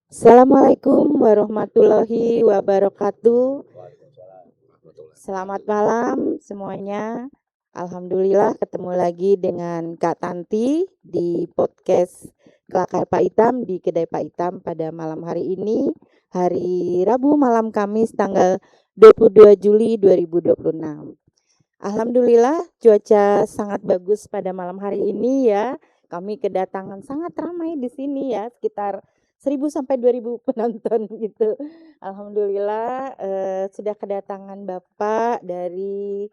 Assalamualaikum warahmatullahi wabarakatuh. Selamat malam semuanya. Alhamdulillah ketemu lagi dengan Kak Tanti di podcast Kelakar Pak Itam di Kedai Pak Itam pada malam hari ini, hari Rabu malam Kamis tanggal 22 Juli 2026. Alhamdulillah cuaca sangat bagus pada malam hari ini ya. Kami kedatangan sangat ramai di sini ya, sekitar 1.000 sampai 2.000 penonton gitu. Alhamdulillah sudah kedatangan Bapak dari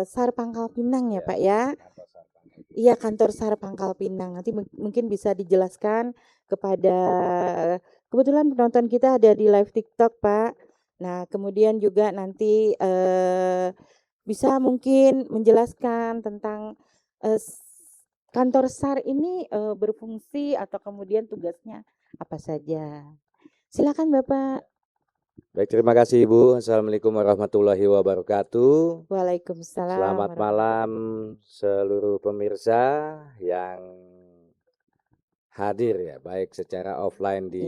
SAR Pangkal Pinang ya Pak ya. Iya kantor SAR Pangkal Pinang. Nanti mungkin bisa dijelaskan kepada kebetulan penonton kita ada di live TikTok Pak. Nah kemudian juga nanti bisa mungkin menjelaskan tentang kantor SAR ini berfungsi atau kemudian tugasnya apa saja. Silakan Bapak. Baik, terima kasih Ibu. Assalamualaikum warahmatullahi wabarakatuh. Waalaikumsalam. Selamat malam seluruh pemirsa yang hadir ya, baik secara offline di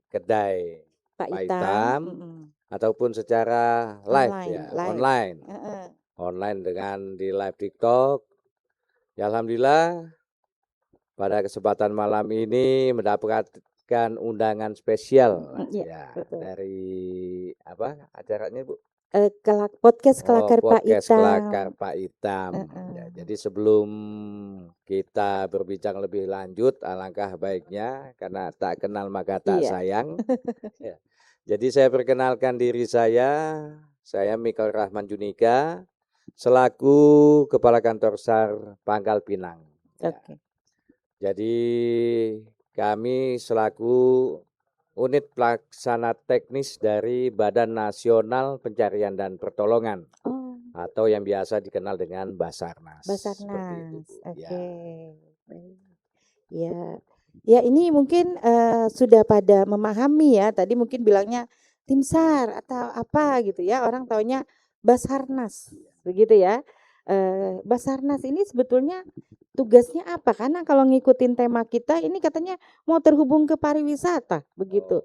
kedai Pak Pak Itam. Itam ataupun secara live ya, online. Heeh. Online dengan di live TikTok. Ya alhamdulillah pada kesempatan malam ini mendapatkan undangan spesial Iya, ya betul. dari apa acaranya Bu? Podcast Kelakar Pak Podcast Itam. Kelakar Pak Itam. Ya, jadi sebelum kita berbincang lebih lanjut, alangkah baiknya karena tak kenal maka tak Iya. sayang. Ya. Jadi saya perkenalkan diri saya Mikael Rahman Junika, selaku Kepala Kantor SAR Pangkal Pinang. Ya. Oke. Jadi kami selaku unit pelaksana teknis dari Badan Nasional Pencarian dan Pertolongan atau yang biasa dikenal dengan Basarnas. Basarnas. Oke. Ya. Ya ini mungkin sudah pada memahami ya. Tadi mungkin bilangnya tim SAR atau apa gitu ya. Orang taunya Basarnas begitu ya. Basarnas ini sebetulnya tugasnya apa? Karena kalau ngikutin tema kita ini katanya mau terhubung ke pariwisata begitu.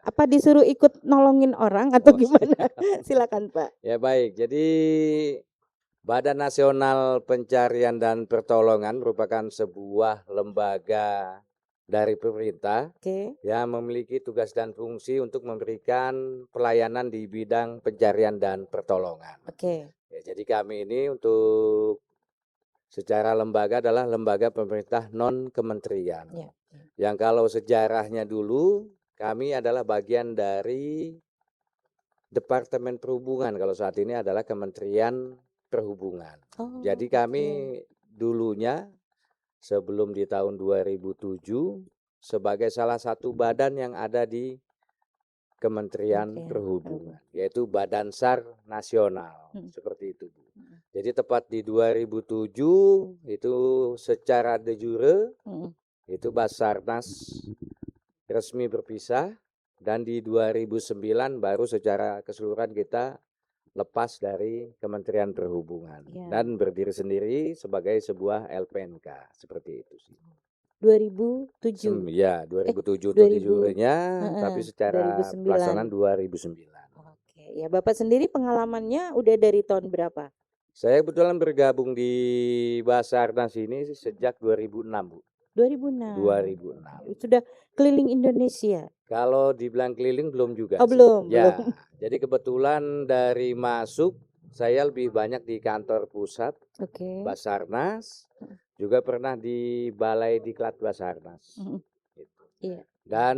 Apa disuruh ikut nolongin orang atau gimana? Silakan Pak. Ya baik, jadi Badan Nasional Pencarian dan Pertolongan merupakan sebuah lembaga dari pemerintah yang memiliki tugas dan fungsi untuk memberikan pelayanan di bidang pencarian dan pertolongan. Ya, jadi kami ini untuk secara lembaga adalah lembaga pemerintah non kementerian. Yang kalau sejarahnya dulu kami adalah bagian dari Departemen Perhubungan, kalau saat ini adalah Kementerian Perhubungan. Jadi kami dulunya sebelum di tahun 2007 sebagai salah satu badan yang ada di Kementerian Perhubungan, yaitu Badan SAR Nasional, seperti itu Bu. Jadi tepat di 2007 itu secara de jure itu Basarnas resmi berpisah dan di 2009 baru secara keseluruhan kita lepas dari Kementerian Perhubungan dan berdiri sendiri sebagai sebuah LPNK, seperti itu sih. 2007. Ya, 2007 itu jurenya, tapi secara 2009. pelaksanaan 2009. Oke, ya Bapak sendiri pengalamannya udah dari tahun berapa? Saya kebetulan bergabung di Basarnas ini sejak 2006, Bu. 2006. 2006. Sudah keliling Indonesia. Kalau dibilang keliling belum juga. Oh, belum. Ya, jadi kebetulan dari masuk saya lebih banyak di kantor pusat Basarnas, juga pernah di Balai Diklat Basarnas. Gitu. Iya. Dan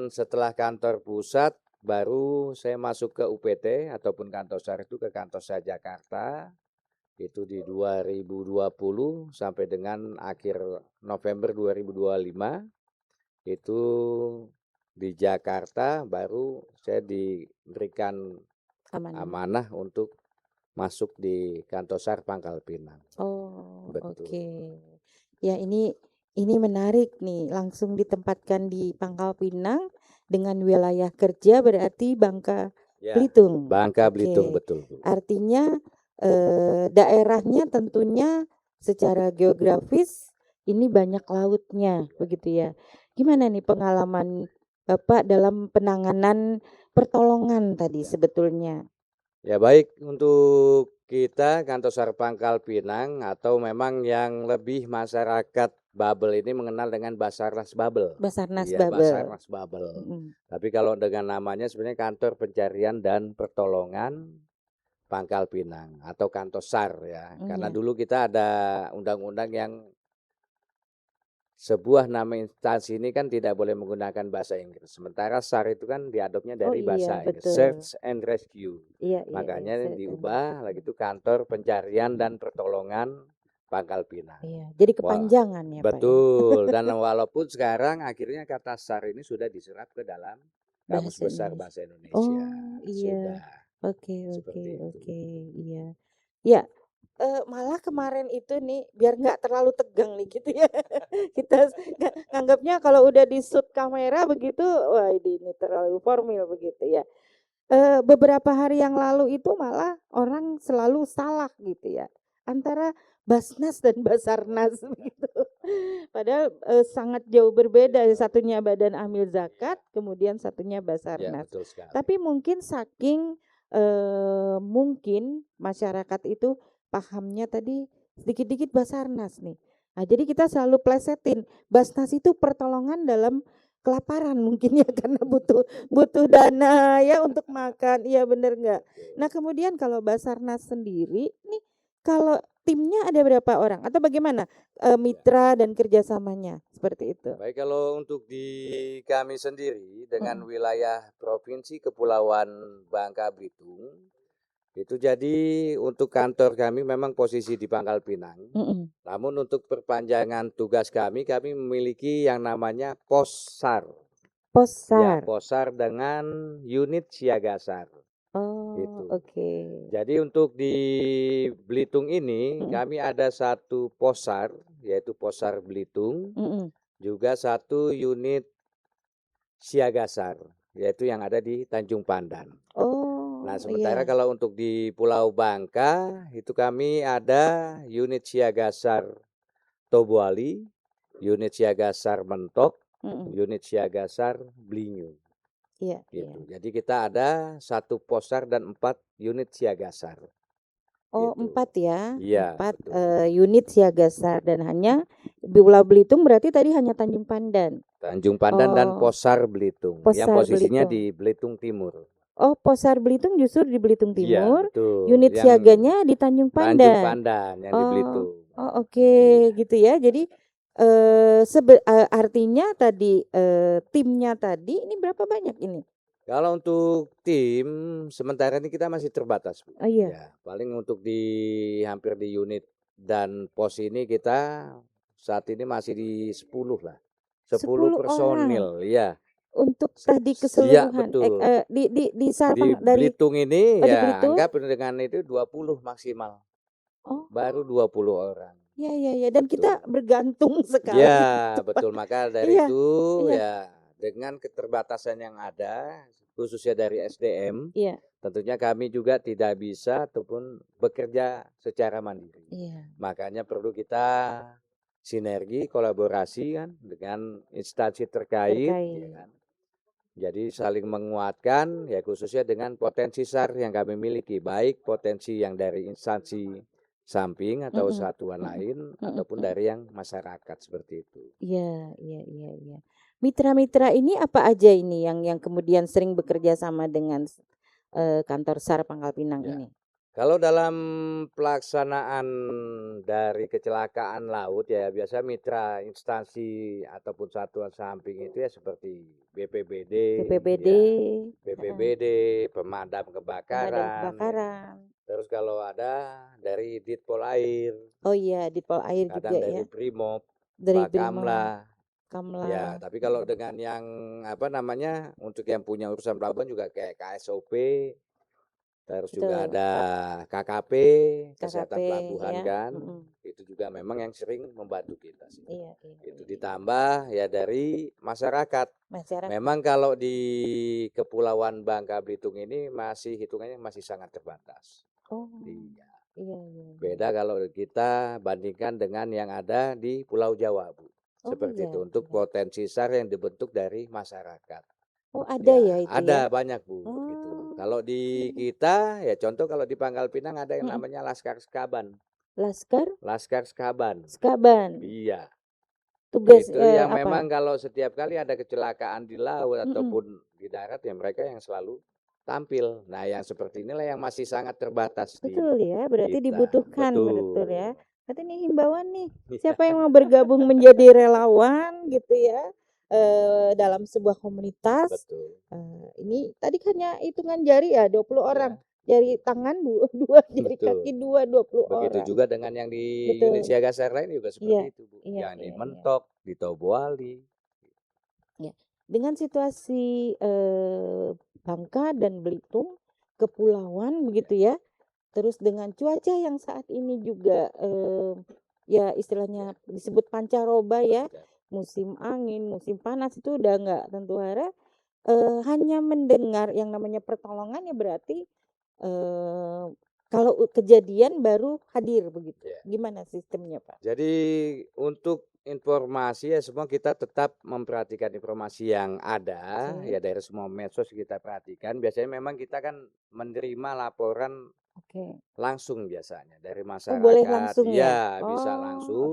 setelah kantor pusat baru saya masuk ke UPT ataupun kantor SAR itu ke kantor SAR Jakarta. Itu di 2020 sampai dengan akhir November 2025 itu di Jakarta baru saya diberikan amanah untuk masuk di kantor SAR Pangkal Pinang. Oh, betul. Ya ini menarik nih, langsung ditempatkan di Pangkal Pinang dengan wilayah kerja berarti Bangka Belitung. Bangka Belitung, betul Bu. Artinya daerahnya tentunya secara geografis ini banyak lautnya begitu ya. Gimana nih pengalaman Bapak dalam penanganan pertolongan tadi sebetulnya? Ya baik, untuk kita Kantor SAR Pangkal Pinang atau memang yang lebih masyarakat Babel ini mengenal dengan Basarnas Babel. Basarnas Iya, Babel. Basarnas Babel. Tapi kalau dengan namanya sebenarnya Kantor Pencarian dan Pertolongan Pangkal Pinang atau Kantor SAR ya. Karena dulu kita ada undang-undang yang sebuah nama instansi ini kan tidak boleh menggunakan bahasa Inggris. Sementara SAR itu kan diadopnya dari bahasa Inggris, Search and Rescue. Makanya diubah lagi itu Kantor Pencarian dan Pertolongan Pangkal Pinang. Iya, jadi kepanjangan ya Pak. Betul. Dan walaupun sekarang akhirnya kata SAR ini sudah diserap ke dalam Kamus Besar Bahasa Indonesia. Oh iya. Sudah. Oke. Iya. Ya, malah kemarin itu nih biar nggak terlalu tegang nih gitu ya. Kita nganggapnya kalau udah di shoot kamera begitu, wah ini terlalu formal begitu ya. Beberapa hari yang lalu itu malah orang selalu salah gitu ya antara Basnas dan Basarnas begitu. Padahal sangat jauh berbeda, satunya Badan Amil Zakat, kemudian satunya Basarnas. betul sekali. Tapi mungkin saking mungkin masyarakat itu pahamnya tadi sedikit-dikit Basarnas nih. Nah, jadi kita selalu plesetin Basnas itu pertolongan dalam kelaparan mungkin ya karena butuh dana ya untuk makan. Iya bener nggak? Nah, kemudian kalau Basarnas sendiri nih kalau timnya ada berapa orang atau bagaimana mitra dan kerjasamanya seperti itu? Baik, kalau untuk di kami sendiri dengan wilayah Provinsi Kepulauan Bangka Belitung, itu jadi untuk kantor kami memang posisi di Pangkal Pinang. Namun untuk perpanjangan tugas kami memiliki yang namanya Possar. Ya, Possar dengan unit siaga SAR. Oh, gitu. oke. Jadi untuk di Belitung ini kami ada satu Possar, yaitu Possar Belitung, juga satu unit siaga SAR, yaitu yang ada di Tanjung Pandan. Oh, nah, sementara kalau untuk di Pulau Bangka, itu kami ada unit siaga SAR Tobuali, unit siaga SAR Mentok, unit siaga SAR Blinyu. Iya, gitu. Jadi kita ada satu Possar dan 4 unit siaga SAR. Oh, gitu. 4 ya. Iya, 4 unit siaga SAR dan hanya di Pulau Belitung berarti tadi hanya Tanjung Pandan. Tanjung Pandan dan Possar Belitung yang posisinya di Belitung Timur. Oh, Possar Belitung justru di Belitung Timur. Iya, betul. Unit Yang siaganya di Tanjung Pandan. Tanjung Pandan yang di Belitung. Oh, oke, gitu ya. Jadi artinya tadi timnya tadi ini berapa banyak ini? Kalau untuk tim sementara ini kita masih terbatas, Bu. Oh iya. Ya, paling untuk di hampir di unit dan pos ini kita saat ini masih di 10 lah. 10 personil, ya. Untuk tadi Iya, keseluruhan betul. di Di dari Belitung ini di ya Belitung? anggap dengan itu 20 maksimal. Oh. Baru 20 orang. Ya. Dan kita bergantung sekali. Ya, betul. Maka dari itu Iya. ya dengan keterbatasan yang ada khususnya dari SDM, tentunya kami juga tidak bisa ataupun bekerja secara mandiri. Makanya perlu kita sinergi, kolaborasi kan dengan instansi terkait. Ya kan? Jadi saling menguatkan ya khususnya dengan potensi SAR yang kami miliki, baik potensi yang dari instansi samping atau satuan lain ataupun dari yang masyarakat seperti itu. Iya. Mitra-mitra ini apa aja ini yang kemudian sering bekerja sama dengan kantor SAR Pangkal Pinang ini? Kalau dalam pelaksanaan dari kecelakaan laut ya biasa mitra instansi ataupun satuan samping itu ya seperti BPBD, pemadam kebakaran. Terus kalau ada dari Ditpol Air. Oh iya, Ditpol Air kadang juga dari ya. Brimob, Dari Bakamla. Kamla. Ya, tapi kalau dengan yang apa namanya untuk yang punya urusan pelabuhan juga kayak KSOP, terus juga ada KKP, Kesehatan Pelabuhan ya. Kan, itu juga memang yang sering membantu kita sih. Iya. Itu ditambah ya dari masyarakat. Memang kalau di Kepulauan Bangka Belitung ini masih hitungannya masih sangat terbatas. Oh. Iya. Beda kalau kita bandingkan dengan yang ada di Pulau Jawa, Bu. seperti iya, itu untuk iya. potensi SAR yang dibentuk dari masyarakat. Oh, ada ya Ya, itu ya? ada banyak Bu, gitu. Oh, Kalau di oke. kita, ya contoh kalau di Pangkal Pinang ada yang Mhm. namanya Laskar Sekaban. Laskar Laskar Sekaban. Skaban. Iya. Tugas, Itu yang apa? memang kalau setiap kali ada kecelakaan di laut Mhm. ataupun di darat ya mereka yang selalu tampil. Nah, yang seperti inilah yang masih sangat terbatas di Betul ya, berarti kita. dibutuhkan, betul Betul. ya. Berarti ini himbauan nih, siapa yang mau bergabung menjadi relawan gitu ya, dalam sebuah komunitas, Betul. ini tadi hanya hitungan jari ya 20 orang, Ya, jari tangan 2, jari betul. kaki 2, 20 Begitu orang. juga dengan yang di unit Betul, siaga SAR lain juga iya, seperti itu, Bu. iya, Yang di iya, iya. Mentok, di Tobuali. Ya, dengan situasi, Bangka dan Belitung, kepulauan begitu ya, terus dengan cuaca yang saat ini juga, ya istilahnya disebut pancaroba ya, Ya. musim angin, musim panas itu udah nggak tentu arah, hanya mendengar yang namanya pertolongan ya berarti, eee, kalau kejadian baru hadir begitu. Ya. Gimana sistemnya, Pak? Jadi untuk informasi ya semua kita tetap memperhatikan informasi yang ada Oke, ya dari semua medsos kita perhatikan. Biasanya memang kita kan menerima laporan oke. langsung biasanya dari Oh, boleh masyarakat. langsung ya? Iya, bisa Oh, oke. langsung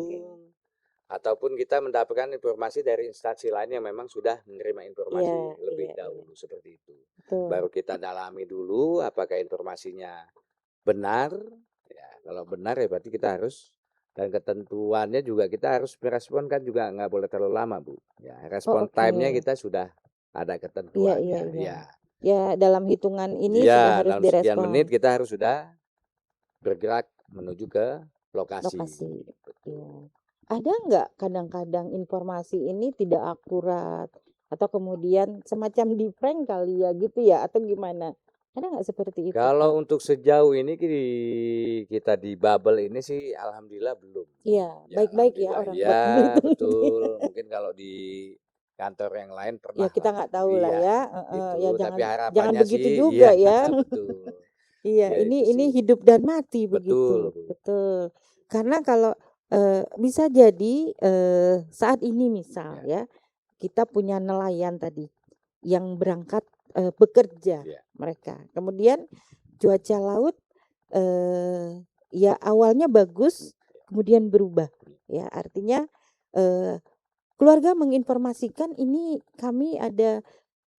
ataupun kita mendapatkan informasi dari instansi lain yang memang sudah menerima Iya, informasi iya, lebih iya, dahulu seperti itu. betul. Baru kita dalami dulu apakah informasinya benar, ya kalau benar ya berarti kita harus dan ketentuannya juga kita harus merespon kan juga nggak boleh terlalu lama Bu. Ya Oh, respon oke. time-nya kita sudah ada Iya, iya, ketentuannya. iya. Ya, Ya, dalam hitungan ini sudah ya harus dalam sekian menit direspon. kita harus sudah bergerak menuju ke lokasi. Lokasi, iya. Betul. Ada nggak kadang-kadang informasi ini tidak akurat atau kemudian semacam di-prank kali ya gitu ya atau gimana? Ada nggak seperti itu, Pak? Kalau untuk sejauh ini kita di bubble ini sih alhamdulillah belum. Iya, Ya baik-baik ya alhamdulillah. orang Ya Belitung ini. betul. Mungkin kalau di kantor yang lain Ya pernah kita lah. nggak tahu lah Iya ya, heeh, ya gitu. Tapi jangan harapannya begitu sih juga iya ya. betul. Iya, Ya itu ini sih. hidup dan mati Betul, begitu, Bu. betul. Karena kalau, bisa jadi, saat ini misal Ya, ya, kita punya nelayan tadi yang berangkat, bekerja ya. mereka. Kemudian cuaca laut, ya awalnya bagus, kemudian berubah. Ya artinya, eee, keluarga menginformasikan ini kami ada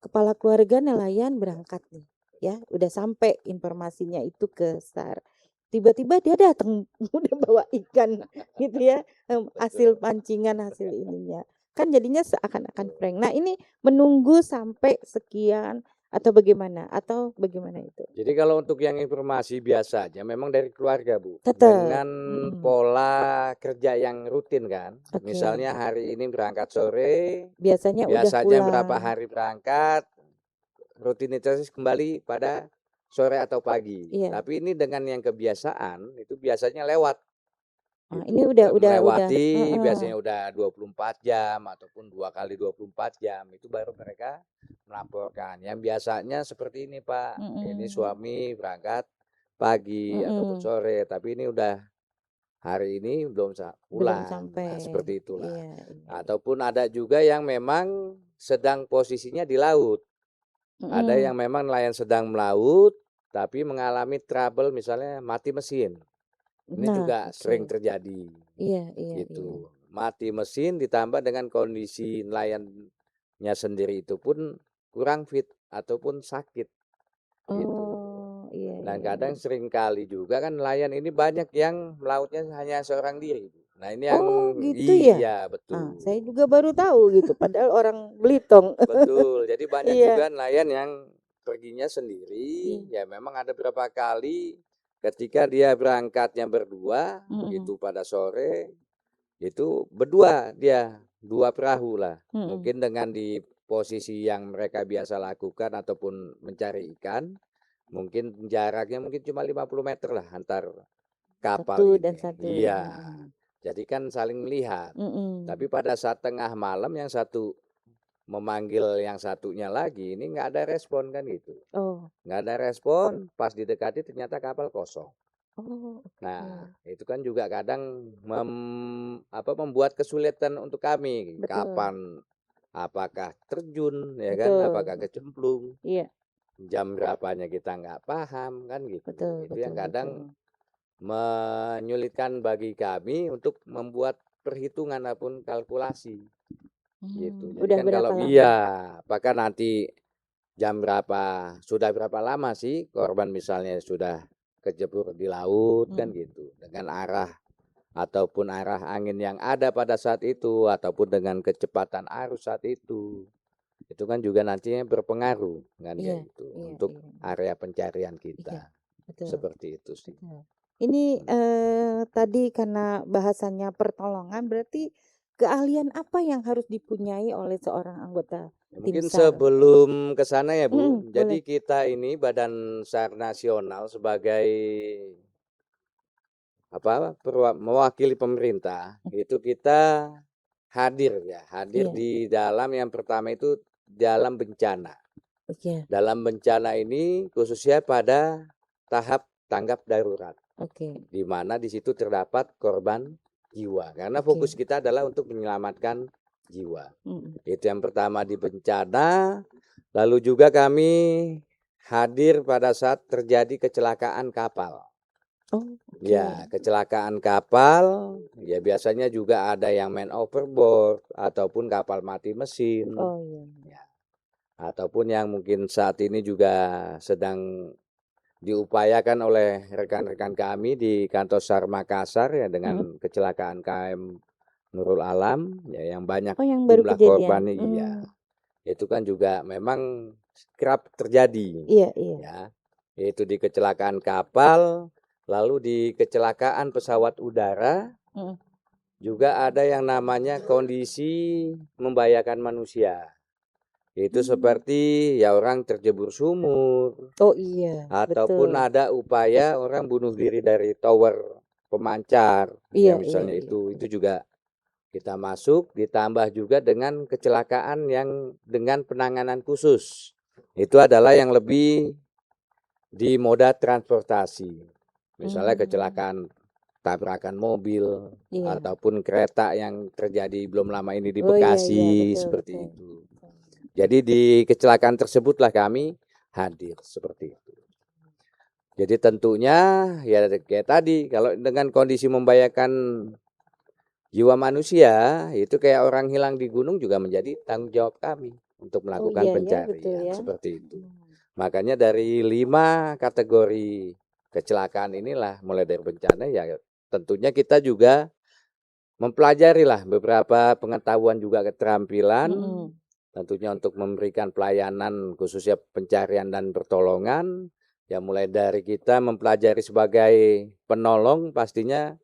kepala keluarga nelayan berangkat nih, ya udah sampai informasinya itu ke SAR. Tiba-tiba dia datang udah bawa ikan gitu ya, hasil Betul. pancingan, hasil ininya. Kan jadinya seakan-akan prank. Nah ini menunggu sampai sekian atau bagaimana? Atau bagaimana itu? Jadi kalau untuk yang informasi biasa aja memang dari keluarga, Bu. Tetap, Dengan mhm, pola kerja yang rutin kan. oke. Misalnya hari ini berangkat sore, Biasanya udah biasanya berapa pulang. hari berangkat, rutinitas kembali pada sore atau pagi. Iya. Tapi ini dengan yang kebiasaan itu biasanya lewat Ah, ini gitu. udah Melewati heeh, biasanya udah 24 jam ataupun 2 kali 24 jam itu baru mereka melaporkan. Yang biasanya seperti ini Pak, ini mhm, suami berangkat pagi ataupun mhm, sore, tapi ini udah hari ini belum belum pulang. Nah, sampai. seperti itulah. Iya, iya, iya. Ataupun ada juga yang memang sedang posisinya di laut. Ada Mhm. yang memang nelayan sedang melaut, tapi mengalami trouble misalnya mati mesin. Ini Nah, juga oke. sering terjadi, Iya, iya, iya. gitu. Mati mesin ditambah dengan kondisi nelayannya sendiri itu pun kurang fit ataupun sakit, gitu. Oh, iya, Dan iya, kadang iya. sering kali juga kan nelayan ini banyak yang melautnya hanya seorang diri. Nah ini yang Oh, gitu ya? iya Ah, betul. saya juga baru tahu gitu, padahal orang Belitung. Betul, jadi banyak Iya, juga nelayan yang perginya sendiri, iya. ya memang ada beberapa kali ketika dia berangkatnya berdua, Mhm, itu pada sore, itu berdua dia, 2 perahu lah. mhm. Mungkin dengan di posisi yang mereka biasa lakukan ataupun mencari ikan, mungkin jaraknya mungkin cuma 50 meter lah antar kapal Satu dan ini. satu. Iya, Mhm, jadi kan saling melihat. mhm. Tapi pada saat tengah malam yang satu memanggil yang satunya lagi, ini nggak ada respon kan gitu. Oh, Nggak ada respon, pas didekati ternyata kapal kosong. Oh, Nah, oke. itu kan juga kadang membuat kesulitan untuk kami. Betul, Kapan, apakah terjun, ya kan? Apakah betul. kecemplung? Iya, Jam berapanya kita nggak paham, kan gitu. betul Itu betul yang betul. kadang menyulitkan bagi kami untuk membuat perhitungan ataupun kalkulasi, gitu. Jadi Udah kan kalau berapa lama? iya, apakah nanti jam berapa, sudah berapa lama sih korban misalnya sudah kejebur di laut, kan Mhm. gitu. Dengan arah ataupun arah angin yang ada pada saat itu ataupun dengan kecepatan arus saat itu. Itu kan juga nantinya berpengaruh kan Iya kayak gitu iya untuk iya area pencarian iya, kita. betul Seperti itu sih. betul. Ini, Hmm. tadi karena bahasanya pertolongan, berarti keahlian apa yang harus dipunyai oleh seorang anggota Ya, tim mungkin SAR? sebelum ke sana ya Bu, Boleh. jadi kita ini Badan SAR Nasional sebagai mewakili pemerintah, itu kita hadir ya, hadir Iya, di dalam yang pertama itu dalam bencana. iya, Dalam bencana ini khususnya pada tahap tanggap darurat, oke di mana di situ terdapat korban jiwa. Karena oke, fokus kita adalah untuk menyelamatkan jiwa. mhm. Itu yang pertama di bencana, lalu juga kami hadir pada saat terjadi kecelakaan kapal. Oh, oke. Ya, kecelakaan kapal, ya biasanya juga ada yang main overboard ataupun kapal mati mesin. Oh, iya iya. Ya, ataupun yang mungkin saat ini juga sedang diupayakan oleh rekan-rekan kami di kantor SAR Makassar ya Mhm. dengan kecelakaan KM Nurul Alam ya yang banyak Oh, yang baru jumlah kejadian? korbannya iya. Itu kan juga memang kerap terjadi Iya iya. ya. Yaitu di kecelakaan kapal, lalu di kecelakaan pesawat udara Mhm. juga ada yang namanya kondisi membahayakan manusia. Itu Mmm. seperti ya orang terjebur sumur, Oh, iya, ataupun betul. ada upaya orang bunuh diri dari tower pemancar, ya Iya iya misalnya iya. itu juga kita masuk, ditambah juga dengan kecelakaan yang dengan penanganan khusus. Itu adalah yang lebih di moda transportasi. Misalnya Mmm. kecelakaan tabrakan mobil Iya. ataupun kereta yang terjadi belum lama ini di Oh, iya iya, Bekasi betul betul seperti itu. betul. Jadi di kecelakaan tersebutlah kami hadir seperti itu. Jadi tentunya ya kayak tadi kalau dengan kondisi membahayakan jiwa manusia itu kayak orang hilang di gunung juga menjadi tanggung jawab kami untuk Oh, melakukan iya ya, betul pencarian ya. seperti itu. Mmm. Makanya dari 5 kategori kecelakaan inilah mulai dari bencana ya tentunya kita juga mempelajari lah beberapa pengetahuan juga keterampilan Mhm. tentunya untuk memberikan pelayanan khususnya pencarian dan pertolongan ya mulai dari kita mempelajari sebagai penolong pastinya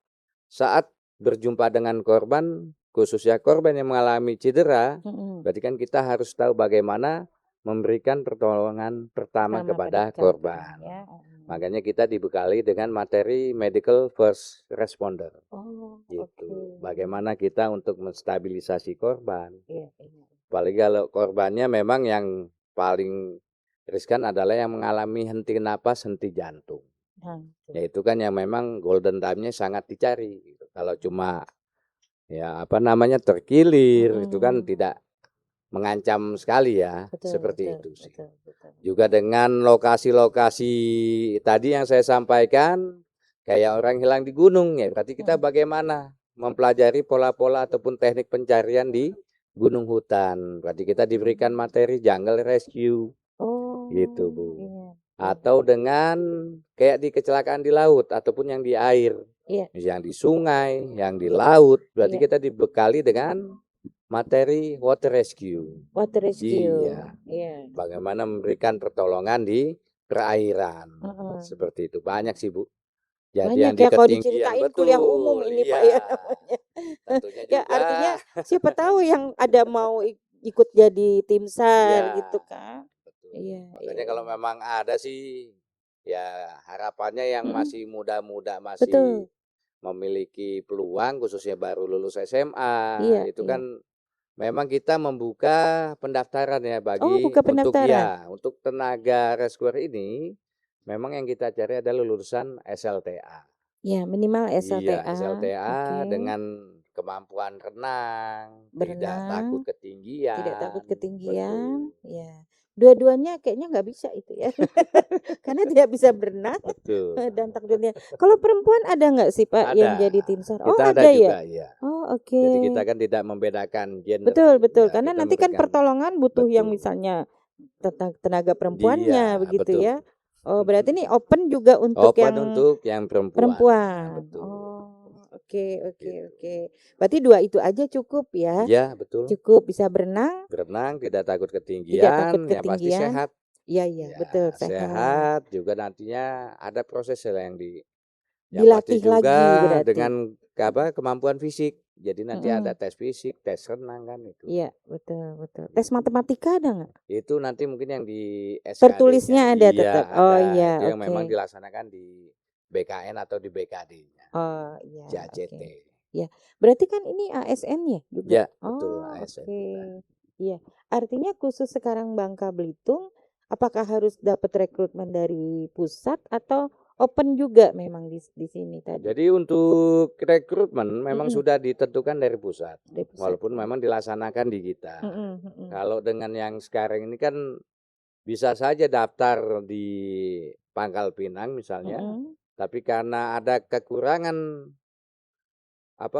saat berjumpa dengan korban khususnya korban yang mengalami cedera Mhm. berarti kan kita harus tahu bagaimana memberikan pertolongan pertama Pertama pada kepada korban korban. ya, mhm. Makanya kita dibekali dengan materi medical first responder. Oh, oke. Gitu. Bagaimana kita untuk menstabilisasi korban. Iya iya. Apalagi kalau korbannya memang yang paling riskan adalah yang mengalami henti napas, henti jantung. Nah, Ya itu. itu kan yang memang golden time-nya sangat dicari. Gitu. Kalau cuma ya apa namanya terkilir itu kan Mhm. tidak mengancam sekali ya. Betul Seperti betul itu sih. betul betul. Juga dengan lokasi-lokasi tadi yang saya sampaikan, kayak orang hilang di gunung ya, berarti kita Mhm. bagaimana mempelajari pola-pola ataupun teknik pencarian di gunung hutan. Berarti kita diberikan Mmm. materi jungle rescue gitu, Oh, Bu. iya iya. Atau dengan kayak di kecelakaan di laut ataupun yang di air, Iya yang di sungai, yang di iya laut, berarti iya. kita dibekali dengan materi water rescue. Water rescue. Iya. Iya. Bagaimana memberikan pertolongan di perairan. Heeh. Seperti itu. Banyak sih, Bu. Jadi Banyak yang di ya kalau ketinggian diceritain kuliah umum betul, ini, Pak, ya iya. namanya. Tentunya Ya juga artinya siapa tahu yang ada mau ikut jadi tim SAR iya, gitu kan. betul. Iya iya Makanya kalau iya. memang ada sih ya harapannya yang Mhm, masih muda-muda masih betul. memiliki peluang khususnya baru lulus SMA, Iya itu iya. kan memang kita membuka pendaftaran ya Oh, bagi buka pendaftaran? untuk tenaga rescuer ini memang yang kita cari adalah lulusan SLTA. Ya, minimal Iya, SLTA. SLTA Oke. dengan kemampuan renang, tidak takut Berenang, ketinggian. tidak takut ketinggian. Betul. Ya. Dua-duanya kayaknya nggak bisa itu ya. Karena tidak bisa berenang Betul. dan takutnya. Kalau perempuan ada nggak sih Pak yang Ada. jadi tim SAR? Oh, Kita ada ada ya? juga, ya. Oh, Jadi oke. kita kan tidak membedakan gender. Betul, betul. Ya, Karena kita nanti kan memberikan pertolongan butuh yang betul. misalnya tenaga Iya, perempuannya begitu betul. ya. Oh, berarti ini open juga untuk Open yang untuk yang perempuan. Ya, perempuan. betul. Oh, oke, oke, Gitu. oke. Berarti 2 itu aja cukup ya? Iya, betul. Cukup bisa berenang, Berenang, tidak takut tidak takut ketinggian, yang pasti ketinggian. sehat. Iya, iya, Ya, betul, sehat. sehat juga nantinya ada proses yang yang pasti Dilatih juga lagi berarti. dengan kemampuan fisik. Jadi nanti ada tes fisik, tes renang kan itu. Iya, betul, betul. Tes matematika ada nggak? Itu nanti mungkin yang di SKD-nya. Tertulisnya ada Iya, tetap. ada. Oh iya, Itu yang oke. memang dilaksanakan di BKN atau di BKD-nya. Oh iya, JACT. oke. Ya, berarti kan ini ASN ya juga? Ya, betul, Oh, ASN oke. kita. Iya, artinya khusus sekarang Bangka Belitung, apakah harus dapat rekrutmen dari pusat atau open juga memang di sini tadi? Jadi untuk rekrutmen memang sudah ditentukan dari pusat, Dari pusat. walaupun memang dilaksanakan di kita. Kalau dengan yang sekarang ini kan bisa saja daftar di Pangkal Pinang misalnya, tapi karena ada kekurangan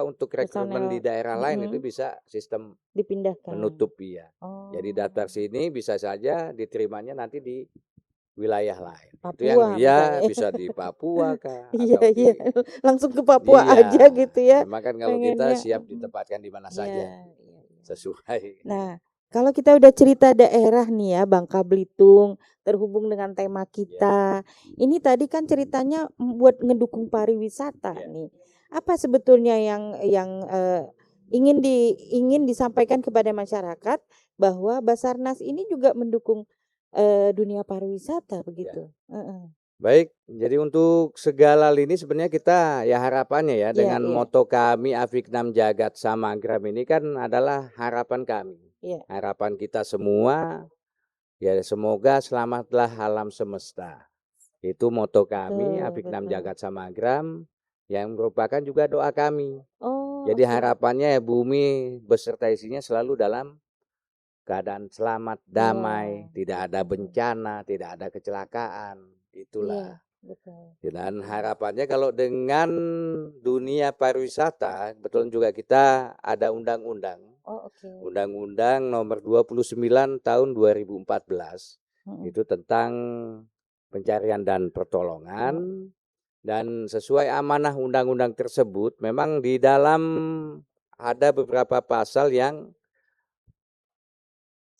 untuk rekrutmen di daerah lain itu bisa sistem dipindahkan. menutup ya. Oh. Jadi daftar sini bisa saja diterimanya nanti di wilayah lain. Papua, itu yang bisa di Papua kah atau di langsung ke Papua aja gitu ya. Memang kan kalau kita siap ditempatkan di mana saja sesuai. Nah, kalau kita udah cerita daerah nih ya, Bangka Belitung terhubung dengan tema kita. Ini tadi kan ceritanya buat ngedukung pariwisata nih. Apa sebetulnya yang ingin disampaikan kepada masyarakat bahwa Basarnas ini juga mendukung dunia pariwisata begitu. Baik, jadi untuk segala lini sebenarnya kita harapannya dengan moto kami Afiknam Jagat Samagram ini kan adalah harapan kami. Harapan kita semua semoga selamatlah alam semesta. Itu moto kami Afiknam Jagat Samagram yang merupakan juga doa kami. Jadi harapannya bumi beserta isinya selalu dalam keadaan selamat, damai, tidak ada bencana, tidak ada kecelakaan. Itulah. Dan harapannya kalau dengan dunia pariwisata, kebetulan juga kita ada undang-undang. Undang-undang nomor 29 tahun 2014. Itu tentang pencarian dan pertolongan. Dan sesuai amanah undang-undang tersebut, memang di dalam ada beberapa pasal yang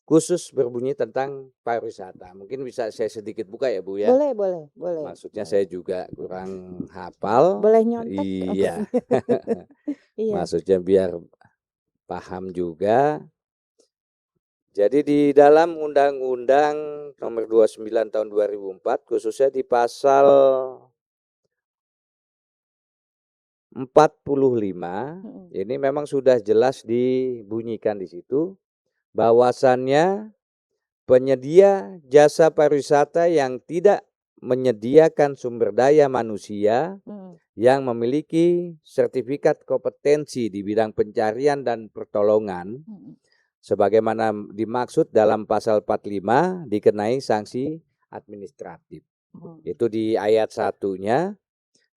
khusus berbunyi tentang pariwisata. Mungkin bisa saya sedikit buka ya Bu ya. Boleh. Maksudnya saya juga kurang hafal. Boleh nyontek. Iya. Maksudnya biar paham juga. Jadi di dalam Undang-Undang nomor 29 tahun 2004 khususnya di pasal 45 ini memang sudah jelas dibunyikan di situ bahwasannya penyedia jasa pariwisata yang tidak menyediakan sumber daya manusia yang memiliki sertifikat kompetensi di bidang pencarian dan pertolongan sebagaimana dimaksud dalam pasal 45 dikenai sanksi administratif. Itu di ayat 1-nya.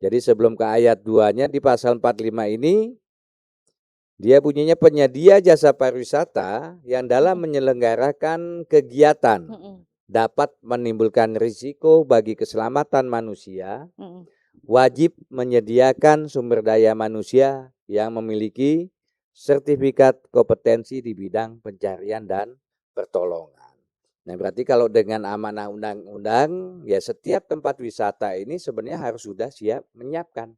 Jadi sebelum ke ayat 2-nya di pasal 45 ini dia bunyinya penyedia jasa pariwisata yang dalam menyelenggarakan kegiatan dapat menimbulkan risiko bagi keselamatan manusia, wajib menyediakan sumber daya manusia yang memiliki sertifikat kompetensi di bidang pencarian dan pertolongan. Nah, berarti kalau dengan amanah undang-undang, setiap tempat wisata ini sebenarnya harus sudah siap menyiapkan.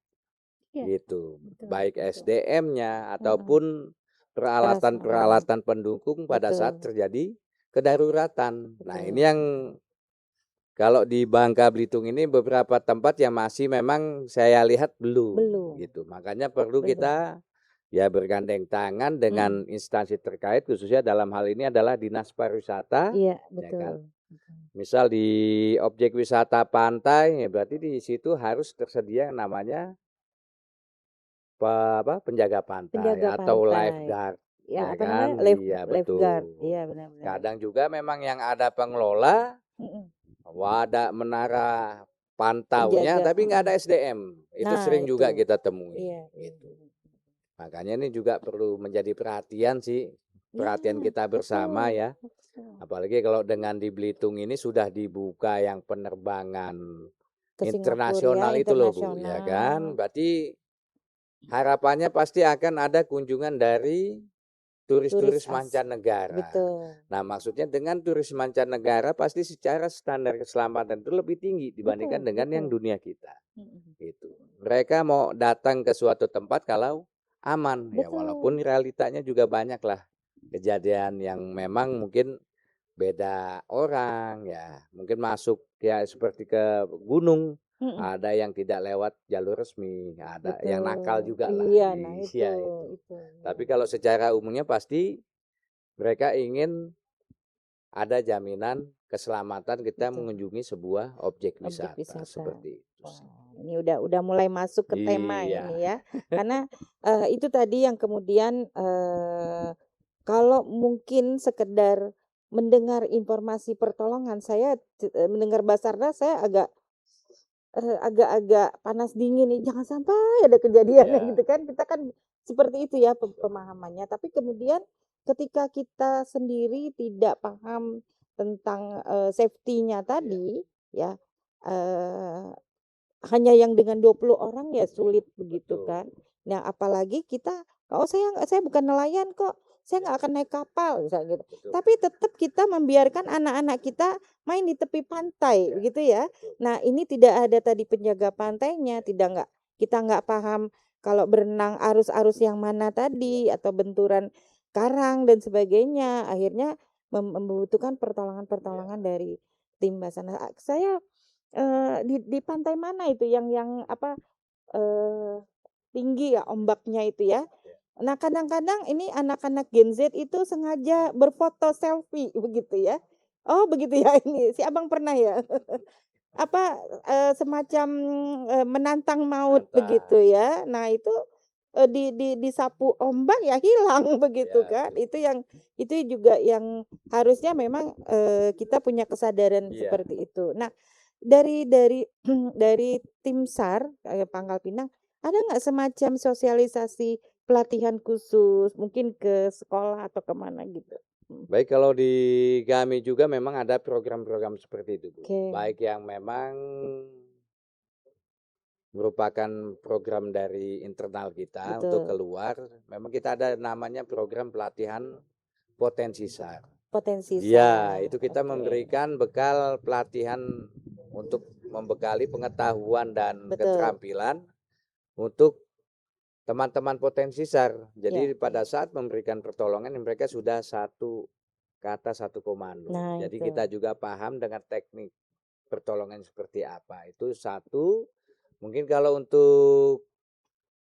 Gitu. Baik SDM-nya ataupun peralatan-peralatan pendukung pada saat terjadi kedaruratan. Nah, ini yang kalau di Bangka Belitung ini beberapa tempat yang masih memang saya lihat belum. Gitu. Makanya perlu kita bergandeng tangan dengan instansi terkait khususnya dalam hal ini adalah Dinas Pariwisata. Iya, betul. Misal di objek wisata pantai, ya berarti di situ harus tersedia yang namanya penjaga pantai Penjaga atau pantai. lifeguard, Ya, ya apa kan? namanya? Iya Lifeguard. betul. Iya, benar-benar. Kadang juga memang yang ada pengelola, ada menara pantaunya, Penjaga. tapi nggak ada SDM. Itu Nah, sering juga itu. kita temui. Iya. Gitu. Makanya ini juga perlu menjadi perhatian sih, perhatian Ya, kita bersama betul, ya. betul. Apalagi kalau dengan di Belitung ini sudah dibuka yang penerbangan Ke Singapura internasional ya, itu loh Bu, ya kan? internasional. Berarti harapannya pasti akan ada kunjungan dari turis-turis mancanegara. Betul. Nah, maksudnya dengan turis mancanegara pasti secara standar keselamatan itu lebih tinggi dibandingkan Betul, dengan yang betul. dunia kita. Gitu. Mereka mau datang ke suatu tempat kalau aman ya, walaupun Betul. realitanya juga banyak lah kejadian yang memang mungkin beda orang ya, mungkin masuk ya seperti ke gunung, ada yang tidak lewat jalur resmi, ada yang nakal Betul. juga lah. Iya, nah itu, Iya itu. itu. Tapi kalau secara umumnya pasti mereka ingin ada jaminan keselamatan kita Betul. mengunjungi sebuah objek Objek wisata wisata. seperti itu. Wah, ini udah mulai masuk ke tema Iya. ini ya. Karena itu tadi yang kemudian kalau mungkin sekedar mendengar informasi pertolongan, saya mendengar Basarnas saya agak-agak panas dingin nih, jangan sampai ada kejadiannya Iya. gitu kan. Kita kan seperti itu ya pemahamannya. Tapi kemudian ketika kita sendiri tidak paham tentang safety-nya tadi ya, hanya yang dengan 20 orang ya sulit begitu Betul. kan. Nah, apalagi kita, "Oh, saya bukan nelayan kok, saya nggak akan naik kapal," misalnya gitu. Betul. Tapi tetap kita membiarkan anak-anak kita main di tepi pantai, Ya, gitu ya. betul. Nah, ini tidak ada tadi penjaga pantainya, kita nggak paham kalau berenang arus-arus yang mana tadi atau benturan karang dan sebagainya. Akhirnya membutuhkan pertolongan-pertolongan dari tim Basarnas. Saya di pantai mana itu yang apa, tinggi ya ombaknya itu ya? Nah, kadang-kadang ini anak-anak Gen Z itu sengaja berfoto selfie begitu ya. Oh, begitu ya ini, si Abang pernah ya? Apa, semacam, menantang maut begitu ya. Nah itu, disapu ombak ya hilang begitu Ya, kan. betul. Itu juga yang harusnya memang, kita punya kesadaran Iya. seperti itu. Nah, dari dari tim SAR, Pangkal Pinang, ada nggak semacam sosialisasi pelatihan khusus mungkin ke sekolah atau kemana gitu? Baik, kalau di kami juga memang ada program-program seperti itu, Bu. Oke. Baik yang memang merupakan program dari internal kita untuk Betul. keluar, memang kita ada namanya program pelatihan potensi SAR. Potensi Iya, SAR, itu kita oke. memberikan bekal pelatihan untuk membekali pengetahuan dan Betul. keterampilan untuk teman-teman potensi SAR. Jadi Ya. pada saat memberikan pertolongan mereka sudah satu kata satu komando. Nah, Jadi itu. kita juga paham dengan teknik pertolongan seperti apa. Itu satu. Mungkin kalau untuk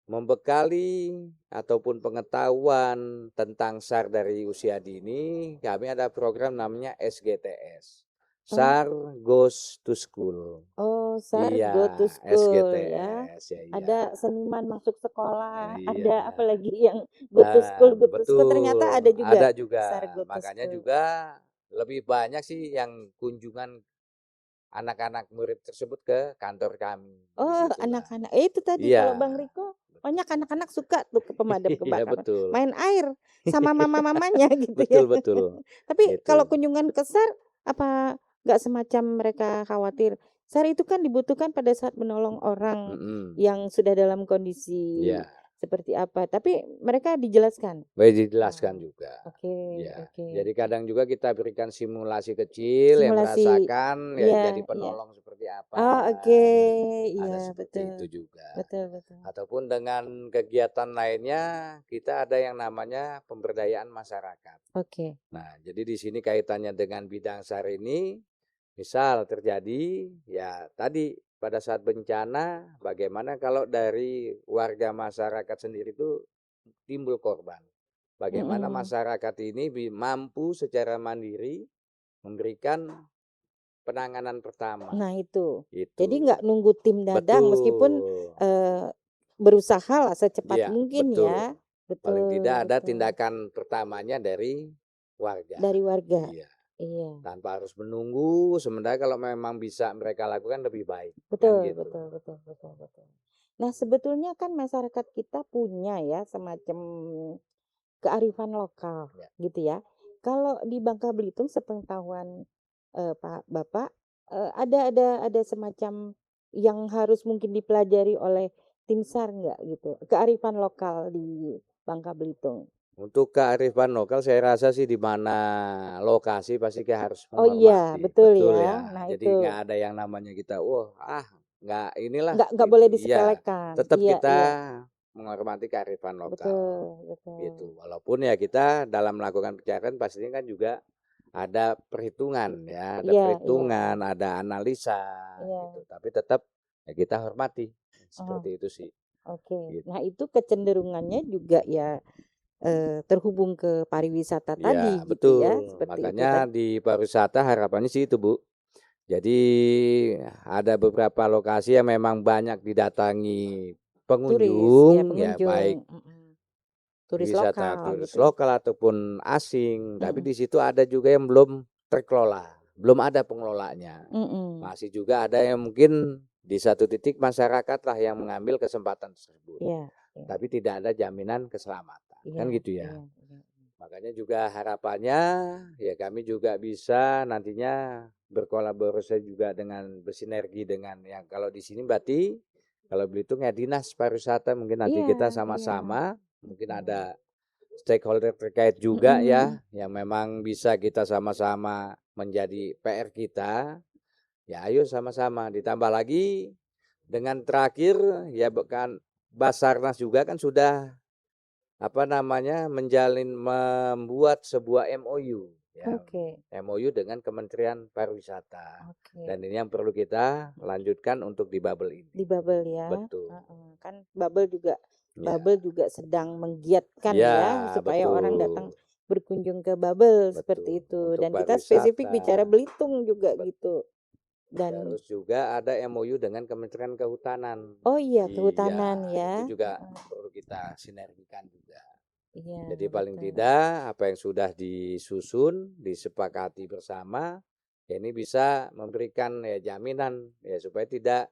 membekali ataupun pengetahuan tentang SAR dari usia dini, kami ada program namanya SGTS. Oh. SAR Goes to School. Oh, SAR Iya, Go to School ya. SGTS ya, iya. Ada seniman masuk sekolah, ada Iya. apalagi yang Go to School, Nah, ternyata betul, ada juga ada juga. SAR Go to Makanya School. juga lebih banyak sih yang kunjungan anak-anak murid tersebut ke kantor kami. Oh, Disitulah. anak-anak. Itu tadi kalau Iya. Bang Riko banyak anak-anak suka tuh ke pemadam Iya, kebakaran. betul. Main air sama mama-mamanya gitu ya. Betul, betul. Tapi kalau Itu. kunjungan ke SAR apa nggak semacam mereka khawatir? SAR itu kan dibutuhkan pada saat menolong orang yang sudah dalam kondisi Iya. seperti apa. Tapi mereka dijelaskan. Baik, dijelaskan juga. Oke, Ya. oke. Jadi kadang juga kita berikan simulasi kecil yang Simulasi, merasakan ya iya, jadi iya. penolong seperti apa. Oh, oke. Ada Iya, seperti betul. itu juga. Betul, betul. Ataupun dengan kegiatan lainnya kita ada yang namanya pemberdayaan masyarakat. Oke. Nah, jadi di sini kaitannya dengan bidang SAR ini, misal terjadi ya tadi pada saat bencana, bagaimana kalau dari warga masyarakat sendiri itu timbul korban. Bagaimana masyarakat ini mampu secara mandiri memberikan penanganan pertama. Nah itu. Itu. Jadi nggak nunggu tim dadang meskipun berusaha lah secepat Iya, mungkin betul. ya. Paling tidak ada Betul. tindakan pertamanya dari warga. Dari warga. Iya. Iya. Tanpa harus menunggu, sementara kalau memang bisa mereka lakukan lebih baik. Betul, Kan gitu. betul. Nah, sebetulnya kan masyarakat kita punya ya semacam kearifan lokal, Ya. gitu ya. Kalau di Bangka Belitung sepengetahuan Pak Bapak, ada semacam yang harus mungkin dipelajari oleh tim SAR nggak gitu? Kearifan lokal di Bangka Belitung. Untuk kearifan lokal saya rasa sih di mana lokasi pasti kita harus Oh iya, menghormati. betul Betul ya. ya. Nah Jadi itu nggak ada yang namanya kita, nggak inilah nggak gitu. boleh Iya, disepelekan. tetap Iya, kita iya. menghormati kearifan lokal. Betul. Gitu. Walaupun ya kita dalam melakukan pencarian pastinya kan juga ada perhitungan ya, ada Iya. perhitungan, ada analisa Iya. gitu. Tapi tetap ya kita hormati. Oh, Seperti itu sih. oke. Gitu. Nah, itu kecenderungannya juga ya terhubung ke pariwisata tadi Ya, gitu ya, betul. seperti itu Makanya tadi. di pariwisata harapannya sih itu, Bu. Jadi ada beberapa lokasi yang memang banyak didatangi Turis, ya pengunjung, ya baik pengunjung, turis wisata lokal turis gitu ya. lokal ataupun asing, tapi Mm-mm. di situ ada juga yang belum terkelola, belum ada pengelolanya. Mm-mm. Masih juga ada yang mungkin di satu titik masyarakat lah yang mengambil kesempatan tersebut, Iya. tapi tidak ada jaminan keselamatan, kan Iya. gitu ya. Makanya juga harapannya ya kami juga bisa nantinya berkolaborasi juga dengan bersinergi dengan yang kalau di sini berarti kalau Belitung ya dinas pariwisata mungkin nanti kita Iya. sama-sama mungkin ada stakeholder terkait juga ya yang memang bisa kita sama-sama menjadi PR kita. Ya ayo sama-sama ditambah lagi dengan terakhir ya bukan Basarnas juga kan sudah membuat sebuah MOU ya. Oke. MOU dengan Kementerian Pariwisata. Oke. Dan ini yang perlu kita lanjutkan untuk di bubble ini. Di bubble ya. Betul. Kan bubble juga Ya. sedang menggiatkan Ya, ya supaya betul. orang datang berkunjung ke bubble seperti itu. Untuk Dan kita pariwisata. spesifik bicara Belitung juga Betul. gitu. Dan terus juga ada MOU dengan Kementerian Kehutanan. oh iya, kehutanan ya. Itu juga perlu kita sinergikan juga. Iya, Jadi paling betul. tidak apa yang sudah disusun, disepakati bersama, ya ini bisa memberikan ya jaminan ya supaya tidak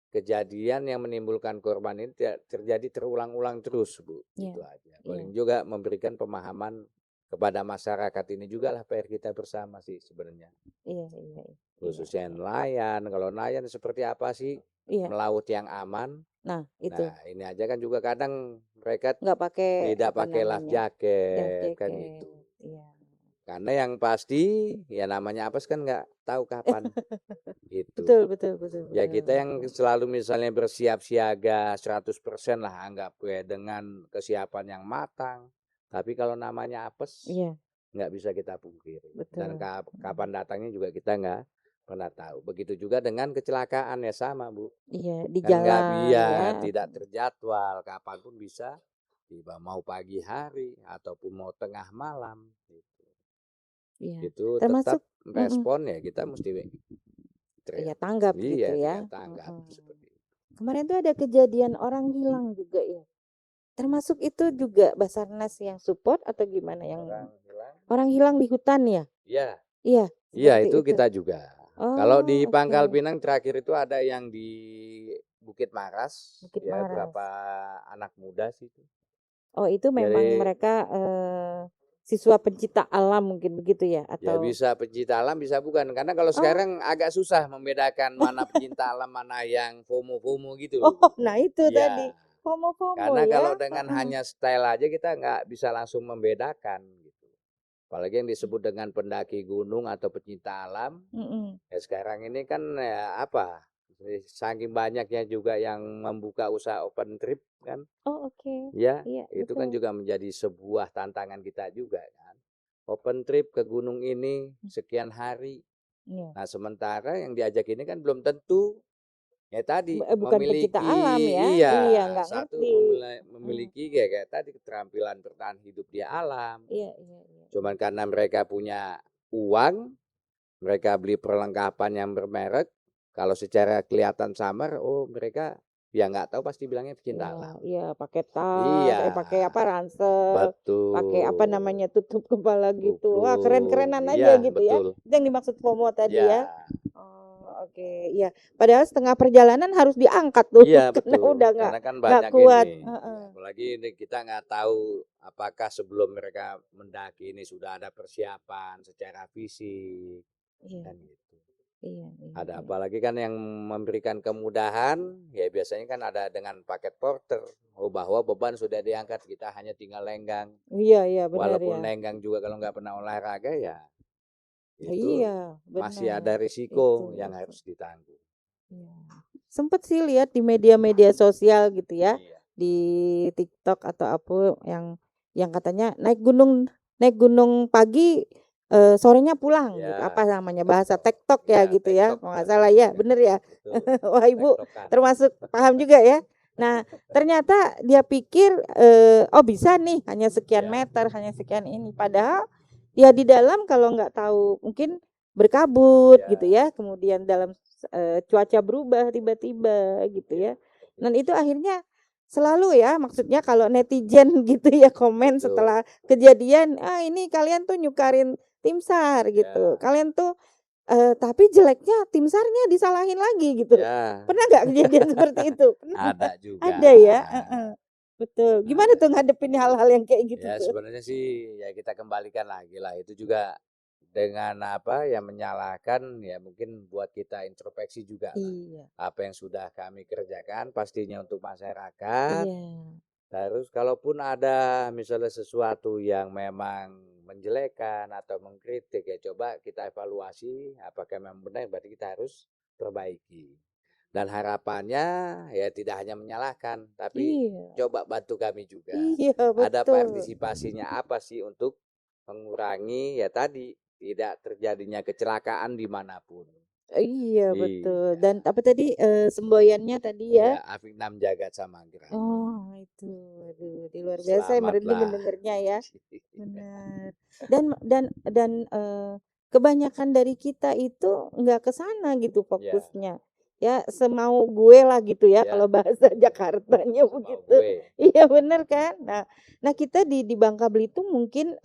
kejadian yang menimbulkan korban ini tidak terjadi terulang-ulang terus, Bu. Iya. Itu aja. Paling juga memberikan pemahaman kepada masyarakat ini juga lah PR kita bersama sih sebenarnya. Iya. Khususnya nelayan, kalau nelayan seperti apa sih melaut yang aman? Nah, itu. Nah, ini aja kan juga kadang mereka Nggak pakai tidak pakai life jacket kan gitu. Iya. Karena yang pasti ya namanya apes kan nggak tahu kapan gitu. Betul. Ya kita yang selalu misalnya bersiap siaga 100% lah anggap ya dengan kesiapan yang matang. Tapi kalau namanya apes nggak bisa kita pungkiri. Dan kapan datangnya juga kita nggak pernah tahu. Begitu juga dengan kecelakaan ya sama, Bu. Iya, di Kan jalan ya. tidak terjadwal, kapanpun bisa, tiba mau pagi hari ataupun mau tengah malam gitu. Iya. Itu Termasuk tetap respon ya kita mesti tanggap gitu ya. tanggap seperti itu. Kemarin tuh ada kejadian orang hilang juga ya. Termasuk itu juga Basarnas yang support atau gimana yang orang hilang di hutan ya? Iya. Iya, itu kita juga. Kalau di Pangkal oke. Pinang terakhir itu ada yang di Bukit Maras, Maras. berapa anak muda sih itu. Oh, itu memang mereka siswa pencinta alam mungkin begitu ya? Ya Atau bisa pencinta alam bisa bukan, karena kalau sekarang agak susah membedakan mana pencinta alam mana yang FOMO gitu. Nah itu tadi FOMO Karena ya. kalau dengan hanya style aja kita nggak bisa langsung membedakan gitu. Apalagi yang disebut dengan pendaki gunung atau pecinta alam. Ya sekarang ini kan ya saking banyaknya juga yang membuka usaha open trip kan. Oh oke. Ya, Iya, itu kan juga menjadi sebuah tantangan kita juga kan. Open trip ke gunung ini sekian hari. Nah sementara yang diajak ini kan belum tentu ya tadi bukan pecinta alam ya. iya nggak satu ngerti. memiliki kayak tadi keterampilan bertahan hidup di alam. Iya. Cuman karena mereka punya uang mereka beli perlengkapan yang bermerek, kalau secara kelihatan samar, oh mereka ya nggak tahu pasti bilangnya pecinta alam. Iya, pakai tas, Iya, pakai apa ransel, pakai apa betul. namanya tutup kepala gitu. Wah, Kupluk, keren-kerenan aja iya gitu ya. betul. Itu yang dimaksud FOMO tadi ya. Ya, Oh, oke. Iya. Padahal setengah perjalanan harus diangkat tuh iya karena betul. udah Karena kan nggak banyak kuat. ini. Heeh. Apalagi ini kita nggak tahu apakah sebelum mereka mendaki ini sudah ada persiapan secara fisik Iya, kan gitu. iya, iya, Ada iya. apalagi kan yang memberikan kemudahan, ya biasanya kan ada dengan paket porter. Oh bahwa beban sudah diangkat, kita hanya tinggal lenggang. Iya, iya, benar ya. Walaupun lenggang juga kalau nggak pernah olahraga ya itu Iya, masih benar. ada risiko Itu. yang harus ditanggung. Iya. Sempet sih lihat di media-media sosial gitu ya, Iya. di TikTok atau apa yang katanya naik gunung pagi, sorenya pulang gitu, Ya, apa namanya bahasa TikTok ya ya gitu ya, TikTok kalau nggak bahasa salah ya, Indonesia. bener ya? Betul. Wah Ibu Tektokan. termasuk paham juga ya. Nah ternyata dia pikir, oh bisa nih hanya sekian Ya. meter, hanya sekian ini, padahal ya di dalam kalau nggak tahu mungkin berkabut Ya. gitu ya, kemudian dalam cuaca berubah tiba-tiba gitu ya. Dan itu akhirnya selalu ya, maksudnya kalau netizen gitu ya komen Betul. setelah kejadian, "Ah, ini kalian tuh nyukarin tim SAR gitu. Ya. Kalian tuh tapi jeleknya tim SAR-nya disalahin lagi gitu." Ya. Pernah nggak kejadian seperti itu? Pernah nggak? Ada juga. Ada ya? Heeh. Betul. Gimana Ada. tuh ngadepin hal-hal yang kayak gitu Ya tuh? sebenarnya sih ya kita kembalikan lagi lah, itu juga dengan apa ya menyalahkan ya mungkin buat kita introspeksi juga lah. Iya. Apa yang sudah kami kerjakan pastinya untuk masyarakat. Iya. Terus kalaupun ada misalnya sesuatu yang memang menjelekan atau mengkritik ya coba kita evaluasi apakah memang benar, berarti kita harus perbaiki. Dan harapannya ya tidak hanya menyalahkan tapi Iya. coba bantu kami juga. Iya, Ada betul. partisipasinya apa sih untuk mengurangi ya tadi tidak terjadinya kecelakaan dimanapun. Iya, betul. Iya, Dan apa tadi, semboyannya tadi ya? iya Afinam Jagat Samagera. Oh, itu. Aduh, di luar biasa ya merinding Selamatlah. mendengarnya ya. Benar. Dan, kebanyakan dari kita itu nggak ke sana gitu Ya, fokusnya. Ya semau gue lah gitu ya ya. kalau bahasa Jakartanya Semau begitu. gue. Iya bener kan? Nah kita di Bangka Belitung mungkin,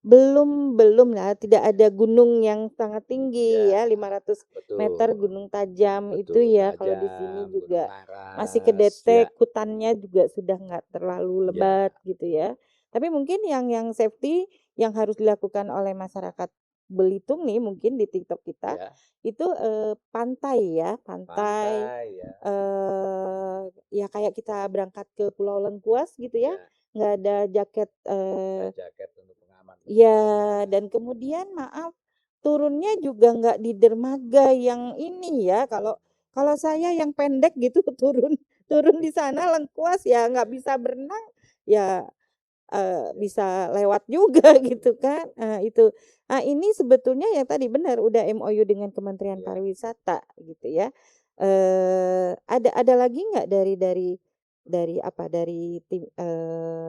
belum lah, tidak ada gunung yang sangat tinggi Ya, ya, 500 meter betul. Gunung Tajam itu Betul, ya, kalau di sini Tajam, Gunung juga masih Laras, ya, kedetek, hutannya juga sudah nggak terlalu ya, lebat gitu ya. Tapi mungkin yang safety yang harus dilakukan oleh masyarakat Belitung nih mungkin di TikTok kita, ya. itu, pantai ya, pantai, Pantai, ya, ya kayak kita berangkat ke Pulau Lengkuas gitu ya, ya. nggak ada jaket, Ada jaket untuk pengaman. ya, dan kemudian maaf, turunnya juga nggak di dermaga yang ini ya, kalau kalau saya yang pendek gitu turun turun di sana Lengkuas ya nggak bisa berenang, ya, bisa lewat juga gitu kan, itu. Nah ini sebetulnya yang tadi benar udah MOU dengan Kementerian Ya. Pariwisata gitu ya, ada lagi nggak dari apa, dari tim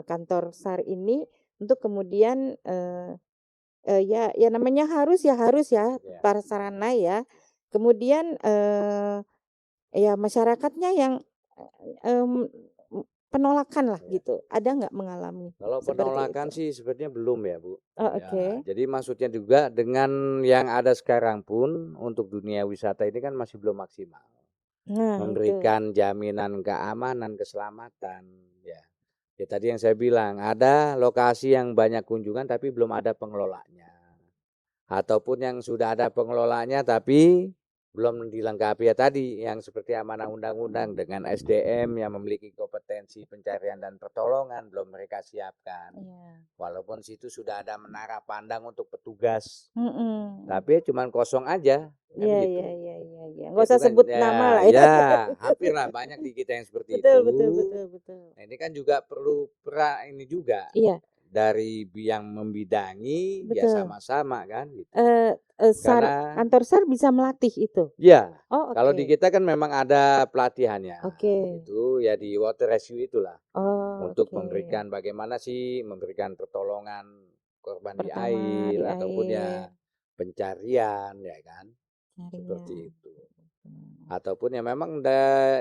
kantor SAR ini untuk kemudian, ya namanya harus ya Ya. prasarana ya. Kemudian, ya masyarakatnya yang, mmm, penolakan lah Ya. gitu, ada nggak mengalami Kalau seperti penolakan itu? sih sebenarnya belum ya, Bu. Oh, Ya, oke. jadi maksudnya juga dengan yang ada sekarang pun untuk dunia wisata ini kan masih belum maksimal. Nah itu. Memberikan jaminan keamanan, keselamatan, ya. Ya tadi yang saya bilang, ada lokasi yang banyak kunjungan tapi belum ada pengelolanya. Ataupun yang sudah ada pengelolanya tapi belum dilengkapi ya tadi yang seperti amanah undang-undang dengan SDM yang memiliki kompetensi pencarian dan pertolongan belum mereka siapkan. Iya. Walaupun situ sudah ada menara pandang untuk petugas, Mhm. tapi cuman kosong aja kan Iya, gitu. iya, iya, iya, iya, nggak Itu usah kan sebut nama ya, lah ya. ya hampir lah banyak di kita yang seperti Betul, itu. betul, betul, betul. Nah, ini kan juga perlu ini juga Iya, dari yang membidangi ya betul. sama-sama kan gitu. SAR Karena kantor SAR bisa melatih itu? ya Oh, kalau di oke. kita kan memang ada pelatihannya. Oke. Itu ya di water rescue itulah Oh, untuk oke. memberikan bagaimana sih memberikan pertolongan korban di Pertama di air ataupun air. ya pencarian, ya kan, seperti Carian. itu. Ataupun ya memang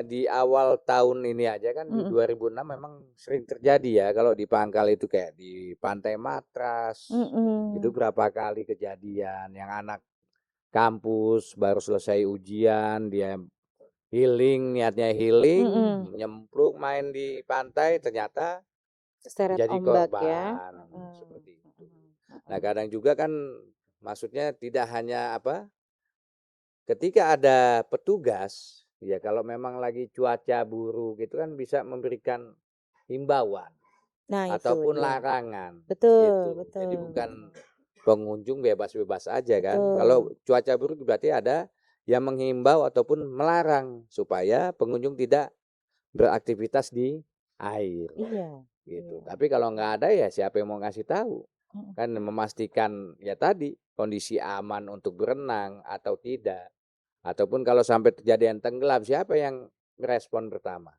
di awal tahun ini aja kan di 2006 memang sering terjadi ya kalau di Pangkal itu kayak di Pantai Matras itu berapa kali kejadian yang anak kampus baru selesai ujian dia niatnya healing, nyemplung main di pantai ternyata Seret jadi ombak ya. korban seperti itu. Nah kadang juga kan maksudnya tidak hanya ketika ada petugas, ya kalau memang lagi cuaca buruk itu kan bisa memberikan himbauan Nah itu ataupun dia. larangan Betul, gitu. betul. Jadi bukan pengunjung bebas-bebas aja kan. Betul. Kalau cuaca buruk berarti ada yang menghimbau ataupun melarang supaya pengunjung tidak beraktivitas di air. Iya. Gitu. Iya. Tapi kalau nggak ada ya siapa yang mau ngasih tahu? Kan memastikan ya tadi kondisi aman untuk berenang atau tidak. Ataupun kalau sampai kejadian tenggelam siapa yang merespon pertama?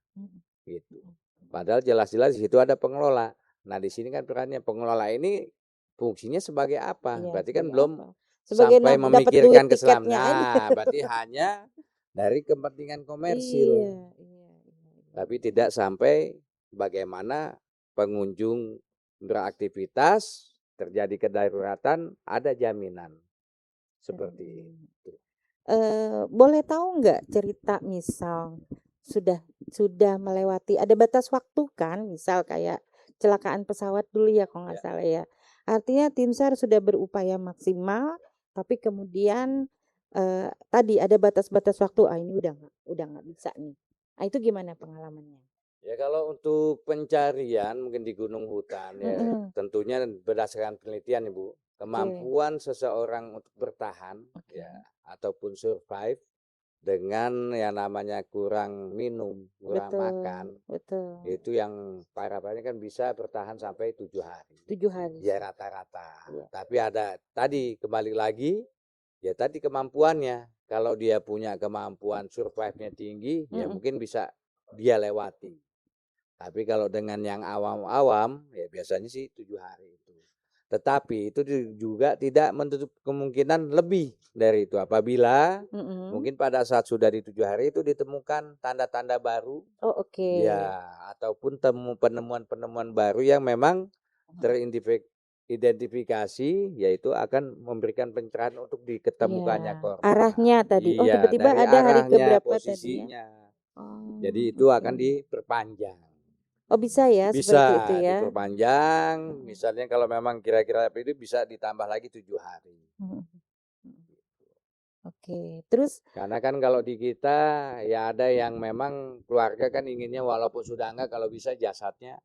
Gitu. Padahal jelas-jelas di situ ada pengelola. Nah, di sini kan perannya pengelola ini fungsinya sebagai apa? Iya, Berarti kan sebagai belum apa? Sebagai sampai dapat duit memikirkan keselamatan. tiketnya aja. Nah, berarti hanya dari kepentingan komersil. Iya. Tapi tidak sampai bagaimana pengunjung beraktivitas, terjadi kedaruratan, ada jaminan. Seperti itu. Boleh tahu nggak cerita misal sudah melewati ada batas waktu kan, misal kayak kecelakaan pesawat dulu ya kalau nggak salah ya. Artinya tim SAR sudah berupaya maksimal, tapi kemudian tadi ada batas-batas waktu, ini udah nggak bisa nih. Nah, itu gimana pengalamannya? Ya kalau untuk pencarian mungkin di gunung hutan ya tentunya berdasarkan penelitian Ibu, kemampuan seseorang untuk bertahan ya ataupun survive dengan yang namanya kurang minum, kurang makan, itu yang parah-parahnya kan bisa bertahan sampai 7 hari. 7 hari. Ya rata-rata. Tapi ada tadi kembali lagi ya tadi kemampuannya. Kalau dia punya kemampuan survive-nya tinggi, ya mungkin bisa dia lewati. Tapi kalau dengan yang awam-awam, ya biasanya sih 7 hari itu. Tetapi itu juga tidak menutup kemungkinan lebih dari itu. Apabila mungkin pada saat sudah di 7 hari itu ditemukan tanda-tanda baru. Oh oke. Ya, ataupun penemuan-penemuan baru yang memang teridentifikasi, yaitu akan memberikan pencerahan untuk diketemukannya korban. Arahnya tadi. Oh Iya, tiba-tiba dari ada hari arahnya, keberapa tadi ya? posisinya. Oh, Jadi itu akan diperpanjang. Oh bisa ya seperti itu Bisa ya? diperpanjang, misalnya kalau memang kira-kira itu bisa ditambah lagi 7 hari. Oke, terus? Karena kan kalau di kita ya ada yang memang keluarga kan inginnya walaupun sudah enggak kalau bisa jasadnya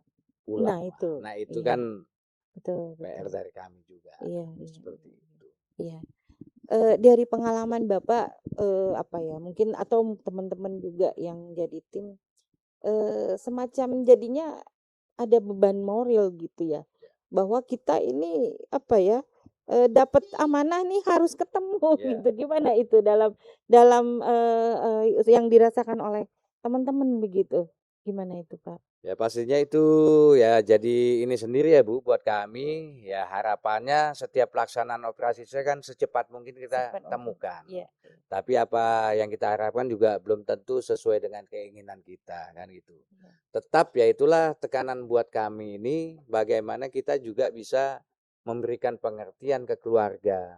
pulang. Nah itu kan betul. PR dari kami juga. Iya. Seperti itu. Iya. Dari pengalaman Bapak mungkin atau teman-teman juga yang jadi tim semacam jadinya ada beban moral gitu ya, bahwa kita ini dapat amanah nih harus ketemu gitu. Gimana itu dalam yang dirasakan oleh teman-teman begitu? Gimana itu Pak? Ya pastinya itu ya jadi ini sendiri ya Bu buat kami ya harapannya setiap pelaksanaan operasi saya kan secepat mungkin kita temukan. Tapi apa yang kita harapkan juga belum tentu sesuai dengan keinginan kita kan gitu. Tetap ya itulah tekanan buat kami ini bagaimana kita juga bisa memberikan pengertian ke keluarga.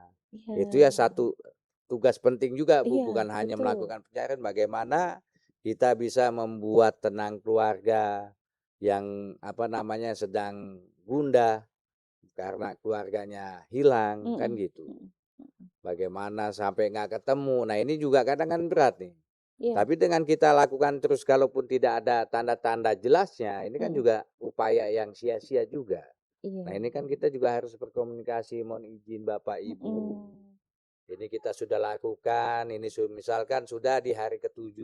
Itu ya satu tugas penting juga Bu, bukan hanya melakukan pencarian, bagaimana kita bisa membuat tenang keluarga yang sedang gundah karena keluarganya hilang kan gitu. Bagaimana sampai nggak ketemu. Nah ini juga kadang kan berat nih. Tapi dengan kita lakukan terus kalaupun tidak ada tanda-tanda jelasnya, ini kan juga upaya yang sia-sia juga. Nah ini kan kita juga harus berkomunikasi, mohon izin Bapak Ibu. Ini kita sudah lakukan, ini misalkan sudah di hari ke-7.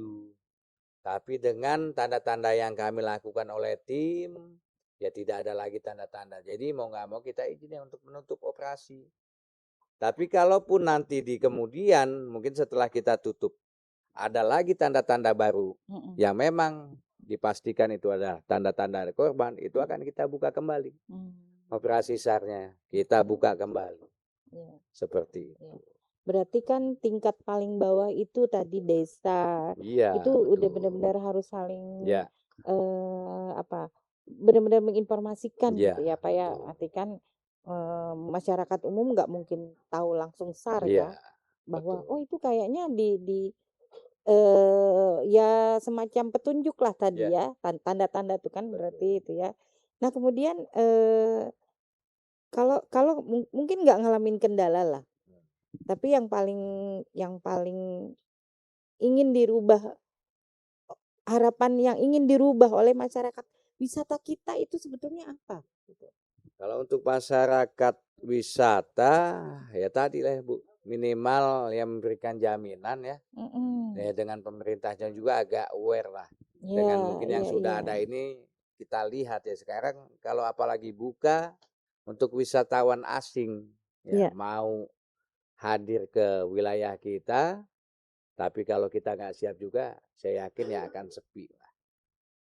Tapi dengan tanda-tanda yang kami lakukan oleh tim, ya tidak ada lagi tanda-tanda. Jadi mau nggak mau kita izinnya untuk menutup operasi. Tapi kalaupun nanti di kemudian, mungkin setelah kita tutup, ada lagi tanda-tanda baru yang memang dipastikan itu adalah tanda-tanda korban, itu akan kita buka kembali. Operasi SAR-nya kita buka kembali. Iya. Seperti itu. Iya. Berarti kan tingkat paling bawah itu tadi desa, Iya, itu udah betul. benar-benar harus saling Ya, benar-benar menginformasikan ya, gitu ya Pak ya. betul. Arti kan masyarakat umum nggak mungkin tahu langsung SAR Iya, ya, bahwa betul. oh itu kayaknya di ya semacam petunjuk lah tadi Ya, ya, tanda-tanda tuh kan betul. berarti itu ya. Nah kemudian kalau kalau mungkin nggak ngalamin kendala lah, tapi yang paling ingin dirubah, harapan yang ingin dirubah oleh masyarakat wisata kita itu sebetulnya apa? Gitu. Kalau untuk masyarakat wisata, ya tadi lah Bu, minimal yang memberikan jaminan ya. Ya dengan pemerintahnya juga agak aware lah. Dengan Ya, mungkin yang iya, sudah iya. ada ini kita lihat ya sekarang kalau apalagi buka untuk wisatawan asing ya Iya. mau hadir ke wilayah kita, tapi kalau kita nggak siap juga, saya yakin ya akan sepi lah.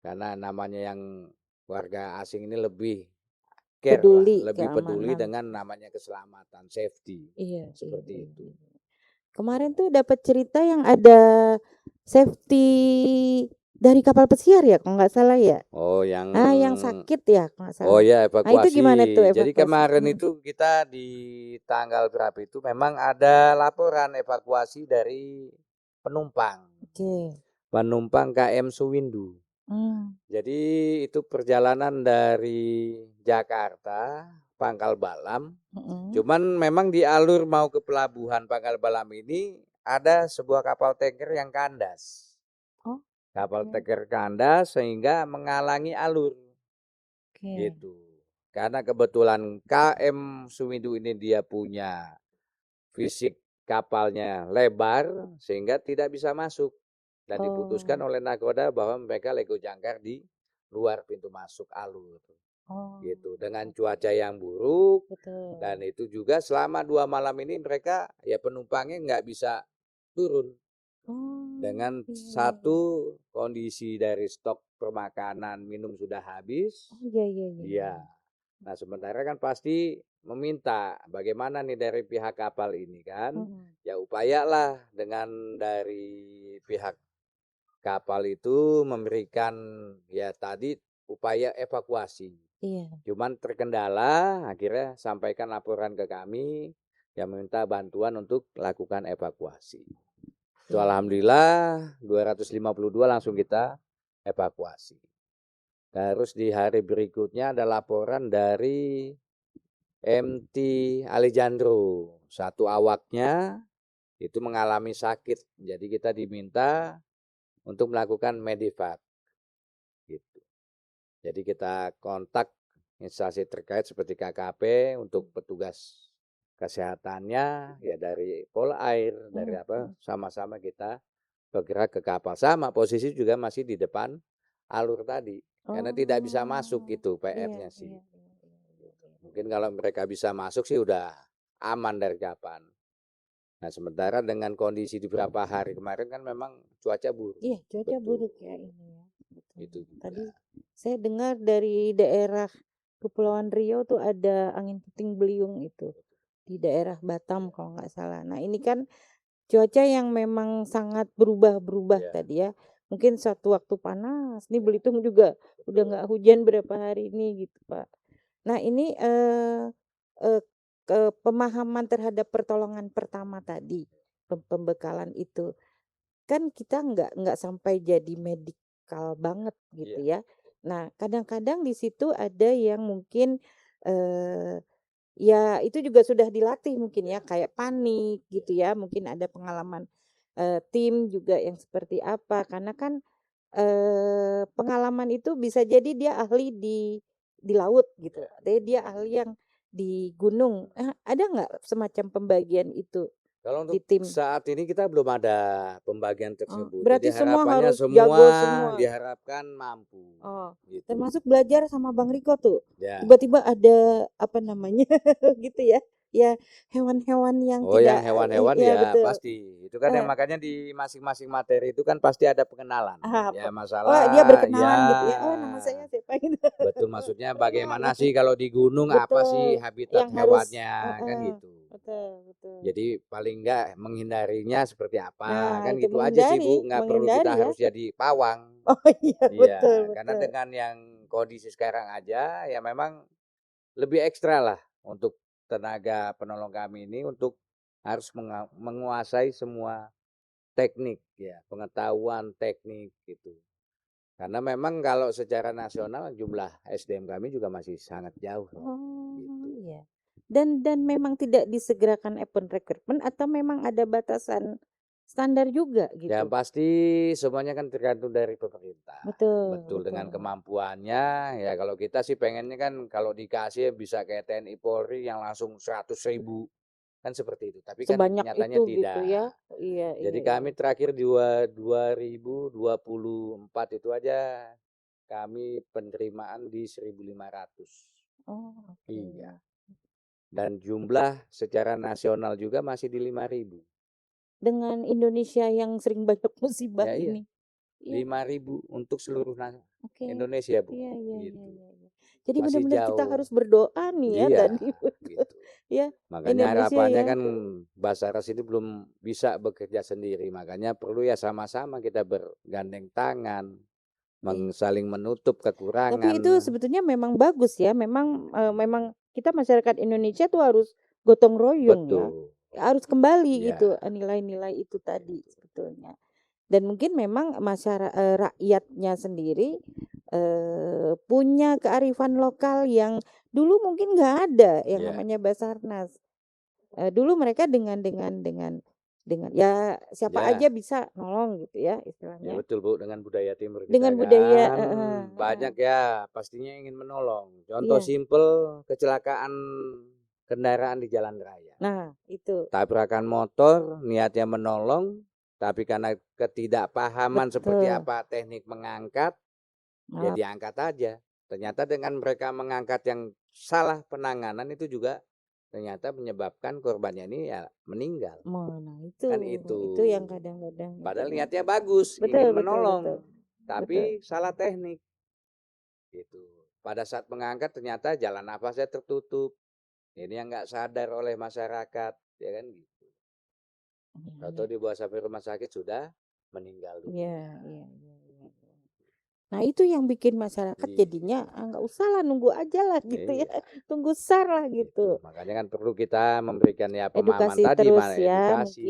Karena namanya yang warga asing ini lebih care lah, Peduli lebih peduli keamanan. dengan namanya keselamatan, safety, Iya, seperti iya, itu. iya. Kemarin tuh dapat cerita yang ada safety dari kapal pesiar ya, kalau nggak salah ya. Oh, yang Yang sakit ya, kalau nggak Oh salah. ya, Nah itu gimana tuh evakuasi. Jadi evakuasi? kemarin itu kita di tanggal berapa itu memang ada laporan evakuasi dari penumpang. Oke. Penumpang KM Suwindu. Jadi itu perjalanan dari Jakarta, Pangkal Balam. Cuman memang di alur mau ke pelabuhan Pangkal Balam ini ada sebuah kapal tanker yang kandas. Oh, Kapal oke. tanker kandas sehingga menghalangi alur. Oke. Gitu. Karena kebetulan KM Suwindu ini dia punya fisik kapalnya lebar sehingga tidak bisa masuk dan diputuskan oleh nakoda bahwa mereka lego jangkar di luar pintu masuk alur. Gitu. Dengan cuaca yang buruk Betul. dan itu juga selama 2 malam ini mereka ya penumpangnya nggak bisa turun. Dengan satu kondisi dari stok permakanan minum sudah habis. Iya, iya, iya. Iya. Nah, sementara kan pasti meminta bagaimana nih dari pihak kapal ini kan. Ya upayalah dengan dari pihak kapal itu memberikan ya tadi upaya evakuasi. Iya. Cuman terkendala akhirnya sampaikan laporan ke kami yang meminta bantuan untuk lakukan evakuasi. Itu alhamdulillah 252 langsung kita evakuasi. Terus di hari berikutnya ada laporan dari MT Alejandro. Satu awaknya itu mengalami sakit. Jadi kita diminta untuk melakukan medevac. Gitu. Jadi kita kontak instansi terkait seperti KKP untuk petugas kesehatannya ya dari Polair, dari apa sama-sama kita bergerak ke kapal. Sama posisi juga masih di depan alur tadi. Karena tidak bisa masuk gitu PR-nya sih. Mungkin kalau mereka bisa masuk sih udah aman dari kapan. Nah sementara dengan kondisi di beberapa hari kemarin kan memang cuaca buruk. Iya, cuaca buruk ya ini ya. Betul. Itu Tadi saya dengar dari daerah Kepulauan Riau tuh ada angin puting beliung itu di daerah Batam kalau nggak salah. Nah ini kan cuaca yang memang sangat berubah-berubah tadi ya. Mungkin satu waktu panas, nih Belitung juga udah nggak hujan berapa hari ini gitu Pak. Nah ini pemahaman terhadap pertolongan pertama tadi, pembekalan itu kan kita nggak sampai jadi medikal banget gitu ya. Nah kadang-kadang di situ ada yang mungkin ya itu juga sudah dilatih mungkin ya kayak panik gitu ya, mungkin ada pengalaman tim juga yang seperti apa karena kan pengalaman itu bisa jadi dia ahli di laut gitu, dia ahli yang di gunung. Ada nggak semacam pembagian itu kalau di untuk tim? saat ini kita belum ada pembagian tersebut. Berarti Jadi semua harapannya harus jago semua. diharapkan mampu. Gitu. Termasuk belajar sama Bang Riko tuh. Ya. Tiba-tiba ada apa namanya gitu ya. Ya hewan-hewan yang tidak yang hewan-hewan ya, ya betul. pasti. Itu kan yang makanya di masing-masing materi itu kan pasti ada pengenalan. Ya masalah dia berkenalan gitu ya. Oh, nama saya siapa gitu. Betul maksudnya bagaimana sih kalau di gunung apa sih habitat yang harus hewannya kan gitu. betul. Jadi paling enggak menghindarinya seperti apa, Nah, kan itu gitu aja sih Bu, nggak perlu kita menghindari ya. harus jadi pawang. Oh iya, betul Iya, karena betul. dengan yang kondisi sekarang aja, ya memang lebih ekstra lah untuk tenaga penolong kami ini untuk harus menguasai semua teknik ya, pengetahuan teknik gitu. Karena memang kalau secara nasional jumlah SDM kami juga masih sangat jauh loh, Oh, gitu. iya. Dan memang tidak disegerakan open recruitment atau memang ada batasan standar juga Yang gitu? pasti semuanya kan tergantung dari pemerintah. Betul Betul, dengan betul. kemampuannya, ya kalau kita sih pengennya kan kalau dikasih bisa kayak TNI Polri yang langsung 100.000, kan seperti itu. Tapi kan Sebanyak nyatanya itu gitu tidak. ya? Iya Jadi iya iya. kami terakhir 2024 itu aja kami penerimaan di 1.500. Oh, Iya. oke. Dan jumlah secara nasional juga masih di 5.000. Dengan Indonesia yang sering banyak musibah Ya iya, ini. Iya, 5.000 untuk seluruh oke. Indonesia Bu, Iya iya iya gitu. iya iya. Jadi Masih benar-benar kita jauh. harus berdoa nih ya Iya, tadi betul. gitu. Ya, Makanya Indonesia harapannya ya. kan Basarnas ini belum bisa bekerja sendiri, makanya perlu ya sama-sama kita bergandeng tangan, Iya. saling menutup Tapi kekurangan. itu sebetulnya memang bagus ya, memang kita masyarakat Indonesia tuh harus gotong royong ya. Betul. Harus kembali gitu Ya, nilai-nilai itu tadi gitu. sebetulnya. Dan mungkin memang rakyatnya sendiri punya kearifan lokal yang dulu mungkin nggak ada yang Ya, namanya Basarnas. Dulu mereka dengan ya siapa aja ya. bisa nolong gitu ya Ya istilahnya. betul Bu, dengan budaya timur Dengan kita budaya kan banyak ya pastinya ingin menolong. Contoh iya. simpel kecelakaan kendaraan di jalan raya. Nah, itu. Tabrakan motor niatnya menolong, tapi karena ketidakpahaman seperti Betul. apa teknik mengangkat, ya Malah diangkat aja. Ternyata dengan mereka mengangkat yang salah penanganan itu juga ternyata menyebabkan korbannya ini ya meninggal. nah Kan itu yang itu. kadang-kadang itu Padahal ya. niatnya bagus, Betul ingin betul betul. menolong, Betul. tapi salah teknik gitu. Pada saat mengangkat ternyata jalan nafasnya tertutup. Ini yang nggak sadar oleh masyarakat, ya kan gitu. Iya Atau iya. dibawa sampai rumah sakit sudah meninggal Iya dunia. iya iya iya. Iya. Nah, itu yang bikin masyarakat Iya, jadinya nggak usah lah nunggu aja lah gitu ya. iya, Tunggu SAR lah itu. gitu. Makanya kan perlu kita memberikan ya pemahaman Edukasi tadi, terus mana ya edukasi.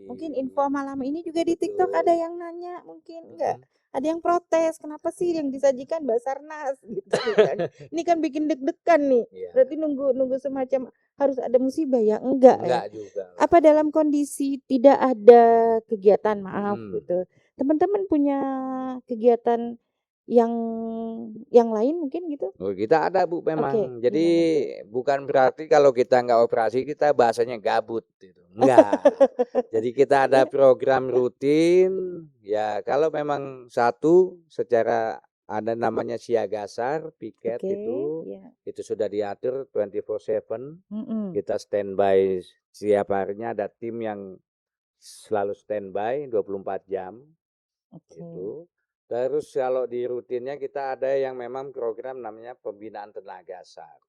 mungkin info malam ini juga di TikTok ada Betul. yang nanya mungkin enggak Mm-mm. ada yang protes kenapa sih yang disajikan Basarnas gitu kan ini kan bikin deg-degan nih Iya, berarti nunggu nunggu semacam harus ada musibah ya enggak ya enggak juga lah. apa dalam kondisi tidak ada kegiatan maaf Mm-mm. gitu teman-teman punya kegiatan yang lain mungkin gitu Oh, kita ada Bu oke memang. Jadi gimana tuh bukan berarti kalau kita nggak operasi kita bahasanya gabut gitu. Enggak. Jadi kita ada ya program rutin ya kalau memang satu secara ada namanya siagasar, piket oke ya itu sudah diatur 24/7. mm Kita standby setiap harinya ada tim yang selalu standby 24 jam oke itu. Terus kalau di rutinnya kita ada yang memang program namanya pembinaan tenaga asar.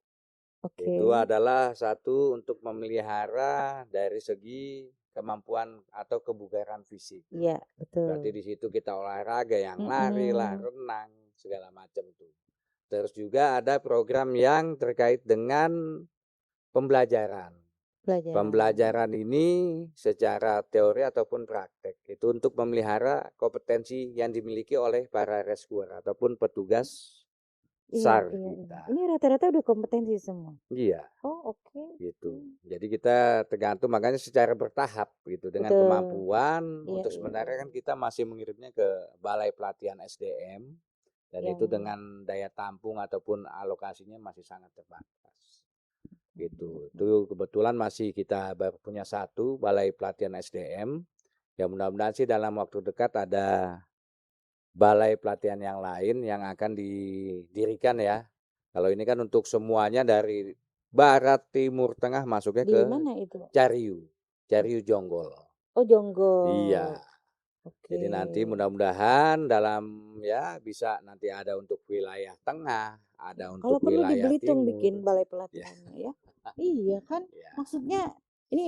oke Itu adalah satu untuk memelihara dari segi kemampuan atau kebugaran fisik. iya Berarti betul di situ kita olahraga yang lari lah, mhm. renang, segala macam tuh. Terus juga ada program yang terkait dengan pembelajaran. Pelajaran. Pembelajaran ini secara teori ataupun praktek itu untuk memelihara kompetensi yang dimiliki oleh para rescuer ataupun petugas Iya SAR iya iya. kita. Ini rata-rata udah kompetensi semua? Iya, Oh, oke. gitu. Mmm, Jadi kita tergantung makanya secara bertahap gitu dengan betul. kemampuan Iya untuk iya iya sebenarnya kan iya. kita masih mengirimnya ke Balai Pelatihan SDM dan itu Yang dengan daya tampung ataupun alokasinya masih sangat terbatas. Gitu. mhm, Itu kebetulan masih kita baru punya satu Balai Pelatihan SDM. Ya mudah-mudahan sih dalam waktu dekat ada balai pelatihan yang lain yang akan didirikan ya. Kalau ini kan untuk semuanya dari barat, timur, tengah masuknya di ke mana itu? Cariu, Cariu Jonggol. Oh, Jonggol. Iya. Oke. Jadi nanti mudah-mudahan dalam ya bisa nanti ada untuk wilayah tengah, ada untuk Kalau perlu di wilayah Belitung timur. bikin balai Ya, pelatihannya ya. Iya kan? ya. Maksudnya Ini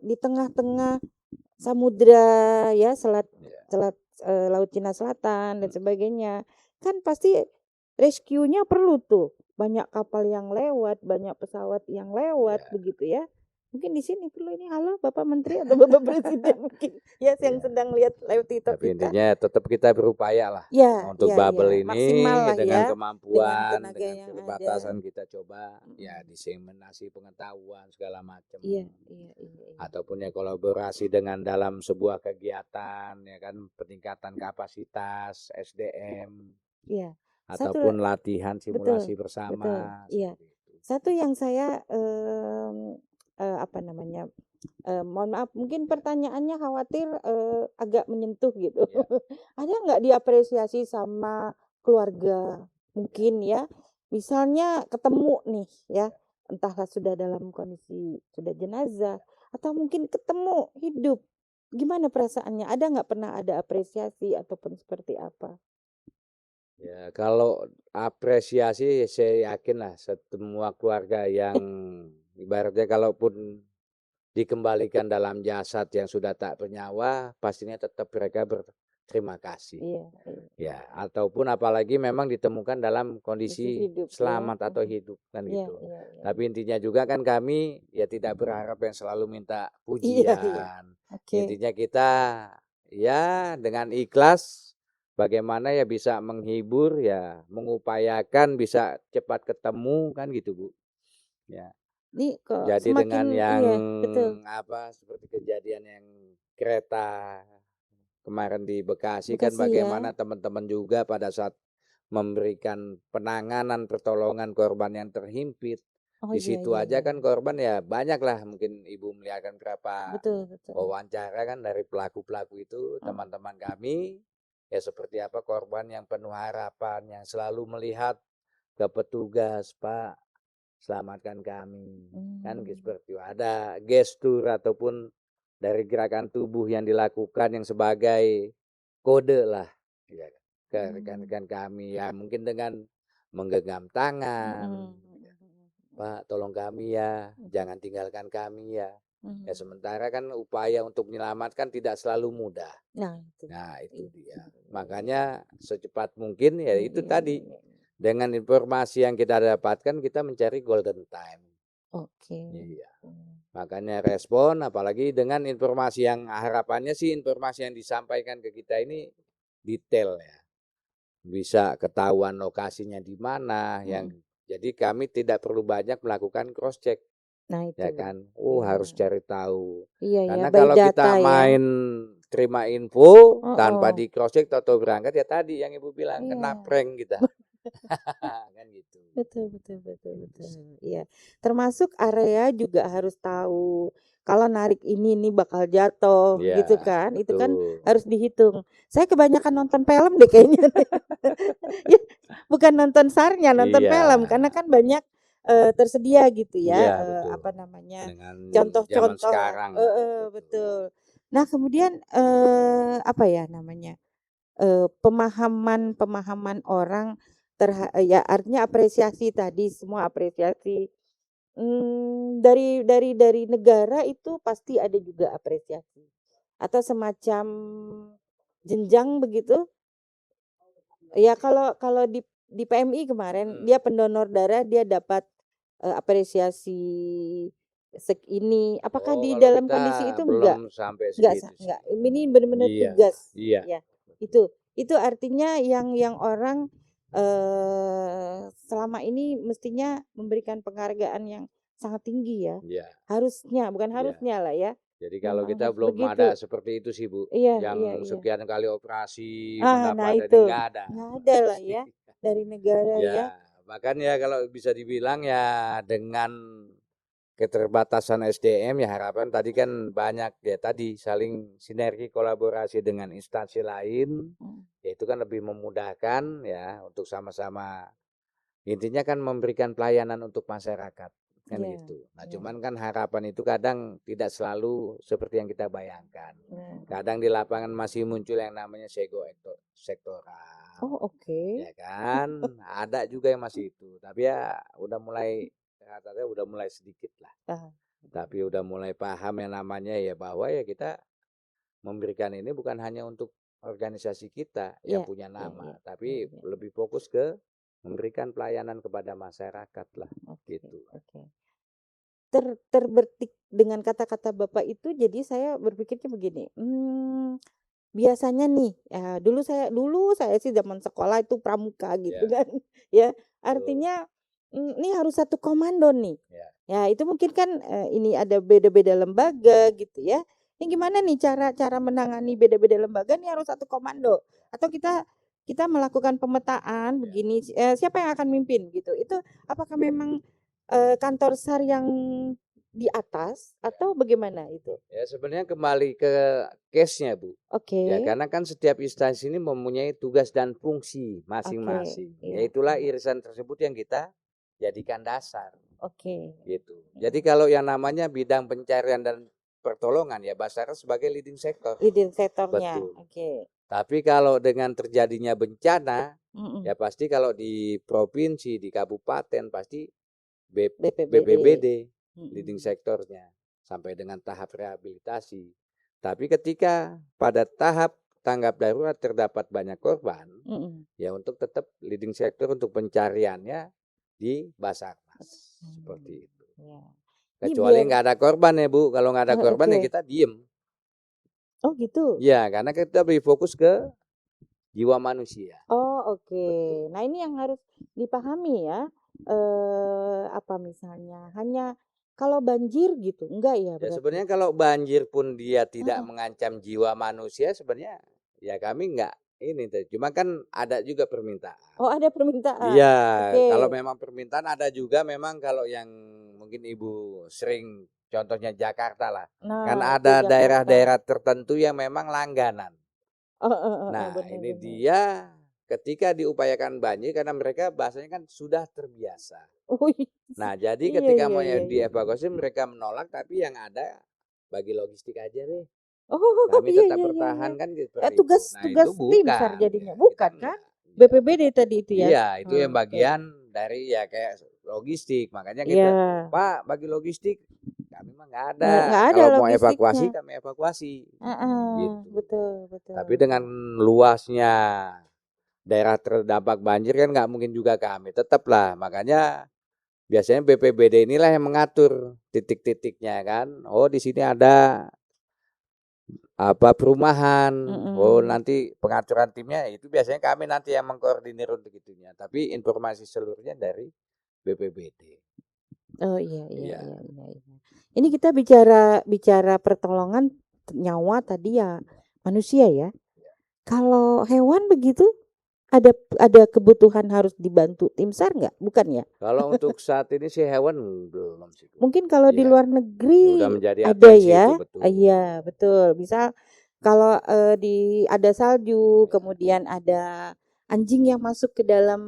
di tengah-tengah samudra ya, selat Laut Cina Selatan dan sebagainya. Kan pasti rescue-nya perlu tuh. Banyak kapal yang lewat, banyak pesawat yang lewat begitu ya. Mungkin di sini perlu ini, halo Bapak Menteri atau Bapak Presiden mungkin ya yang sedang lihat live TikTok Tapi kita. intinya tetap kita berupaya lah Ya, untuk bubble ini maksimal lah dengan ya, kemampuan, tenaga dengan yang keterbatasan ada. kita coba ya diseminasi pengetahuan segala macam. Iya. Ataupun ya kolaborasi dengan dalam sebuah kegiatan ya kan, peningkatan kapasitas SDM. Iya. Ataupun latihan simulasi Betul. bersama. Iya. Satu yang saya apa namanya? Mohon maaf, mungkin pertanyaannya khawatir agak menyentuh gitu. Ada nggak diapresiasi sama keluarga mungkin ya? Misalnya ketemu nih ya, entahlah sudah dalam kondisi sudah jenazah atau mungkin ketemu hidup. Gimana perasaannya? Ada nggak pernah ada apresiasi ataupun seperti apa? Ya, kalau apresiasi saya yakin lah semua keluarga yang ibaratnya kalaupun dikembalikan dalam jasad yang sudah tak bernyawa, pastinya tetap mereka berterima kasih. Ya, ataupun apalagi memang ditemukan dalam kondisi hidup, selamat ya. atau hidup kan Iya, gitu. iya. Tapi intinya juga kan kami ya tidak berharap yang selalu minta Iya. pujian. Oke. Intinya kita ya dengan ikhlas bagaimana ya bisa menghibur ya, mengupayakan bisa cepat ketemu kan gitu, Bu. Ya. Ini kok Jadi semakin dengan yang iya, betul. apa seperti kejadian yang kereta kemarin di Bekasi kan Bekasi ya. bagaimana teman-teman juga pada saat memberikan penanganan pertolongan korban yang terhimpit. Oh Di iya, situ aja kan korban ya banyak lah, mungkin Ibu melihatkan berapa Betul. wawancara kan dari pelaku-pelaku itu Oh. teman-teman kami ya seperti apa korban yang penuh harapan yang selalu melihat ke petugas, Pak selamatkan kami kan seperti itu. Ada gestur ataupun dari gerakan tubuh yang dilakukan yang sebagai kode lah ya, ke rekan-rekan kami ya mungkin dengan menggenggam tangan, Pak tolong kami ya, jangan tinggalkan kami ya. Ya sementara kan upaya untuk menyelamatkan tidak selalu mudah. Nah itu dia. Makanya secepat mungkin ya itu tadi. Dengan informasi yang kita dapatkan kita mencari golden time. Oke. Iya. Makanya respon apalagi dengan informasi yang harapannya sih informasi yang disampaikan ke kita ini detail ya. Bisa ketahuan lokasinya di mana yang jadi kami tidak perlu banyak melakukan cross check. Nah itu. Ya kan. Harus cari tahu. Iya Karena by kalau data kita ya. main terima info tanpa di cross check atau berangkat ya tadi yang Ibu bilang kena prank kita. Kan gitu. Betul. Iya. Termasuk area juga harus tahu kalau narik ini nih bakal jatuh gitu kan. Itu kan harus dihitung. Saya kebanyakan nonton film deh kayaknya. Ya, bukan nonton SAR-nya, nonton film karena kan banyak tersedia gitu ya, apa namanya, contoh-contoh lah. Betul. Nah kemudian apa ya namanya, pemahaman orang ya artinya apresiasi tadi, semua apresiasi. Dari negara itu pasti ada juga apresiasi atau semacam jenjang begitu? Ya kalau di PMI kemarin dia pendonor darah dia dapat apresiasi ini. Apakah di dalam kondisi itu enggak? Belum sampai Enggak, segitu sih. enggak. Ini benar-benar tugas. Iya. Ya. Itu artinya yang orang selama ini mestinya memberikan penghargaan yang sangat tinggi ya. Iya. Harusnya, bukan harusnya lah ya. Jadi kalau Memang kita harus belum begitu. ada seperti itu sih Bu, yang sekian kali operasi Nah mendapat itu. nggak ada. Nggak ada lah ya dari negara ya. Makanya kalau bisa dibilang ya dengan keterbatasan SDM ya harapan tadi kan banyak ya tadi saling sinergi kolaborasi dengan instansi lain, ya itu kan lebih memudahkan ya untuk sama-sama intinya kan memberikan pelayanan untuk masyarakat kan gitu. Nah cuman kan harapan itu kadang tidak selalu seperti yang kita bayangkan. Kadang di lapangan masih muncul yang namanya sektoral. Oh oke. Ya kan, ada juga yang masih itu. Tapi ya udah mulai katanya udah mulai sedikit lah. Ah. Tapi udah mulai paham yang namanya ya bahwa ya kita memberikan ini bukan hanya untuk organisasi kita yang Iya, punya iya, nama, iya, tapi iya. lebih fokus ke memberikan pelayanan kepada masyarakat lah, Oke, gitu. oke. Terbertik dengan kata-kata Bapak itu, jadi saya berpikirnya begini, biasanya nih, ya dulu saya sih zaman sekolah itu pramuka gitu Ya, kan, ya. betul. Artinya, ini harus satu komando nih. Ya. Ya itu mungkin kan, ini ada beda-beda lembaga gitu ya. Ini gimana nih cara menangani beda-beda lembaga nih harus satu komando? Atau kita melakukan pemetaan begini, siapa yang akan mimpin gitu? Itu apakah memang, kantor SAR yang di atas atau bagaimana itu? Ya sebenarnya kembali ke case-nya Bu. Ya Oke, karena kan setiap instansi ini mempunyai tugas dan fungsi oke, masing-masing. Ya iya, itulah iya, irisan tersebut yang kita jadikan dasar. oke, Gitu. iya. Jadi kalau yang namanya bidang pencarian dan pertolongan ya Basarnas sebagai leading sector. Leading sektornya, Betul. oke, Tapi kalau dengan terjadinya bencana, mhm, ya pasti kalau di provinsi, di kabupaten pasti BPBD, BPBD leading mhm, sektornya sampai dengan tahap rehabilitasi. Tapi ketika pada tahap tanggap darurat terdapat banyak korban, mhm, ya untuk tetap leading sektor untuk pencariannya di Basarnas. Seperti itu. iya. Ini Kecuali biar nggak ada korban ya Bu, kalau nggak ada korban ya oke. kita diem. Oh gitu? Ya, karena kita lebih fokus ke jiwa manusia. Oh oke. Betul. Nah ini yang harus dipahami ya, apa misalnya, hanya kalau banjir gitu, enggak ya Ya berarti? sebenarnya kalau banjir pun dia tidak Heeh. mengancam jiwa manusia sebenarnya ya kami nggak ini tuh. Cuma kan ada juga permintaan. Oh ada permintaan? Iya, kalau Oke. memang permintaan ada juga memang kalau yang mungkin Ibu sering contohnya Jakarta lah. Kan Nah itu ada Jakarta. daerah-daerah tertentu yang memang langganan. Heeh, Nah, bener ini bener. dia ketika diupayakan banjir karena mereka bahasanya kan sudah terbiasa. Oh Nah, jadi iya ketika iya mau iya iya. dievakuasi mereka menolak tapi yang ada bagi logistik aja deh. Oh Kami iya tetap iya iya iya. bertahan kan seperti itu. Tugas Nah, itu tugas tim SAR bukan ya, jadinya? kita Bukan kan? enggak. Iya. BPBD tadi itu ya? Iya, itu yang Oke. bagian dari ya kayak logistik. Makanya Iya. kita, Pak, bagi logistik kami mah nggak ada. Nggak ada Kalau mau logistiknya. evakuasi kami evakuasi Heeh, gitu. betul betul Tapi dengan betul. luasnya daerah terdampak banjir kan nggak mungkin juga kami tetaplah makanya biasanya BPBD inilah yang mengatur titik-titiknya kan oh di sini ada apa perumahan oh Mhm. nanti pengaturan timnya itu biasanya kami nanti yang mengkoordinir untuk itunya tapi informasi seluruhnya dari BPBD. Oh, iya iya Iya. iya iya iya. Ini kita bicara bicara pertolongan nyawa tadi ya manusia ya. Kalau hewan begitu ada kebutuhan harus dibantu tim SAR nggak? Bukan ya? Kalau untuk saat ini sih hewan belum sih Bu. Mungkin kalau di Iya luar ya udah negeri menjadi ada atensi itu ya? betul. Iya betul. Misal kalau, ada salju, Ya, kemudian ada anjing yang masuk ke dalam,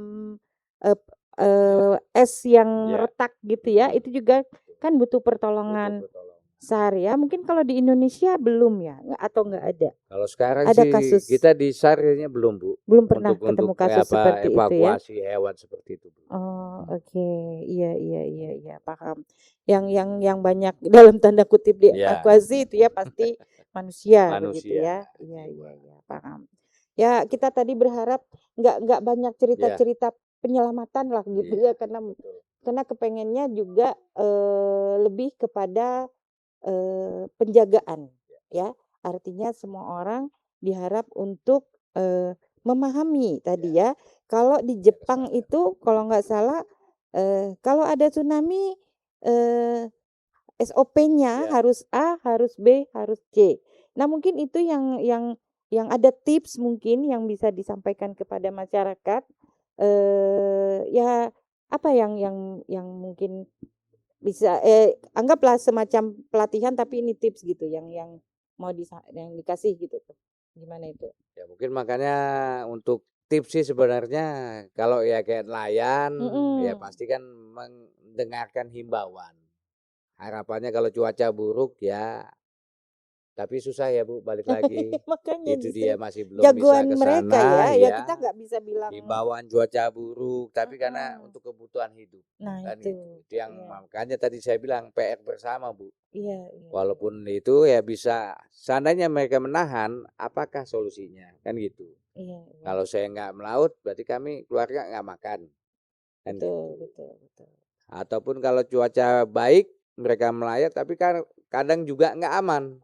eee ya, es yang ya. retak gitu ya, itu juga kan butuh Butuh pertolongan pertolongan. SAR ya. Mungkin kalau di Indonesia belum ya? Atau nggak ada? Kalau sekarang Ada sih kasus? kita di SAR kayaknya belum Bu, Belum pernah untuk ketemu kasus apa seperti itu ya? evakuasi hewan seperti itu Bu. Oh, oke. Iya iya iya iya, paham. Yang banyak dalam tanda kutip Iya, "dievakuasi" itu ya pasti manusia begitu manusia, ya? Iya iya jiwa. iya, paham. Ya kita tadi berharap nggak banyak Iya, cerita-cerita penyelamatan lah gitu iya, ya, betul. karena kepengennya juga, lebih kepada, penjagaan ya. Artinya semua orang diharap untuk, memahami Ya, tadi ya, kalau di punya Jepang kesadaran. itu kalau nggak salah, kalau ada tsunami, eee, SOP-nya Ya, harus A, harus B, harus C. Nah mungkin itu yang ada tips mungkin yang bisa disampaikan kepada masyarakat, ya apa yang mungkin bisa, anggaplah semacam pelatihan tapi ini tips gitu yang mau yang dikasih gitu tuh, gimana itu? ya mungkin makanya untuk tips sih sebenarnya kalau ya kayak nelayan ya Mhm, pasti kan mendengarkan himbauan. Harapannya kalau cuaca buruk ya Tapi susah ya Bu, balik lagi. Makanya Itu justru dia masih belum bisa jagoan ke mereka sana ya ya. kita nggak bisa bilang. Himbauan cuaca buruk, tapi karena Heeh. untuk kebutuhan hidup Nah kan itu, gitu. Itu yang iya. makanya tadi saya bilang PR bersama Bu. Iya, iya. Walaupun itu ya bisa seandainya mereka menahan, apakah solusinya kan gitu. Iya, iya. Kalau saya nggak melaut, berarti kami keluarga nggak makan kan Betul, gitu. betul, betul. Ataupun kalau cuaca baik, mereka melayat, tapi kan kadang juga nggak aman.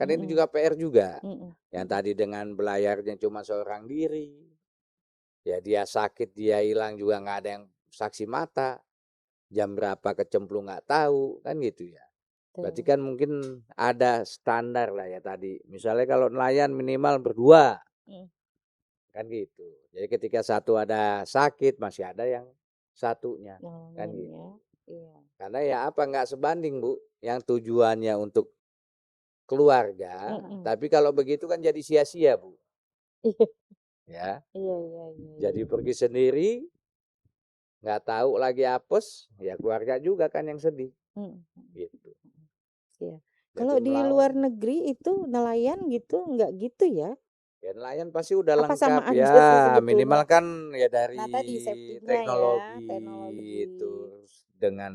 Kan ini juga PR juga. Yang tadi dengan belayarnya cuma seorang diri, ya dia sakit, dia hilang juga nggak ada yang saksi mata. Jam berapa kecemplung nggak tahu, kan gitu ya. Berarti kan mungkin ada standar lah ya tadi. Misalnya kalau nelayan minimal berdua, kan gitu. Jadi ketika satu ada sakit, masih ada yang satunya, kan gitu. Iya. Karena ya apa nggak sebanding Bu, yang tujuannya untuk keluarga, tapi kalau begitu kan jadi sia-sia Bu. Iya. Ya. Iya, iya, iya. Jadi pergi sendiri, nggak tahu lagi apes, ya keluarga juga kan yang sedih. Gitu. Iya. Kalau di luar negeri itu nelayan gitu nggak gitu ya? Ya nelayan pasti udah Apa lengkap sama aja sih ya, sebetulnya? minimal kan ya Nah dari tadi safety-nya ya, teknologi, teknologi. terus dengan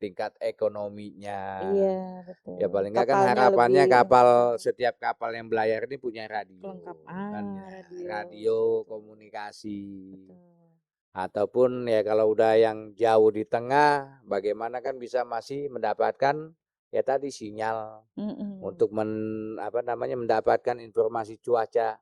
tingkat ekonominya. Iya, Ya betul. paling nggak kan Kapalnya harapannya lebih setiap kapal yang belayar ini punya radio, lengkap. kan ya, Radio. radio komunikasi. Betul. Ataupun ya kalau udah yang jauh di tengah, bagaimana kan bisa masih mendapatkan ya tadi sinyal untuk mendapatkan informasi cuaca.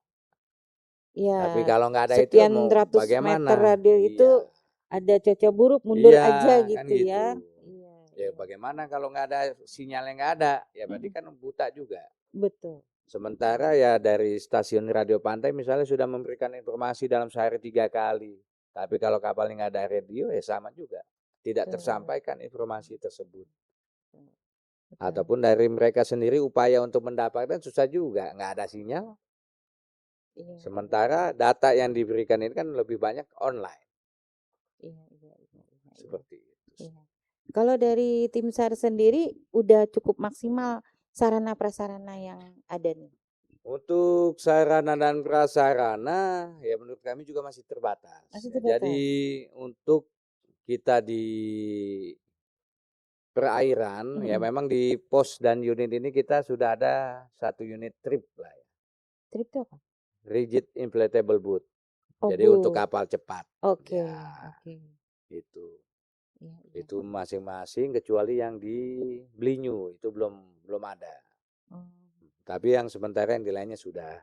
Iya. Tapi kalau nggak ada itu Sekian mau ratus meter bagaimana? radio itu Iya. ada cuaca buruk mundur aja Iya, kan gitu gitu. ya. Iya. Ya bagaimana kalau nggak ada sinyal yang nggak ada? Ya berarti kan buta juga. Betul. Sementara ya dari stasiun radio pantai misalnya sudah memberikan informasi dalam sehari 3 kali. Tapi kalau kapalnya nggak ada radio ya sama juga. Tidak tersampaikan informasi tersebut. Ataupun dari mereka sendiri upaya untuk mendapatkan susah juga. Nggak ada sinyal. Iya. Sementara data yang diberikan ini kan lebih banyak online. Iya. Seperti itu. Iya. Kalau dari tim SAR sendiri udah cukup maksimal sarana prasarana yang ada nih? Untuk sarana dan prasarana ya menurut kami juga masih terbatas. Jadi untuk kita di perairan ya memang di pos dan unit ini kita sudah ada 1 unit trip lah ya. Trip itu apa? Rigid inflatable boat. Jadi untuk kapal cepat. Oke. Itu. Itu masing-masing kecuali yang di Blinyu itu belum ada. Tapi yang sementara yang di lainnya sudah.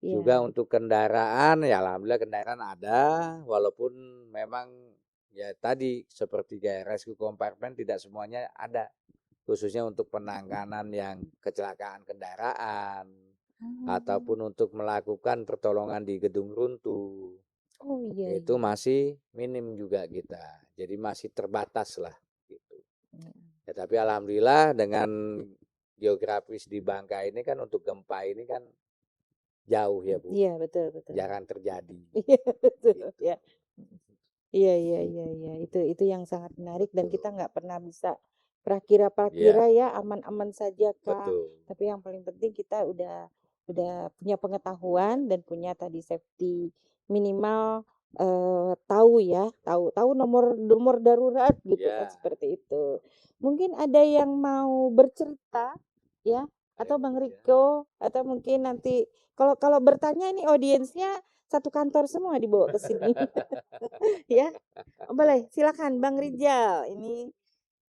Juga untuk kendaraan ya alhamdulillah kendaraan ada walaupun memang ya tadi seperti kayak rescue compartment tidak semuanya ada. Khususnya untuk penanganan yang kecelakaan kendaraan ataupun untuk melakukan pertolongan di gedung runtuh. Itu masih minim juga kita. Jadi masih terbatas lah gitu. Ya, tapi alhamdulillah dengan geografis di Bangka ini kan untuk gempa ini kan jauh ya Bu. Iya betul. Jarang terjadi. Iya betul gitu. ya. Iya. Itu yang sangat menarik dan kita nggak pernah bisa prakira ya aman-aman saja Kak. Betul. Tapi yang paling penting kita udah punya pengetahuan dan punya tadi safety minimal tahu nomor darurat gitu kan seperti itu. Mungkin ada yang mau bercerita ya atau Bang Riko atau mungkin nanti kalau bertanya ini audiensnya satu kantor semua dibawa ke sini. Ya. Boleh, silakan Bang Rijal. Ini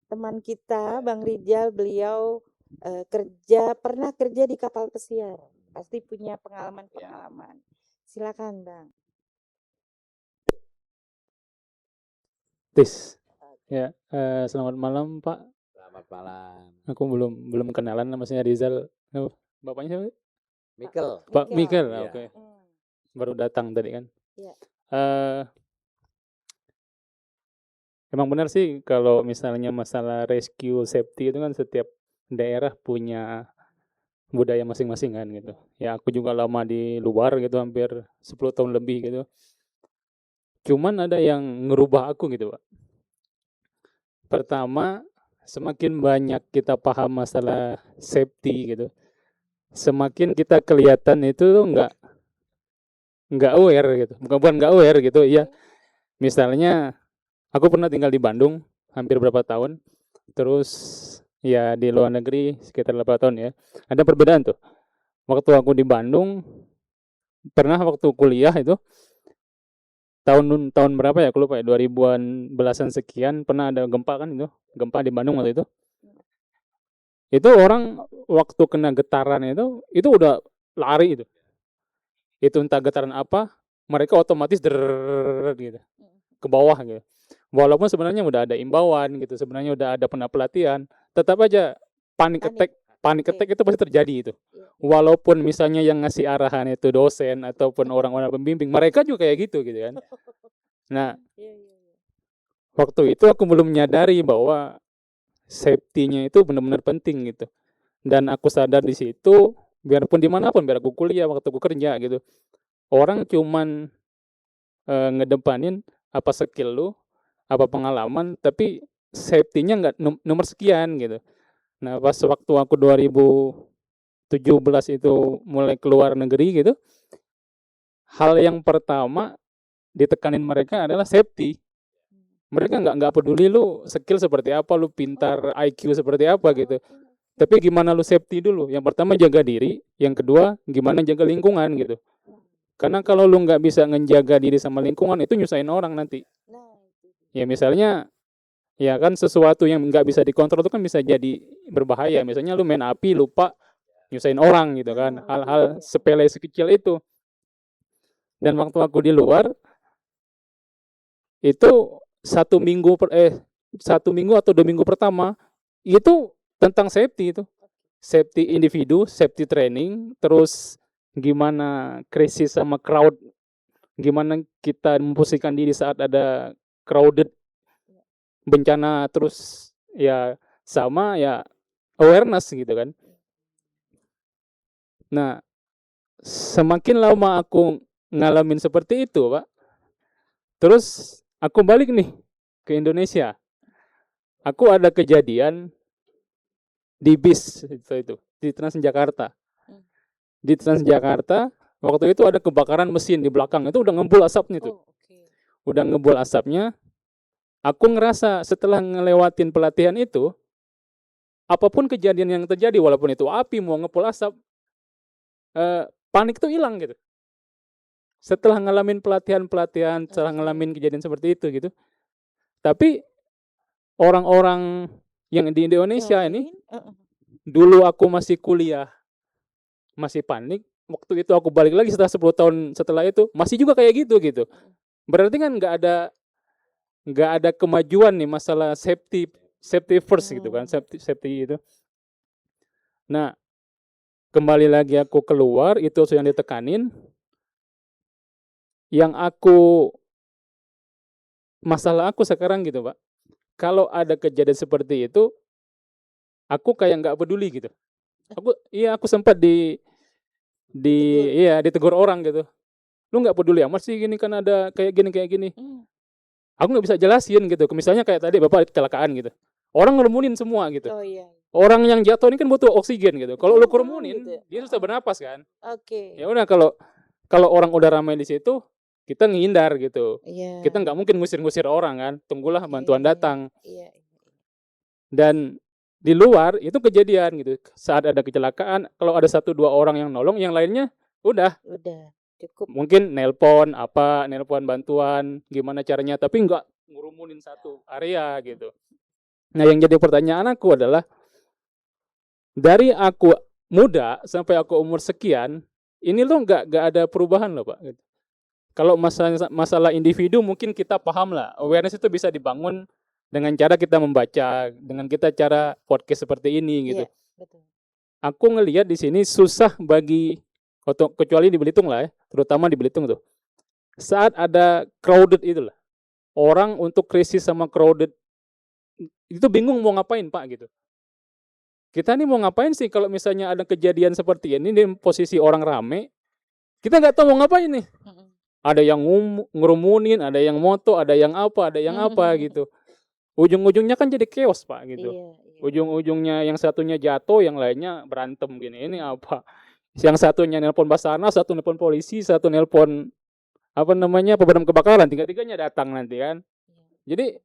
teman kita Bang Rijal, beliau pernah kerja di kapal pesiar. Pasti punya pengalaman. Silakan Bang. Ya, selamat malam Pak. Selamat malam. Aku belum kenalan nama saya Rizal. Bapaknya siapa? Mikel. Pak Mikel. Iya. Oke. Baru datang tadi kan. Iya. Emang benar sih kalau misalnya masalah rescue safety itu kan setiap daerah punya budaya masing-masing kan gitu. Ya aku juga lama di luar gitu hampir 10 tahun lebih gitu. Cuman ada yang ngerubah aku gitu Pak. Pertama, semakin banyak kita paham masalah safety gitu, semakin kita kelihatan itu tuh nggak aware gitu. Bukan nggak aware gitu. Iya. Misalnya aku pernah tinggal di Bandung hampir berapa tahun. Terus ya di luar negeri sekitar 8 tahun ya. Ada perbedaan tuh. Waktu aku di Bandung pernah waktu kuliah itu tahun berapa ya, aku lupa ya, 2000-an belasan sekian, pernah ada gempa kan itu, gempa di Bandung waktu itu. Itu orang waktu kena getaran itu udah lari itu. Itu entah getaran apa, mereka otomatis gitu ke bawah gitu. Walaupun sebenarnya udah ada imbauan gitu, sebenarnya udah ada pelatihan, tetap aja panik attack itu pasti terjadi itu. Walaupun misalnya yang ngasih arahan itu dosen ataupun orang-orang pembimbing, mereka juga kayak gitu kan. Nah, waktu itu aku belum menyadari bahwa safety-nya itu benar-benar penting gitu. Dan aku sadar di situ, biarpun dimanapun, biar aku kuliah, waktu aku kerja gitu, orang cuman ngedepanin apa skill lu, apa pengalaman, tapi safety-nya nggak nomor sekian gitu. Nah, pas waktu aku 2017 itu mulai keluar negeri gitu, hal yang pertama ditekanin mereka adalah safety. Mereka nggak peduli lu skill seperti apa, lu pintar, IQ seperti apa gitu. Tapi gimana lu safety dulu. Yang pertama jaga diri, yang kedua gimana jaga lingkungan gitu. Karena kalau lu nggak bisa ngejaga diri sama lingkungan, itu nyusahin orang nanti. Ya misalnya, ya kan sesuatu yang nggak bisa dikontrol itu kan bisa jadi berbahaya. Misalnya lu main api lupa, nyusahin orang gitu kan. Hal-hal sepele sekecil itu. Dan waktu aku di luar, itu 1 minggu atau 2 minggu pertama itu tentang safety itu. Safety individu, safety training, terus gimana krisis sama crowd, gimana kita memposisikan diri saat ada crowded, bencana, terus ya sama ya awareness gitu kan. Nah, semakin lama aku ngalamin seperti itu, Pak, terus aku balik nih ke Indonesia. Aku ada kejadian di bis itu di Transjakarta. Di Transjakarta waktu itu ada kebakaran mesin di belakang, itu udah ngebul asapnya tuh. Udah ngebul asapnya. Aku ngerasa setelah ngelewatin pelatihan itu, apapun kejadian yang terjadi, walaupun itu api mau ngepul asap, panik tuh hilang gitu. Setelah ngalamin pelatihan, setelah ngalamin kejadian seperti itu gitu. Tapi orang-orang yang di Indonesia ini, dulu aku masih kuliah, masih panik. Waktu itu aku balik lagi setelah 10 tahun setelah itu, masih juga kayak gitu. Berarti kan nggak ada kemajuan nih masalah safety first gitu kan, safety itu. Nah, kembali lagi aku keluar, itu yang ditekanin. Yang masalah aku sekarang gitu, Pak. Kalau ada kejadian seperti itu, aku kayak nggak peduli gitu. Aku sempat ditegur orang gitu. Lu nggak peduli amat sih gini, kan ada kayak gini. Aku nggak bisa jelasin gitu. Misalnya kayak tadi Bapak kecelakaan gitu. Orang ngerumunin semua gitu. Orang yang jatuh ini kan butuh oksigen gitu. Kalau lu kerumunin, gitu, dia susah bernapas kan. Ya udah, kalau orang udah ramai di situ, kita ngehindar gitu. Kita nggak mungkin ngusir-ngusir orang kan. Tunggulah bantuan datang. Dan di luar itu kejadian gitu. Saat ada kecelakaan, kalau ada 1-2 orang yang nolong, yang lainnya udah cukup. Mungkin nelpon bantuan, gimana caranya, tapi nggak ngurumunin satu area gitu. Nah, yang jadi pertanyaan aku adalah, dari aku muda sampai aku umur sekian, ini lo nggak ada perubahan loh, Pak. Kalau masalah individu mungkin kita paham lah, awareness itu bisa dibangun dengan cara kita membaca, dengan kita cara podcast seperti ini gitu. Betul. Aku ngelihat di sini susah bagi, kecuali di Belitung lah ya, terutama di Belitung tuh. Saat ada crowded itu lah, orang untuk krisis sama crowded itu bingung mau ngapain, Pak gitu. Kita nih mau ngapain sih kalau misalnya ada kejadian seperti ini di posisi orang rame, kita nggak tahu mau ngapain nih. Ada yang ngerumunin, ada yang moto, ada yang apa gitu. Ujung-ujungnya kan jadi chaos, Pak gitu. Ujung-ujungnya yang satunya jatuh, yang lainnya berantem gini. Ini apa? Yang satunya nelpon Basarnas, satu nelpon polisi, satu nelpon pemadam kebakaran, tiga-tiganya datang nanti kan. Jadi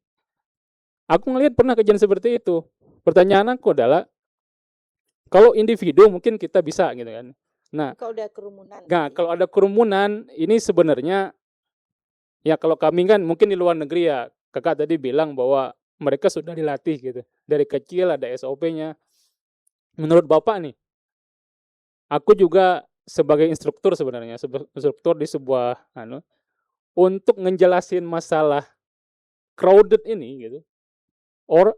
aku ngelihat pernah kejadian seperti itu. Pertanyaan aku adalah, kalau individu mungkin kita bisa gitu kan. Nah, Kalau udah kerumunan. kalau ada kerumunan ini sebenarnya ya kalau kami kan mungkin di luar negeri ya. Kakak tadi bilang bahwa mereka sudah dilatih gitu. Dari kecil ada SOP-nya. Menurut Bapak nih, aku juga sebagai instruktur sebenarnya, instruktur di sebuah untuk ngejelasin masalah crowded ini gitu.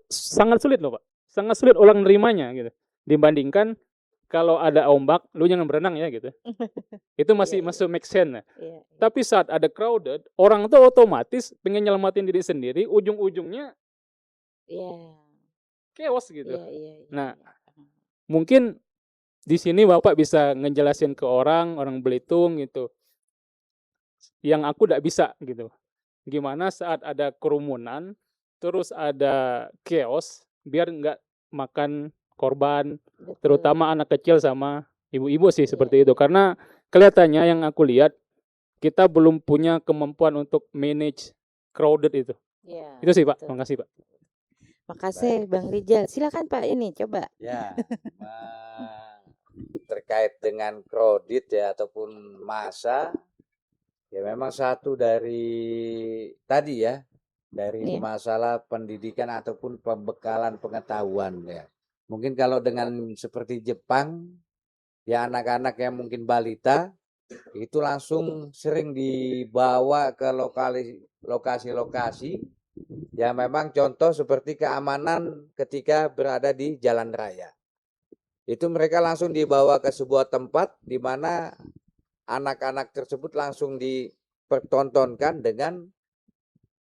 Sangat sulit loh Pak. Sangat sulit orang nerimanya gitu. Dibandingkan kalau ada ombak, lu jangan berenang ya gitu. Itu masih masuk make sense. Tapi saat ada crowded, orang tuh otomatis pengen nyelamatin diri sendiri, ujung-ujungnya chaos gitu. Nah, mungkin di sini Bapak bisa ngejelasin ke orang Belitung gitu. Yang aku tidak bisa gitu. Gimana saat ada kerumunan, terus ada chaos, biar nggak makan korban, terutama anak kecil sama ibu-ibu sih seperti itu. Karena kelihatannya yang aku lihat, kita belum punya kemampuan untuk manage crowded itu. Itu sih Pak, makasih Pak. Makasih Bang Rijal. Silakan Pak, ini coba. Ya, terkait dengan crowded ya ataupun massa, ya memang satu dari tadi ya, dari masalah pendidikan ataupun pembekalan pengetahuan ya. Mungkin kalau dengan seperti Jepang, ya anak-anak yang mungkin balita itu langsung sering dibawa ke lokasi-lokasi ya memang contoh seperti keamanan ketika berada di jalan raya. Itu mereka langsung dibawa ke sebuah tempat di mana anak-anak tersebut langsung dipertontonkan dengan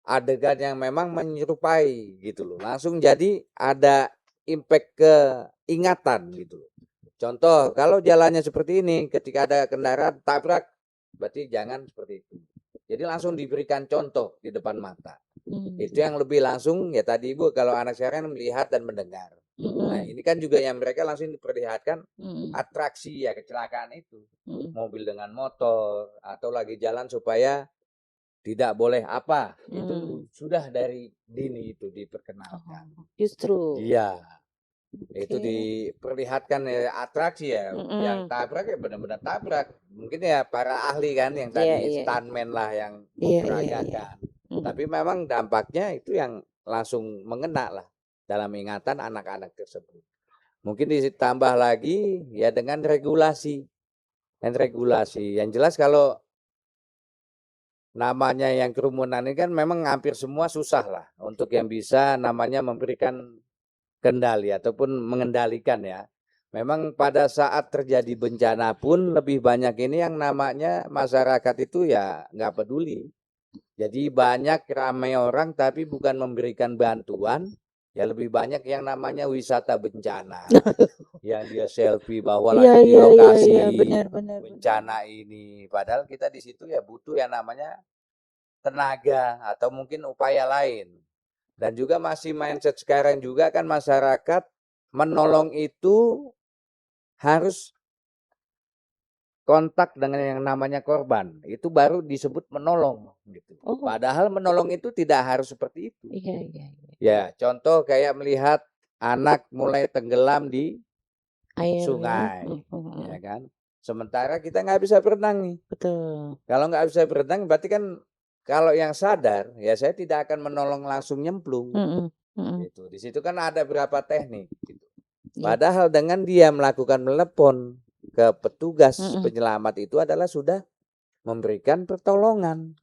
adegan yang memang menyerupai gitu loh. Langsung jadi ada impact ke ingatan gitu loh. Contoh, kalau jalannya seperti ini, ketika ada kendaraan tabrak, berarti jangan seperti itu. Jadi langsung diberikan contoh di depan mata. Itu yang lebih langsung ya tadi Ibu, kalau anak sekarang melihat dan mendengar. Nah ini kan juga yang mereka langsung diperlihatkan atraksi ya kecelakaan itu. Mobil dengan motor atau lagi jalan supaya tidak boleh apa. Itu sudah dari dini itu diperkenalkan. Justru. Iya. Itu diperlihatkan ya atraksi ya. Yang tabrak ya benar-benar tabrak. Mungkin ya para ahli kan yang tadi stuntman lah yang memperagakan. Tapi memang dampaknya itu yang langsung mengena lah dalam ingatan anak-anak tersebut. Mungkin ditambah lagi ya dengan regulasi. Dan regulasi. Yang jelas kalau namanya yang kerumunan ini kan memang hampir semua susah lah untuk yang bisa namanya memberikan kendali ataupun mengendalikan ya. Memang pada saat terjadi bencana pun lebih banyak ini yang namanya masyarakat itu ya nggak peduli. Jadi banyak ramai orang tapi bukan memberikan bantuan, ya lebih banyak yang namanya wisata bencana. Yang dia selfie bahwa lagi di lokasi bencana ini. Padahal kita di situ ya butuh yang namanya tenaga atau mungkin upaya lain. Dan juga masih mindset sekarang juga kan masyarakat menolong itu harus kontak dengan yang namanya korban. Itu baru disebut menolong gitu. Padahal menolong itu tidak harus seperti itu. Ya, contoh kayak melihat anak mulai tenggelam di sungai. Ya kan? Sementara kita nggak bisa berenang nih. Betul. Kalau nggak bisa berenang berarti kan kalau yang sadar, ya saya tidak akan menolong langsung nyemplung. Gitu. Di situ kan ada berapa teknik. Gitu. Padahal dengan dia melakukan melepon ke petugas penyelamat itu adalah sudah memberikan pertolongan.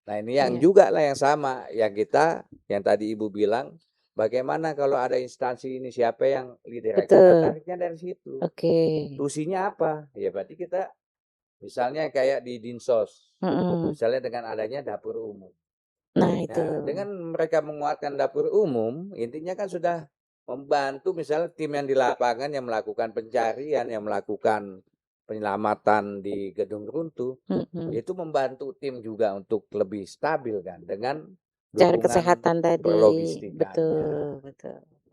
Nah ini yang juga lah yang sama, yang kita, yang tadi Ibu bilang, bagaimana kalau ada instansi ini siapa yang leader? Kita tariknya dari situ. Tusinya apa? Ya berarti kita misalnya kayak di Dinsos, misalnya dengan adanya dapur umum. Nah, dengan mereka menguatkan dapur umum, intinya kan sudah membantu misalnya tim yang di lapangan yang melakukan pencarian, yang melakukan penyelamatan di gedung runtuh, itu membantu tim juga untuk lebih stabil kan dengan cara kesehatan tadi. logistik. Betul.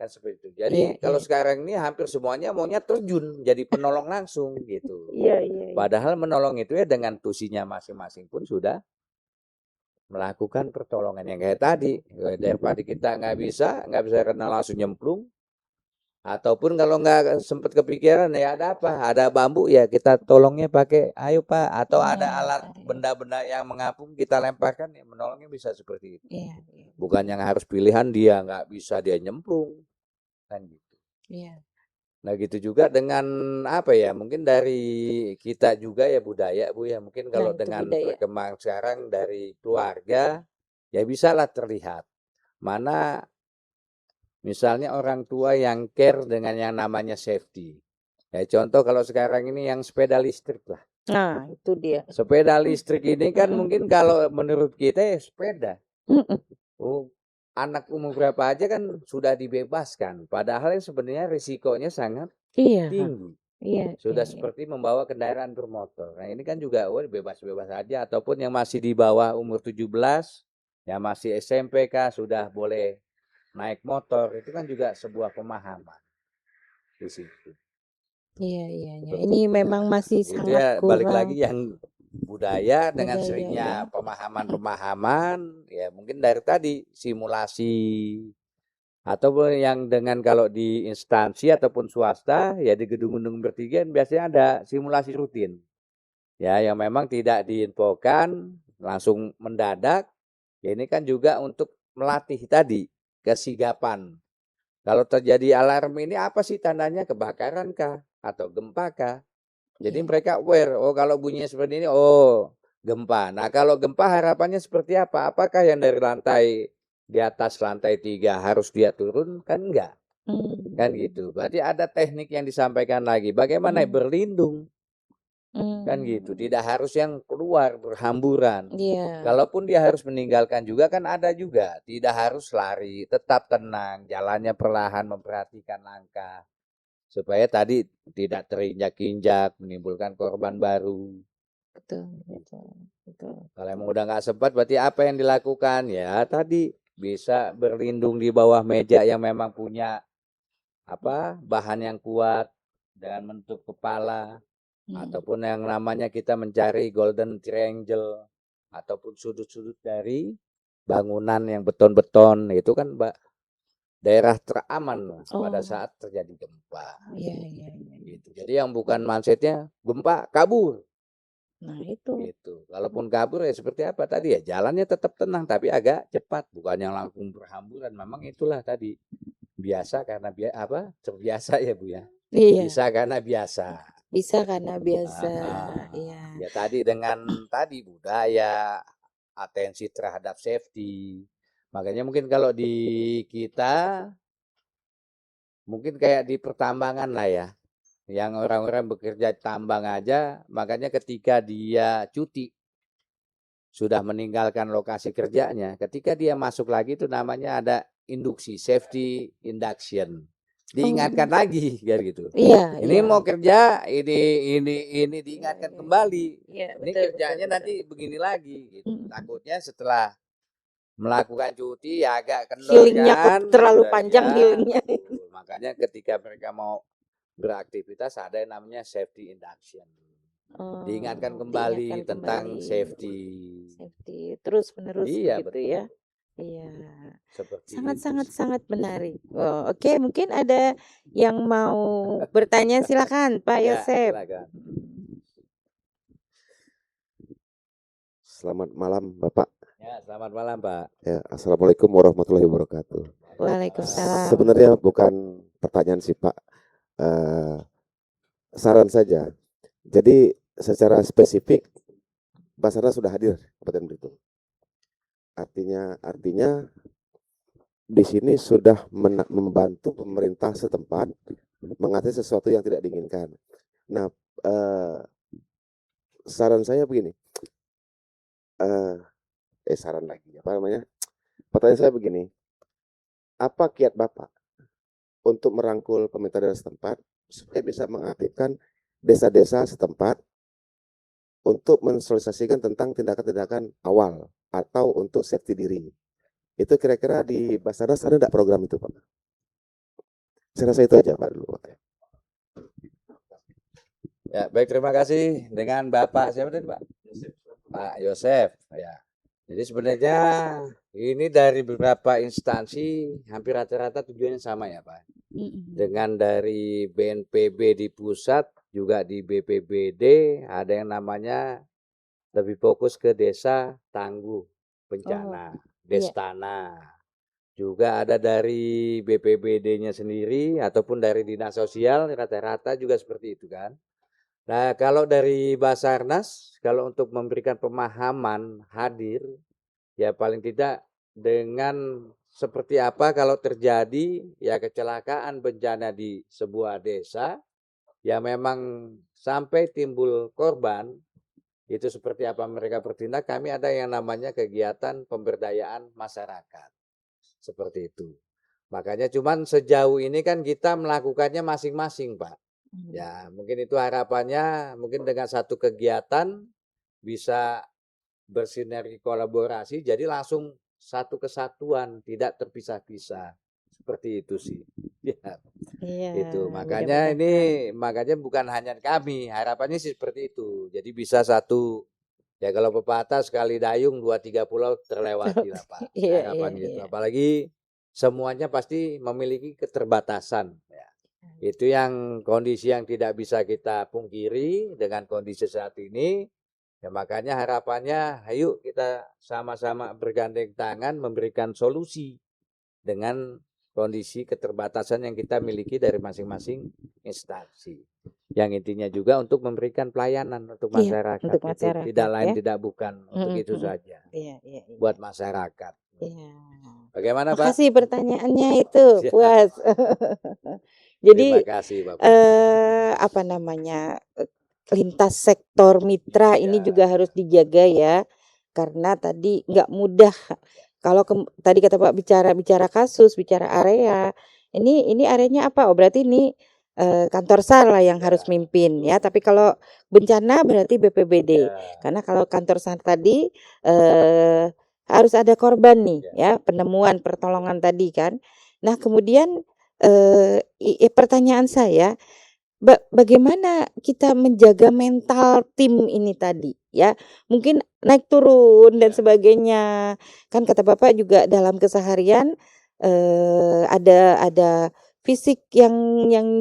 Kan seperti itu. Jadi kalau sekarang ini hampir semuanya maunya terjun jadi penolong langsung gitu. Padahal menolong itu ya dengan tusinya masing-masing pun sudah melakukan pertolongan yang kayak tadi. Daripada kita nggak bisa karena langsung nyemplung. Ataupun kalau nggak sempat kepikiran ya ada apa? Ada bambu ya kita tolongnya pakai ayo Pak. Atau ada alat benda-benda yang mengapung kita lemparkan ya menolongnya bisa seperti itu. Bukan yang harus pilihan dia nggak bisa dia nyemplung kan gitu. Nah gitu juga dengan apa ya? Mungkin dari kita juga ya budaya Bu ya. Mungkin kalau dengan perkembangan sekarang dari keluarga ya bisalah terlihat mana misalnya orang tua yang care dengan yang namanya safety. Ya contoh kalau sekarang ini yang sepeda listrik lah. Nah, itu dia. Sepeda listrik ini kan mungkin kalau menurut kita ya sepeda. Anak umur berapa aja kan sudah dibebaskan. Padahal yang sebenarnya risikonya sangat tinggi. Sudah seperti membawa kendaraan bermotor. Nah ini kan juga bebas-bebas aja. Ataupun yang masih di bawah umur 17, yang masih SMPK sudah boleh naik motor, itu kan juga sebuah pemahaman di situ. Ini memang masih itu sangat ya, kurang. balik lagi yang budaya dengan seringnya pemahaman-pemahaman ya mungkin dari tadi simulasi ataupun yang dengan kalau di instansi ataupun swasta ya di gedung-gedung bertinggian biasanya ada simulasi rutin ya yang memang tidak diinfokan langsung mendadak ya ini kan juga untuk melatih tadi kesigapan. Kalau terjadi alarm ini apa sih tandanya kebakaran kah atau gempa kah? Jadi mereka aware, oh kalau bunyinya seperti ini, oh gempa. Nah kalau gempa harapannya seperti apa? Apakah yang dari lantai di atas lantai 3 harus dia turun? Kan enggak. Kan gitu. Berarti ada teknik yang disampaikan lagi. Bagaimana berlindung? Kan gitu. Tidak harus yang keluar berhamburan. Kalaupun dia harus meninggalkan juga kan ada juga. Tidak harus lari, tetap tenang, jalannya perlahan memperhatikan langkah. Supaya tadi tidak terinjak-injak, menimbulkan korban baru. Betul. Kalau emang udah nggak sempat, berarti apa yang dilakukan? Ya tadi bisa berlindung di bawah meja yang memang punya bahan yang kuat dengan bentuk kepala. Ataupun yang namanya kita mencari golden triangle ataupun sudut-sudut dari bangunan yang beton-beton itu kan daerah teraman pada saat terjadi gempa. Gitu. Jadi yang bukan mindsetnya gempa kabur. Nah itu. Gitu. Kalaupun kabur ya seperti apa tadi ya jalannya tetap tenang tapi agak cepat bukan yang langsung berhamburan. Memang itulah tadi biasa karena terbiasa ya Bu ya. Bisa karena biasa. Bisa karena biasa. Ya tadi dengan tadi budaya, atensi terhadap safety. Makanya mungkin kalau di kita, mungkin kayak di pertambangan lah ya. Yang orang-orang bekerja tambang aja, makanya ketika dia cuti, sudah meninggalkan lokasi kerjanya, ketika dia masuk lagi itu namanya ada induksi, safety induction. Diingatkan lagi gitu. Ini mau kerja, ini diingatkan kembali. Ini kerjanya nanti begini lagi gitu. Takutnya setelah melakukan cuti ya agak kendor kan. Terlalu panjang healingnya. Makanya ketika mereka mau beraktivitas ada yang namanya safety induction. Diingatkan kembali tentang safety. Terus menerus gitu ya. Sangat menarik. Oke, mungkin ada yang mau bertanya silakan Pak Yosef. Selamat malam Bapak. Ya, selamat malam Pak. Ya, Assalamualaikum warahmatullahi wabarakatuh. Waalaikumsalam. Sebenarnya bukan pertanyaan sih Pak, saran saja. Jadi secara spesifik Basarnas sudah hadir Kabupaten Belitung. Artinya di sini sudah membantu pemerintah setempat mengatasi sesuatu yang tidak diinginkan. Nah, saran saya begini. Pertanyaan saya begini. Apa kiat Bapak untuk merangkul pemerintah daerah setempat supaya bisa mengaktifkan desa-desa setempat untuk mensosialisasikan tentang tindakan-tindakan awal atau untuk safety diri? Itu kira-kira di Basarnas ada enggak program itu Pak? Saya rasa itu aja Pak dulu. Ya, baik, terima kasih. Dengan Bapak siapa tadi, Pak? Pak Yosef. Ya. Jadi sebenarnya ini dari beberapa instansi hampir rata-rata tujuannya sama ya, Pak. Dengan dari BNPB di pusat, juga di BPBD ada yang namanya lebih fokus ke desa tangguh bencana, Destana. Juga ada dari BPBD-nya sendiri ataupun dari dinas sosial, rata-rata juga seperti itu kan. Nah, kalau dari Basarnas, kalau untuk memberikan pemahaman hadir, ya paling tidak dengan seperti apa kalau terjadi ya kecelakaan bencana di sebuah desa, ya memang sampai timbul korban, itu seperti apa mereka bertindak, kami ada yang namanya kegiatan pemberdayaan masyarakat. Seperti itu. Makanya cuman sejauh ini kan kita melakukannya masing-masing, Pak. Ya, mungkin itu harapannya, mungkin dengan satu kegiatan bisa bersinergi kolaborasi, jadi langsung satu kesatuan, tidak terpisah-pisah. Seperti itu sih. Ya, itu. Makanya makanya bukan hanya kami, harapannya sih seperti itu. Jadi bisa satu, ya kalau pepatah sekali dayung, 2-3 pulau terlewati lah Pak. Harapan gitu. Apalagi semuanya pasti memiliki keterbatasan. Ya. Itu yang kondisi yang tidak bisa kita pungkiri dengan kondisi saat ini. Ya makanya harapannya, ayo kita sama-sama bergandeng tangan memberikan solusi dengan kondisi keterbatasan yang kita miliki dari masing-masing instansi. Yang intinya juga untuk memberikan pelayanan untuk masyarakat. Untuk masyarakat, tidak lain tidak bukan, untuk itu saja. Buat masyarakat. Bagaimana Pak? Makasih pertanyaannya itu, puas. Jadi terima kasih Bapak. Apa namanya, lintas sektor mitra ini juga harus dijaga ya, karena tadi nggak mudah. Kalau tadi kata Pak bicara kasus, bicara area, ini areanya apa? Oh berarti ini kantor SAR lah yang harus mimpin ya. Tapi kalau bencana berarti BPBD. Karena kalau kantor SAR tadi harus ada korban nih ya, penemuan, pertolongan tadi kan. Nah kemudian pertanyaan saya, bagaimana kita menjaga mental tim ini tadi ya, mungkin naik turun dan sebagainya, kan kata Bapak juga dalam keseharian ada fisik yang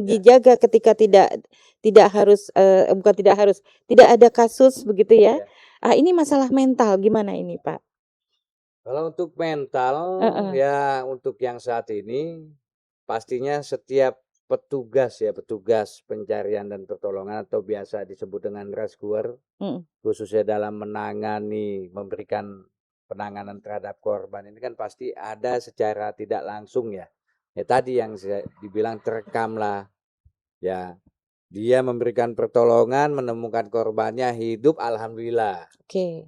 dijaga ketika tidak harus bukan tidak harus, tidak ada kasus begitu ya. Ini masalah mental gimana ini Pak? Kalau untuk mental ya untuk yang saat ini pastinya setiap petugas pencarian dan pertolongan atau biasa disebut dengan rescuer, khususnya dalam memberikan penanganan terhadap korban ini kan pasti ada secara tidak langsung ya. Ya tadi yang saya dibilang terekam lah ya. Dia memberikan pertolongan, menemukan korbannya hidup, alhamdulillah.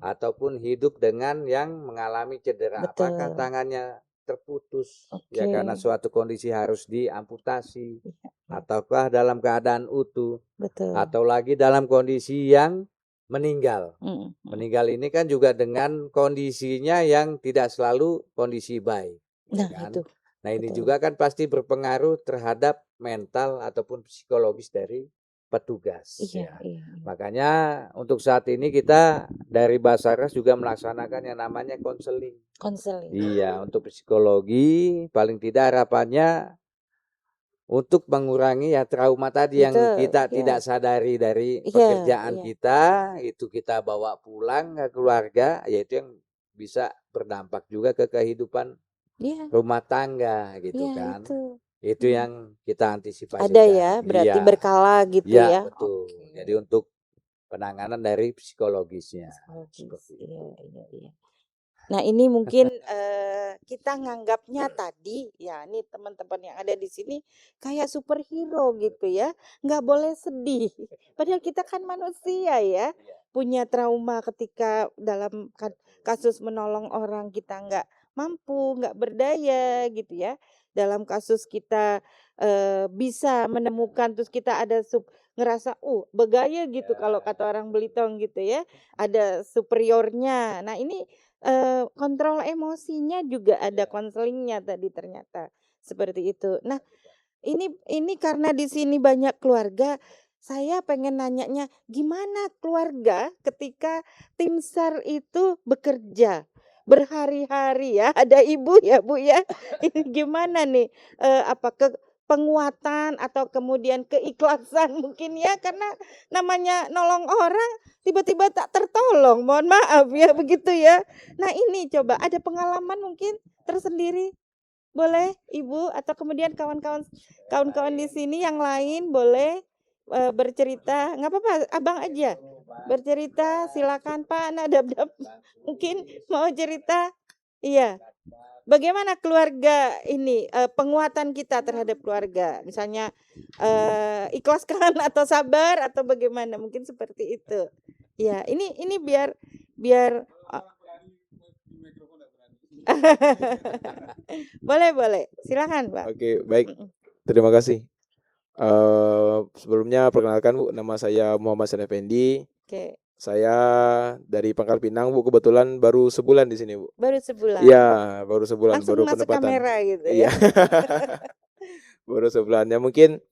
Ataupun hidup dengan yang mengalami cedera. Apakah tangannya terputus ya karena suatu kondisi harus diamputasi, ataukah dalam keadaan utuh, atau lagi dalam kondisi yang meninggal. Meninggal ini kan juga dengan kondisinya yang tidak selalu kondisi baik. Nah ini juga kan pasti berpengaruh terhadap mental ataupun psikologis dari petugas. Makanya untuk saat ini kita dari Basarnas juga melaksanakan yang namanya konseling. Iya, untuk psikologi paling tidak harapannya untuk mengurangi ya trauma tadi yang kita tidak sadari dari pekerjaan kita, itu kita bawa pulang ke keluarga, yaitu yang bisa berdampak juga ke kehidupan rumah tangga gitu kan. Itu yang kita antisipasi. Ada ya, berarti berkala gitu ya. Betul. Jadi untuk penanganan dari psikologisnya. Nah ini mungkin kita nganggapnya tadi ya, nih teman-teman yang ada di sini kayak superhero gitu ya, nggak boleh sedih. Padahal kita kan manusia ya, punya trauma ketika dalam kasus menolong orang kita nggak mampu, nggak berdaya gitu ya. Dalam kasus kita bisa menemukan, terus kita ada ngerasa bergaya gitu kalau kata orang Belitung gitu ya, ada superiornya. Nah ini kontrol emosinya juga ada konselingnya tadi ternyata seperti itu. Nah ini karena di sini banyak keluarga, saya pengen nanyanya gimana keluarga ketika tim SAR itu bekerja berhari-hari ya, ada ibu ya Bu ya, ini gimana nih penguatan atau kemudian keikhlasan mungkin ya, karena namanya nolong orang tiba-tiba tak tertolong, mohon maaf ya begitu ya. Nah ini coba ada pengalaman mungkin tersendiri, boleh Ibu atau kemudian kawan-kawan di sini yang lain boleh bercerita, nggak apa-apa abang aja bercerita, silakan Pak Nadab mungkin mau cerita, iya. Bagaimana keluarga ini penguatan kita terhadap keluarga, misalnya ikhlaskan atau sabar atau bagaimana, mungkin seperti itu. Ya, ini biar boleh, silakan Pak. Oke, baik. Terima kasih. Sebelumnya perkenalkan Bu, nama saya Muhammad San Effendi. Oke. Saya dari Pangkal Pinang Bu, kebetulan baru sebulan di sini Bu. Baru sebulan. Iya, baru sebulan. Langsung baru masuk penempatan. kamera gitu Iya. ya. Baru sebulan ya, mungkin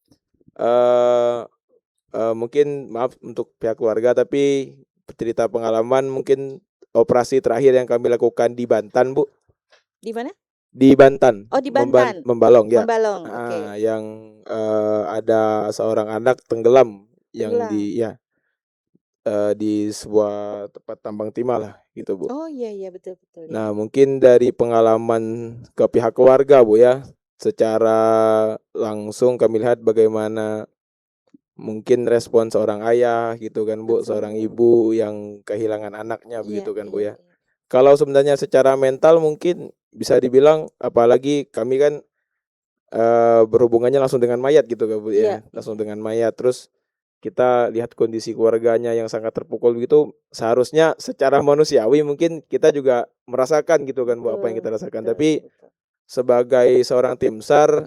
mungkin maaf untuk pihak keluarga, tapi cerita pengalaman mungkin operasi terakhir yang kami lakukan di Banten Bu. Di mana? Di Banten. Oh, di Banten. Membalong ya. Membalong. Oke. Yang ada seorang anak tenggelam yang di sebuah tempat tambang timah lah gitu Bu. Oh iya betul. Ya. Nah mungkin dari pengalaman ke pihak keluarga Bu ya, secara langsung kami lihat bagaimana mungkin respon seorang ayah gitu kan Bu, seorang ibu yang kehilangan anaknya begitu kan Bu ya. Kalau sebenarnya secara mental mungkin bisa dibilang, apalagi kami kan berhubungannya langsung dengan mayat gitu kan Bu ya, langsung dengan mayat. Terus kita lihat kondisi keluarganya yang sangat terpukul begitu, seharusnya secara manusiawi mungkin kita juga merasakan gitu kan Bu, apa yang kita rasakan. Tapi sebagai seorang tim SAR,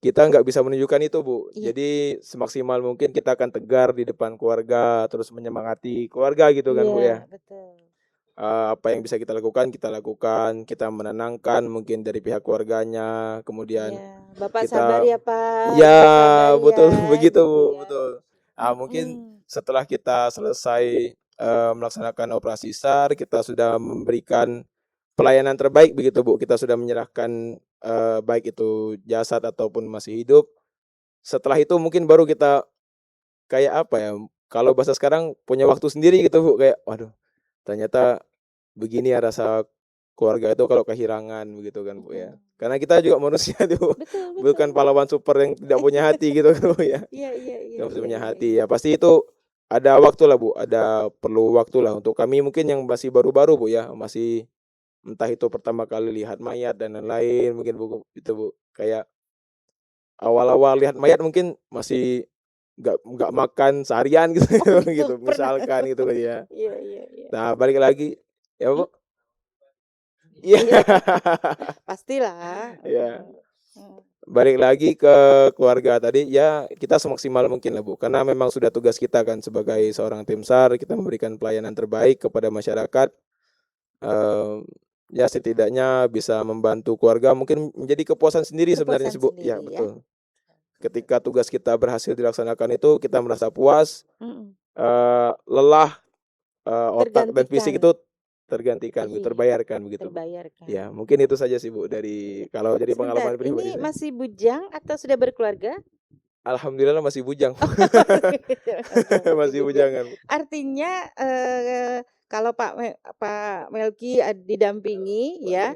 kita nggak bisa menunjukkan itu Bu. Jadi semaksimal mungkin kita akan tegar di depan keluarga, terus menyemangati keluarga gitu kan Bu ya. Betul. Apa yang bisa kita lakukan, kita menenangkan mungkin dari pihak keluarganya, kemudian Bapak kita sabar ya Pak. Ya sabar betul ya, begitu gitu Bu, ya. betul. Mungkin setelah kita selesai melaksanakan operasi SAR, kita sudah memberikan pelayanan terbaik begitu Bu. Kita sudah menyerahkan baik itu jasad ataupun masih hidup. Setelah itu mungkin baru kita kayak apa ya, kalau bahasa sekarang punya waktu sendiri gitu Bu, kayak waduh ternyata begini ya rasa keluarga itu kalau kehilangan begitu kan Bu ya. Karena kita juga manusia tuh, bukan pahlawan super yang tidak punya hati gitu kan Bu ya. Iya. Tidak punya hati ya, pasti itu ada waktu lah Bu, ada perlu waktu lah untuk kami mungkin yang masih baru-baru Bu ya, masih entah itu pertama kali lihat mayat dan lain-lain mungkin Bu, itu Bu. Kayak awal-awal lihat mayat mungkin masih nggak makan seharian gitu gitu misalkan gitu ya. Iya. Nah balik lagi ya Bu. Iya. Pastilah. Ya. Balik lagi ke keluarga tadi ya, kita semaksimal mungkin lah Bu, karena memang sudah tugas kita kan sebagai seorang tim SAR, kita memberikan pelayanan terbaik kepada masyarakat. Ya setidaknya bisa membantu keluarga, mungkin menjadi kepuasan sendiri sebenarnya Bu. Ya betul. Ketika tugas kita berhasil dilaksanakan itu kita merasa puas, lelah otak dan fisik itu tergantikan, terbayarkan begitu. Ya, mungkin itu saja sih Bu dari kalau jadi pengalaman pribadi. Ini masih bujang atau sudah berkeluarga? Alhamdulillah masih bujang. Masih bujangan. Artinya kalau Pak Melki didampingi ya.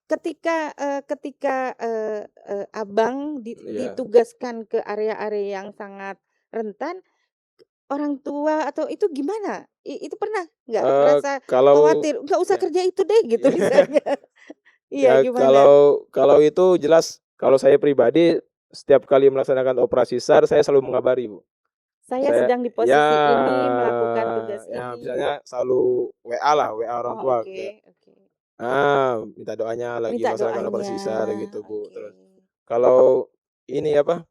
Ketika Abang ditugaskan ke area-area yang sangat rentan, orang tua atau itu gimana? Itu pernah nggak merasa khawatir? Nggak usah kerja itu deh gitu misalnya. Iya gimana? Kalau itu jelas, kalau saya pribadi setiap kali melaksanakan operasi SAR saya selalu mengabari Bu. Saya sedang di posisi ini melakukan tugas ini. Misalnya selalu WA orang tua. Minta doanya lagi melaksanakan operasi SAR gitu Bu. Terus kalau ini apa?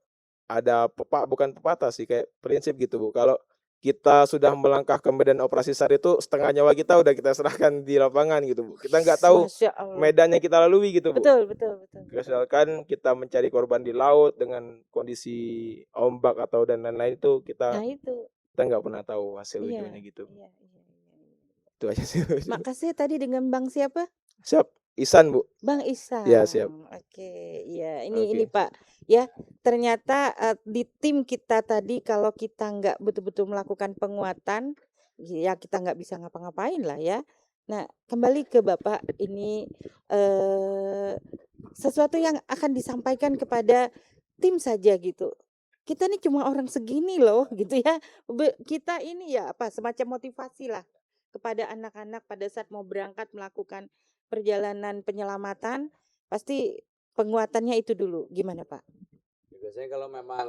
Ada bukan pepatah sih, kayak prinsip gitu Bu. Kalau kita sudah melangkah ke medan operasi SAR itu setengah nyawa kita udah kita serahkan di lapangan gitu Bu. Kita nggak tahu Masya Allah. medan yang kita lalui gitu Bu. Betul, betul, betul. Misalkan kita mencari korban di laut dengan kondisi ombak atau dan lain-lain itu Nah itu. kita nggak pernah tahu hasil Iya, ujungnya gitu. iya. Itu aja sih. Makasih tadi dengan Bang siapa? Siap, Ihsan Bu. Bang Ihsan. Ya, siap. Oke, ya ini Oke. Pak. Ya, ternyata di tim kita tadi kalau kita nggak betul-betul melakukan penguatan, ya kita nggak bisa ngapa-ngapain lah ya. Nah, kembali ke Bapak ini sesuatu yang akan disampaikan kepada tim saja gitu. Kita nih cuma orang segini loh gitu ya. Kita ini ya apa semacam motivasi lah kepada anak-anak pada saat mau berangkat melakukan perjalanan penyelamatan, pasti penguatannya itu dulu. Gimana Pak? Biasanya kalau memang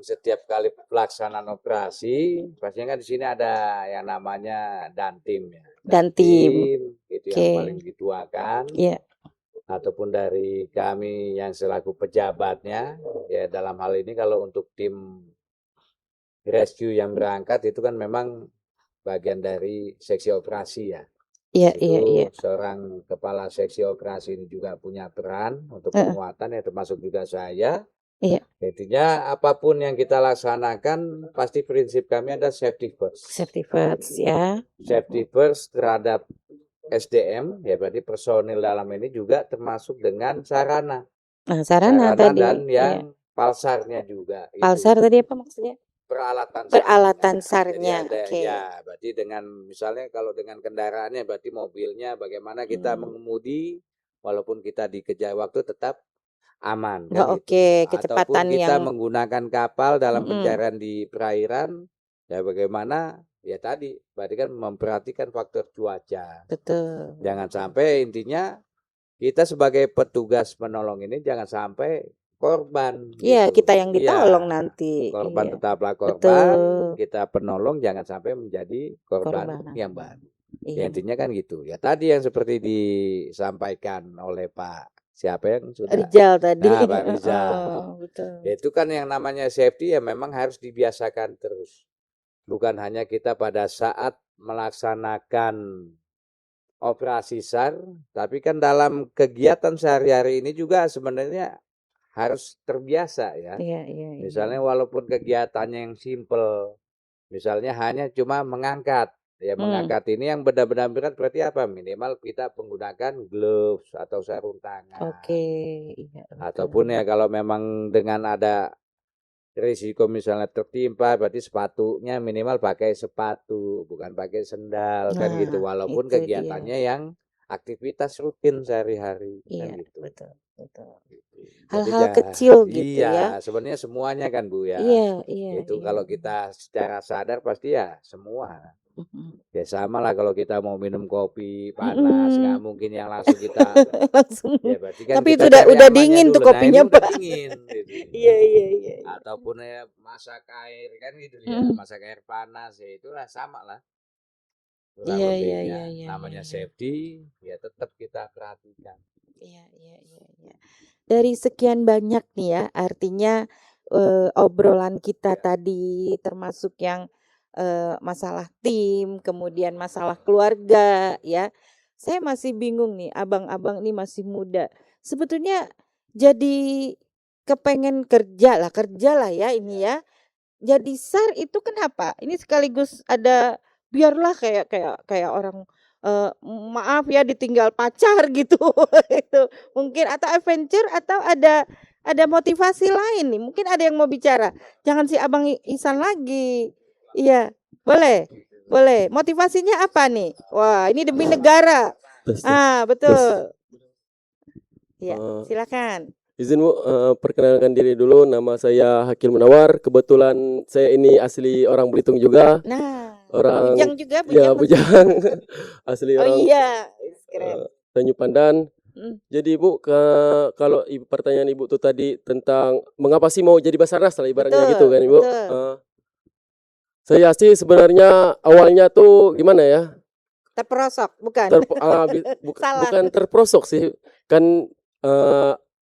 setiap kali pelaksanaan operasi, pastinya kan di sini ada yang namanya dantim ya. Dantim. Itu Oke. yang paling dituakan. Iya. Ataupun dari kami yang selaku pejabatnya, ya dalam hal ini kalau untuk tim rescue yang berangkat itu kan memang bagian dari seksi operasi ya. Iya, Itu iya. seorang kepala seksi operasi ini juga punya peran untuk penguatan ya, termasuk juga saya. Iya. Intinya apapun yang kita laksanakan pasti prinsip kami ada safety first. Safety first ya. Safety first terhadap SDM ya, berarti personil dalam ini juga termasuk dengan sarana. Nah, sarana tadi. Dan yang iya. palsarnya juga. Palsar tadi apa maksudnya? Peralatan sarnya. Oke. Ya, berarti dengan misalnya kalau dengan kendaraannya berarti mobilnya bagaimana kita mengemudi walaupun kita dikejar waktu tetap aman kan gitu. Oke, kecepatan ataupun kita yang menggunakan kapal dalam pencarian di perairan ya bagaimana ya tadi berarti kan memperhatikan faktor cuaca. betul. Jangan sampai intinya kita sebagai petugas penolong ini jangan sampai korban. Iya, gitu. kita yang ditolong Iya, nanti. korban Iya. tetaplah korban, Betul. kita penolong jangan sampai menjadi korban yang baru. Ya, Iya. intinya kan gitu. Ya tadi yang seperti disampaikan oleh Pak siapa yang sudah Rijal tadi. Nah, Pak Rizal. Betul. Ya, itu kan yang namanya safety ya memang harus dibiasakan terus. Bukan hanya kita pada saat melaksanakan operasi SAR, tapi kan dalam kegiatan sehari-hari ini juga sebenarnya harus terbiasa ya. Iya. Misalnya walaupun kegiatannya yang simple, misalnya hanya cuma mengangkat. Ya mengangkat ini yang benar-benar berat berarti apa? Minimal kita menggunakan gloves atau sarung tangan. Oke, iya. Ataupun ya kalau memang dengan ada risiko misalnya tertimpa berarti sepatunya minimal pakai sepatu bukan pakai sendal kan Nah, gitu walaupun itu kegiatannya yang aktivitas rutin sehari-hari Iya, kan gitu. betul. Jadi Hal-hal kecil gitu ya. Iya, sebenarnya semuanya kan Bu ya. Iya. Itu kalau kita secara sadar pasti ya semua. Mhm. Ya sama lah kalau kita mau minum kopi panas nggak mungkin yang langsung kita Langsung. ya berarti kan Tapi kita itu cari udah amannya dingin tuh dulu. Nah, kopinya, ini udah Pak. dingin gitu. Iya. Ataupun ya masak air kan gitu ya, masak air panas ya itulah sama lah. Kurang Iya, lebihnya. iya. Namanya safety ya tetap kita perhatikan. Iya. Dari sekian banyak nih ya, artinya obrolan kita tadi termasuk yang masalah tim, kemudian masalah keluarga ya. Saya masih bingung nih, abang-abang ini masih muda. Sebetulnya jadi kepengen kerja lah ya ini ya. Jadi SAR itu kenapa? Ini sekaligus ada biarlah kayak orang maaf ya ditinggal pacar gitu. Itu mungkin atau adventure atau ada motivasi lain nih. Mungkin ada yang mau bicara. Jangan si Abang Ihsan lagi. Iya, boleh. Motivasinya apa nih? Wah, ini demi negara. Betul. Ya, silakan. Izin Bu, perkenalkan diri dulu. Nama saya Hakil Munawar. Kebetulan saya ini asli orang Belitung juga. Nah, orang Bujang juga, ya Bujang. Asli Oh orang iya, keren. Tanjung Pandan. Jadi Bu, kalau pertanyaan Ibu tuh tadi tentang mengapa sih mau jadi Basarnas lah ibaratnya gitu kan Ibu. Saya sih sebenarnya awalnya tuh gimana ya? Terperosok, bukan? Bukan terperosok sih. Kan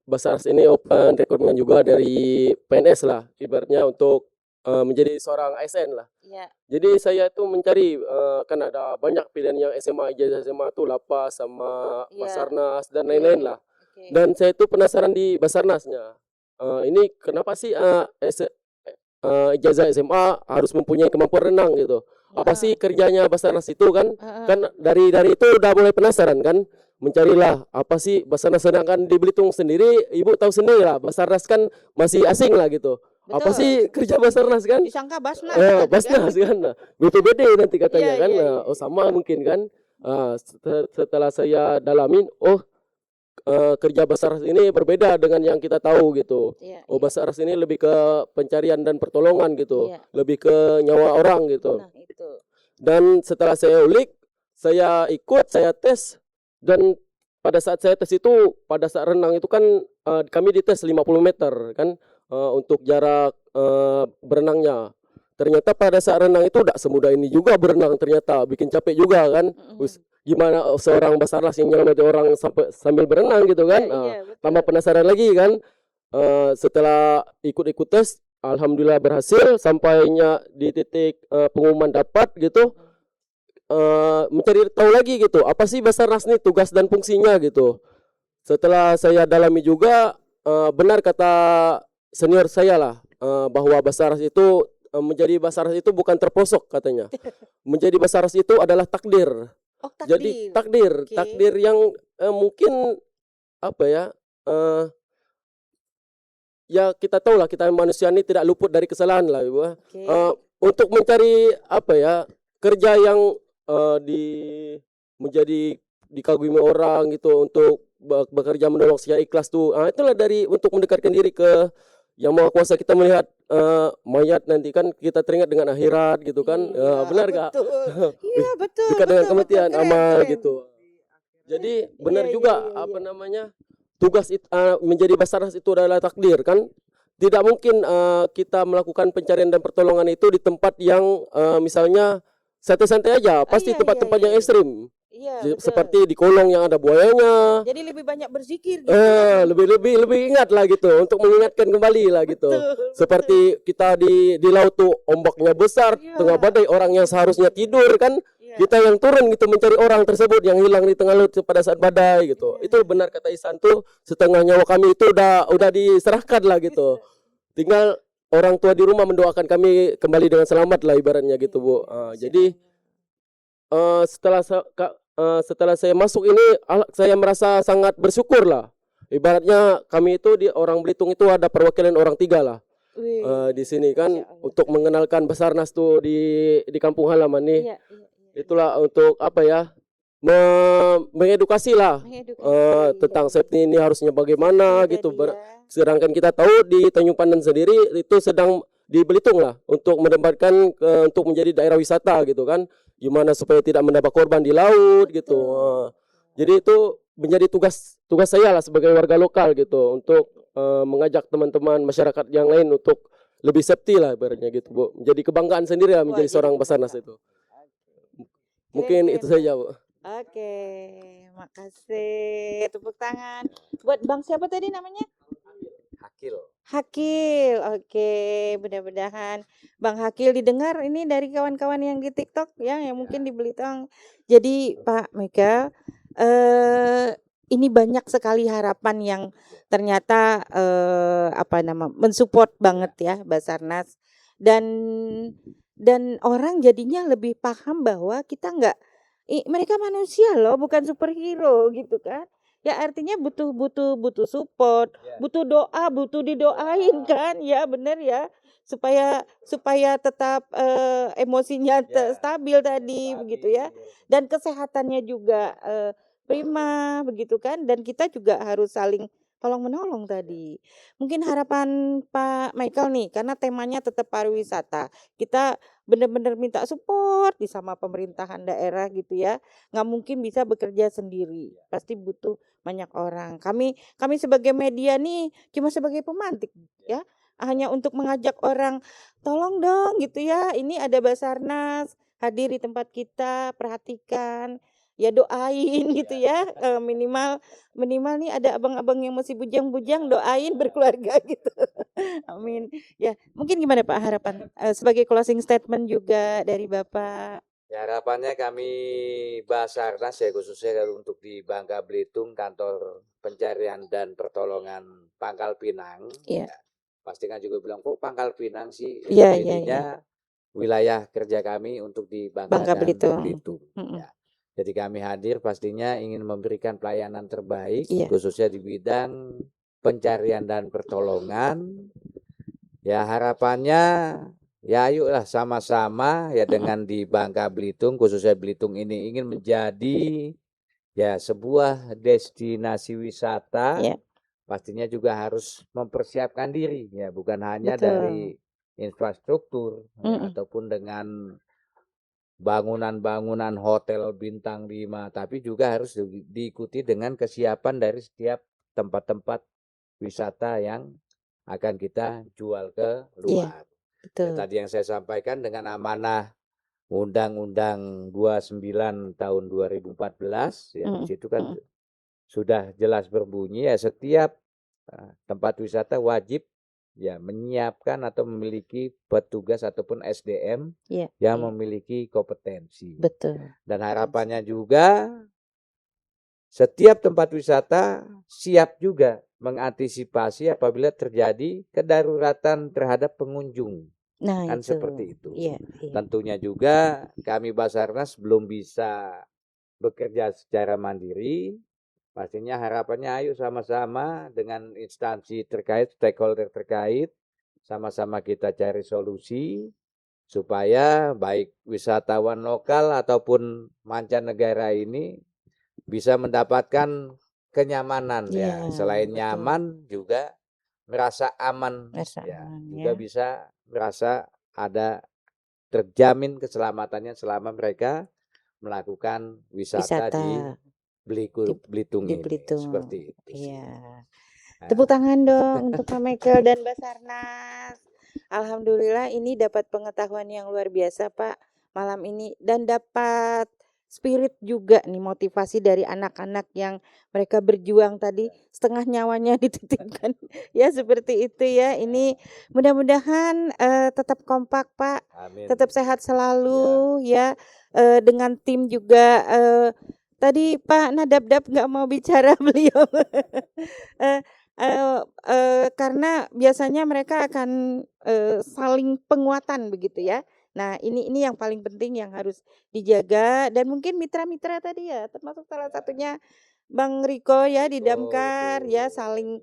Basarnas ini open rekrutmen juga dari PNS lah ibaratnya untuk menjadi seorang ASN lah. Iya. Jadi saya tuh mencari kan ada banyak pilihan yang SMA, ijazah SMA tuh Lapas sama Iya. Basarnas dan Oke. lain-lain lah. Oke. Dan saya tuh penasaran di Basarnasnya. Ini kenapa sih ijazah SMA harus mempunyai kemampuan renang gitu? Apa sih kerjanya Basarnas itu kan? Kan dari itu udah mulai penasaran kan? Mencarilah apa sih Basarnas, sedangkan di Belitung sendiri ibu tahu sendiri lah, Basarnas kan masih asing lah gitu. Apa Betul. sih kerja Basarnas kan? Disangka Basnas. Basnas kan, BPBD nanti katanya Iya, kan. iya, Oh sama mungkin kan. Setelah saya dalamin, kerja Basarnas ini berbeda dengan yang kita tahu gitu. Iya, Oh Basarnas ini lebih ke pencarian dan pertolongan gitu, Iya. lebih ke nyawa orang gitu. Nah, itu. Dan setelah saya ulik, saya ikut, saya tes, dan pada saat saya tes itu, pada saat renang itu kan kami dites 50 meter kan, untuk jarak berenangnya. Ternyata pada saat renang itu tidak semudah ini juga berenang, ternyata bikin capek juga kan. Gimana seorang Basarnas yang nyelamati orang sambil berenang gitu kan. Iya, betul. Tambah penasaran lagi kan. Setelah ikut tes, alhamdulillah berhasil, sampainya di titik pengumuman dapat gitu. Mencari tahu lagi gitu, apa sih Basarnas nih tugas dan fungsinya gitu. Setelah saya dalami juga, benar kata senior saya lah, bahwa Basarnas itu menjadi Basarnas itu bukan terposok katanya. Menjadi Basarnas itu adalah takdir. Oh, takdir. Jadi takdir yang mungkin apa ya? Ya kita tahu lah, kita manusia ini tidak luput dari kesalahan lah, Ibu. Untuk mencari apa ya? Kerja yang menjadi dikagumi orang gitu, untuk bekerja menolong secara ikhlas tuh. Itulah untuk mendekatkan diri ke Yang Maha Kuasa. Kita melihat mayat nanti kan kita teringat dengan akhirat gitu kan. Iya, Benar gak? Iya, betul. Dekat dengan kematian, keren, amal keren. gitu. Jadi benar Iya, juga iya, apa iya. namanya? Tugas menjadi Basarnas itu adalah takdir kan. Tidak mungkin kita melakukan pencarian dan pertolongan itu di tempat yang misalnya santai-santai aja, pasti Iya, tempat-tempat iya, yang iya. ekstrim. Iya, betul. Seperti di kolong yang ada buayanya. Jadi lebih banyak berzikir gitu. kan? Lebih ingat lah gitu, untuk mengingatkan kembali lah gitu. Betul, Seperti kita di laut tuh, ombaknya besar, Iya. tengah badai, orang yang seharusnya tidur kan, Iya. kita yang turun gitu mencari orang tersebut yang hilang di tengah laut pada saat badai gitu. Iya. Itu benar kata Ihsan tuh, setengah nyawa kami itu udah diserahkan lah gitu. Tinggal orang tua di rumah mendoakan kami kembali dengan selamat lah ibaratnya gitu, Bu. Jadi setelah saya masuk ini, saya merasa sangat bersyukur lah. Ibaratnya kami itu di orang Belitung itu ada perwakilan orang 3 lah. Wih. Di sini kan Masya Allah. untuk mengenalkan Basarnas tuh di kampung halaman nih. Iya, iya, iya. Itulah untuk apa ya? Mengedukasi lah Mengedukasi, tentang iya. safety ini harusnya bagaimana Safety gitu. tadi ya. Sedangkan kita tahu di Tanjung Pandan sendiri itu sedang di Belitung lah untuk menempatkan untuk menjadi daerah wisata gitu kan. Gimana supaya tidak mendapat korban di laut gitu. Jadi itu menjadi tugas saya lah sebagai warga lokal gitu, untuk mengajak teman-teman masyarakat yang lain untuk lebih safety lah ibaratnya gitu, Bu. Menjadi kebanggaan sendiri lah menjadi seorang Basarnas itu. Mungkin itu saja, Bu. Oke, makasih. Tepuk tangan buat Bang siapa tadi namanya? Hakil. Oke, mudah-mudahan Bang Hakil didengar ini dari kawan-kawan yang di TikTok ya, yang mungkin di Belitung. Jadi Pak Mega, ini banyak sekali harapan yang ternyata mensupport banget ya Basarnas, dan orang jadinya lebih paham bahwa kita mereka manusia loh, bukan superhero gitu kan. Ya artinya butuh support, butuh doa, butuh didoain kan, ya benar ya, supaya tetap emosinya stabil tadi begitu ya, dan kesehatannya juga prima begitu kan, dan kita juga harus saling tolong menolong tadi. Mungkin harapan Pak Michael nih, karena temanya tetap pariwisata, kita benar-benar minta support sama pemerintahan daerah gitu ya. Nggak mungkin bisa bekerja sendiri, pasti butuh banyak orang. Kami sebagai media nih cuma sebagai pemantik ya, hanya untuk mengajak orang, tolong dong gitu ya, ini ada Basarnas hadir di tempat kita, perhatikan ya, doain gitu ya, minimal nih ada abang-abang yang masih bujang-bujang, doain berkeluarga gitu. Amin. Ya, mungkin gimana Pak harapan sebagai closing statement juga dari Bapak? Ya, harapannya kami Basarnas ya khususnya untuk di Bangka Belitung, kantor pencarian dan pertolongan Pangkal Pinang. Iya. Ya, pasti kan juga bilang kok Pangkal Pinang sih. Iya, iya, Intinya wilayah kerja kami untuk di Bangka Bangka dan Belitung. Belitung. Ya. Jadi kami hadir pastinya ingin memberikan pelayanan terbaik khususnya di bidang pencarian dan pertolongan. Ya harapannya ya ayolah sama-sama ya dengan di Bangka Belitung khususnya Belitung ini ingin menjadi ya sebuah destinasi wisata. Pastinya juga harus mempersiapkan diri ya bukan hanya dari infrastruktur ya, ataupun dengan bangunan-bangunan hotel bintang 5 tapi juga harus diikuti dengan kesiapan dari setiap tempat-tempat wisata yang akan kita jual ke luar. Ya, tadi yang saya sampaikan dengan amanah Undang-Undang 29 tahun 2014 ya di situ kan sudah jelas berbunyi ya setiap tempat wisata wajib ya menyiapkan atau memiliki petugas ataupun SDM yang memiliki kompetensi. Betul. Dan harapannya juga setiap tempat wisata siap juga mengantisipasi apabila terjadi kedaruratan terhadap pengunjung. Nah, kan itu. seperti itu. Iya. Tentunya juga kami Basarnas belum bisa bekerja secara mandiri. Pastinya harapannya ayo sama-sama dengan instansi terkait, stakeholder terkait, sama-sama kita cari solusi supaya baik wisatawan lokal ataupun mancanegara ini bisa mendapatkan kenyamanan ya. Selain nyaman juga merasa aman juga bisa merasa ada terjamin keselamatannya selama mereka melakukan wisata di Belitung di ini. Belitung. Seperti itu. Iya. Tepuk tangan dong untuk Pak Michael dan Basarnas. Alhamdulillah ini dapat pengetahuan yang luar biasa Pak malam ini dan dapat spirit juga nih motivasi dari anak-anak yang mereka berjuang tadi setengah nyawanya dititipkan ya seperti itu ya. Ini mudah-mudahan tetap kompak Pak. Amin. Tetap sehat selalu ya dengan tim juga tadi Pak Nadabdab nggak mau bicara beliau karena biasanya mereka akan saling penguatan begitu ya. Nah ini yang paling penting yang harus dijaga dan mungkin mitra-mitra tadi ya termasuk salah satunya Bang Riko ya di Damkar ya saling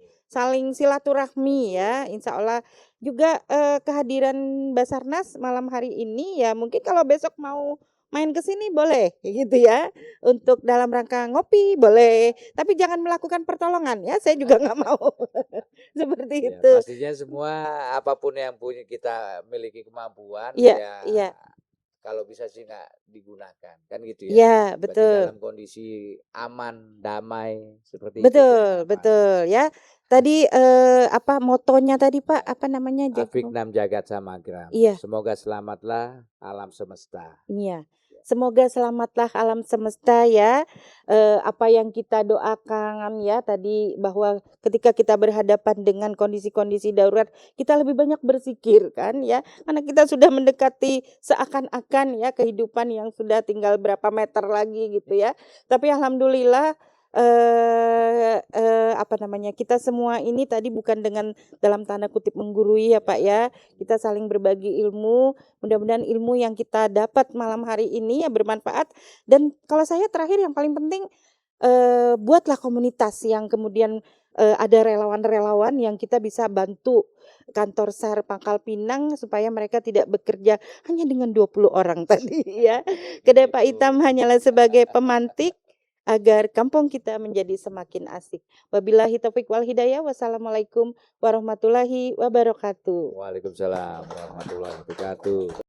silaturahmi ya. Insya Allah juga kehadiran Basarnas malam hari ini ya mungkin kalau besok mau main ke sini boleh gitu ya untuk dalam rangka ngopi boleh tapi jangan melakukan pertolongan ya saya juga nggak mau seperti itu pastinya semua apapun yang punya kita miliki kemampuan kalau bisa sih nggak digunakan kan gitu ya. Iya betul. Dalam kondisi aman damai seperti itu. Betul ya. Tadi apa motonya tadi Pak apa namanya? Afiknam Jagat Samagram. Iya. Semoga selamatlah alam semesta. Iya. Semoga selamatlah alam semesta ya. Apa yang kita doakan ya tadi bahwa ketika kita berhadapan dengan kondisi-kondisi darurat kita lebih banyak berzikir kan ya. Karena kita sudah mendekati seakan-akan ya kehidupan yang sudah tinggal berapa meter lagi gitu ya. Tapi alhamdulillah apa namanya kita semua ini tadi bukan dengan dalam tanda kutip menggurui ya Pak ya. Kita saling berbagi ilmu. Mudah-mudahan ilmu yang kita dapat malam hari ini ya bermanfaat. Dan kalau saya terakhir yang paling penting buatlah komunitas yang kemudian ada relawan-relawan yang kita bisa bantu kantor SAR Pangkal Pinang supaya mereka tidak bekerja hanya dengan 20 orang tadi ya. Kedai Pak Itam hanyalah sebagai pemantik agar kampung kita menjadi semakin asik. Wabillahi taufiq wal hidayah. Wassalamualaikum warahmatullahi wabarakatuh. Waalaikumsalam warahmatullahi wabarakatuh.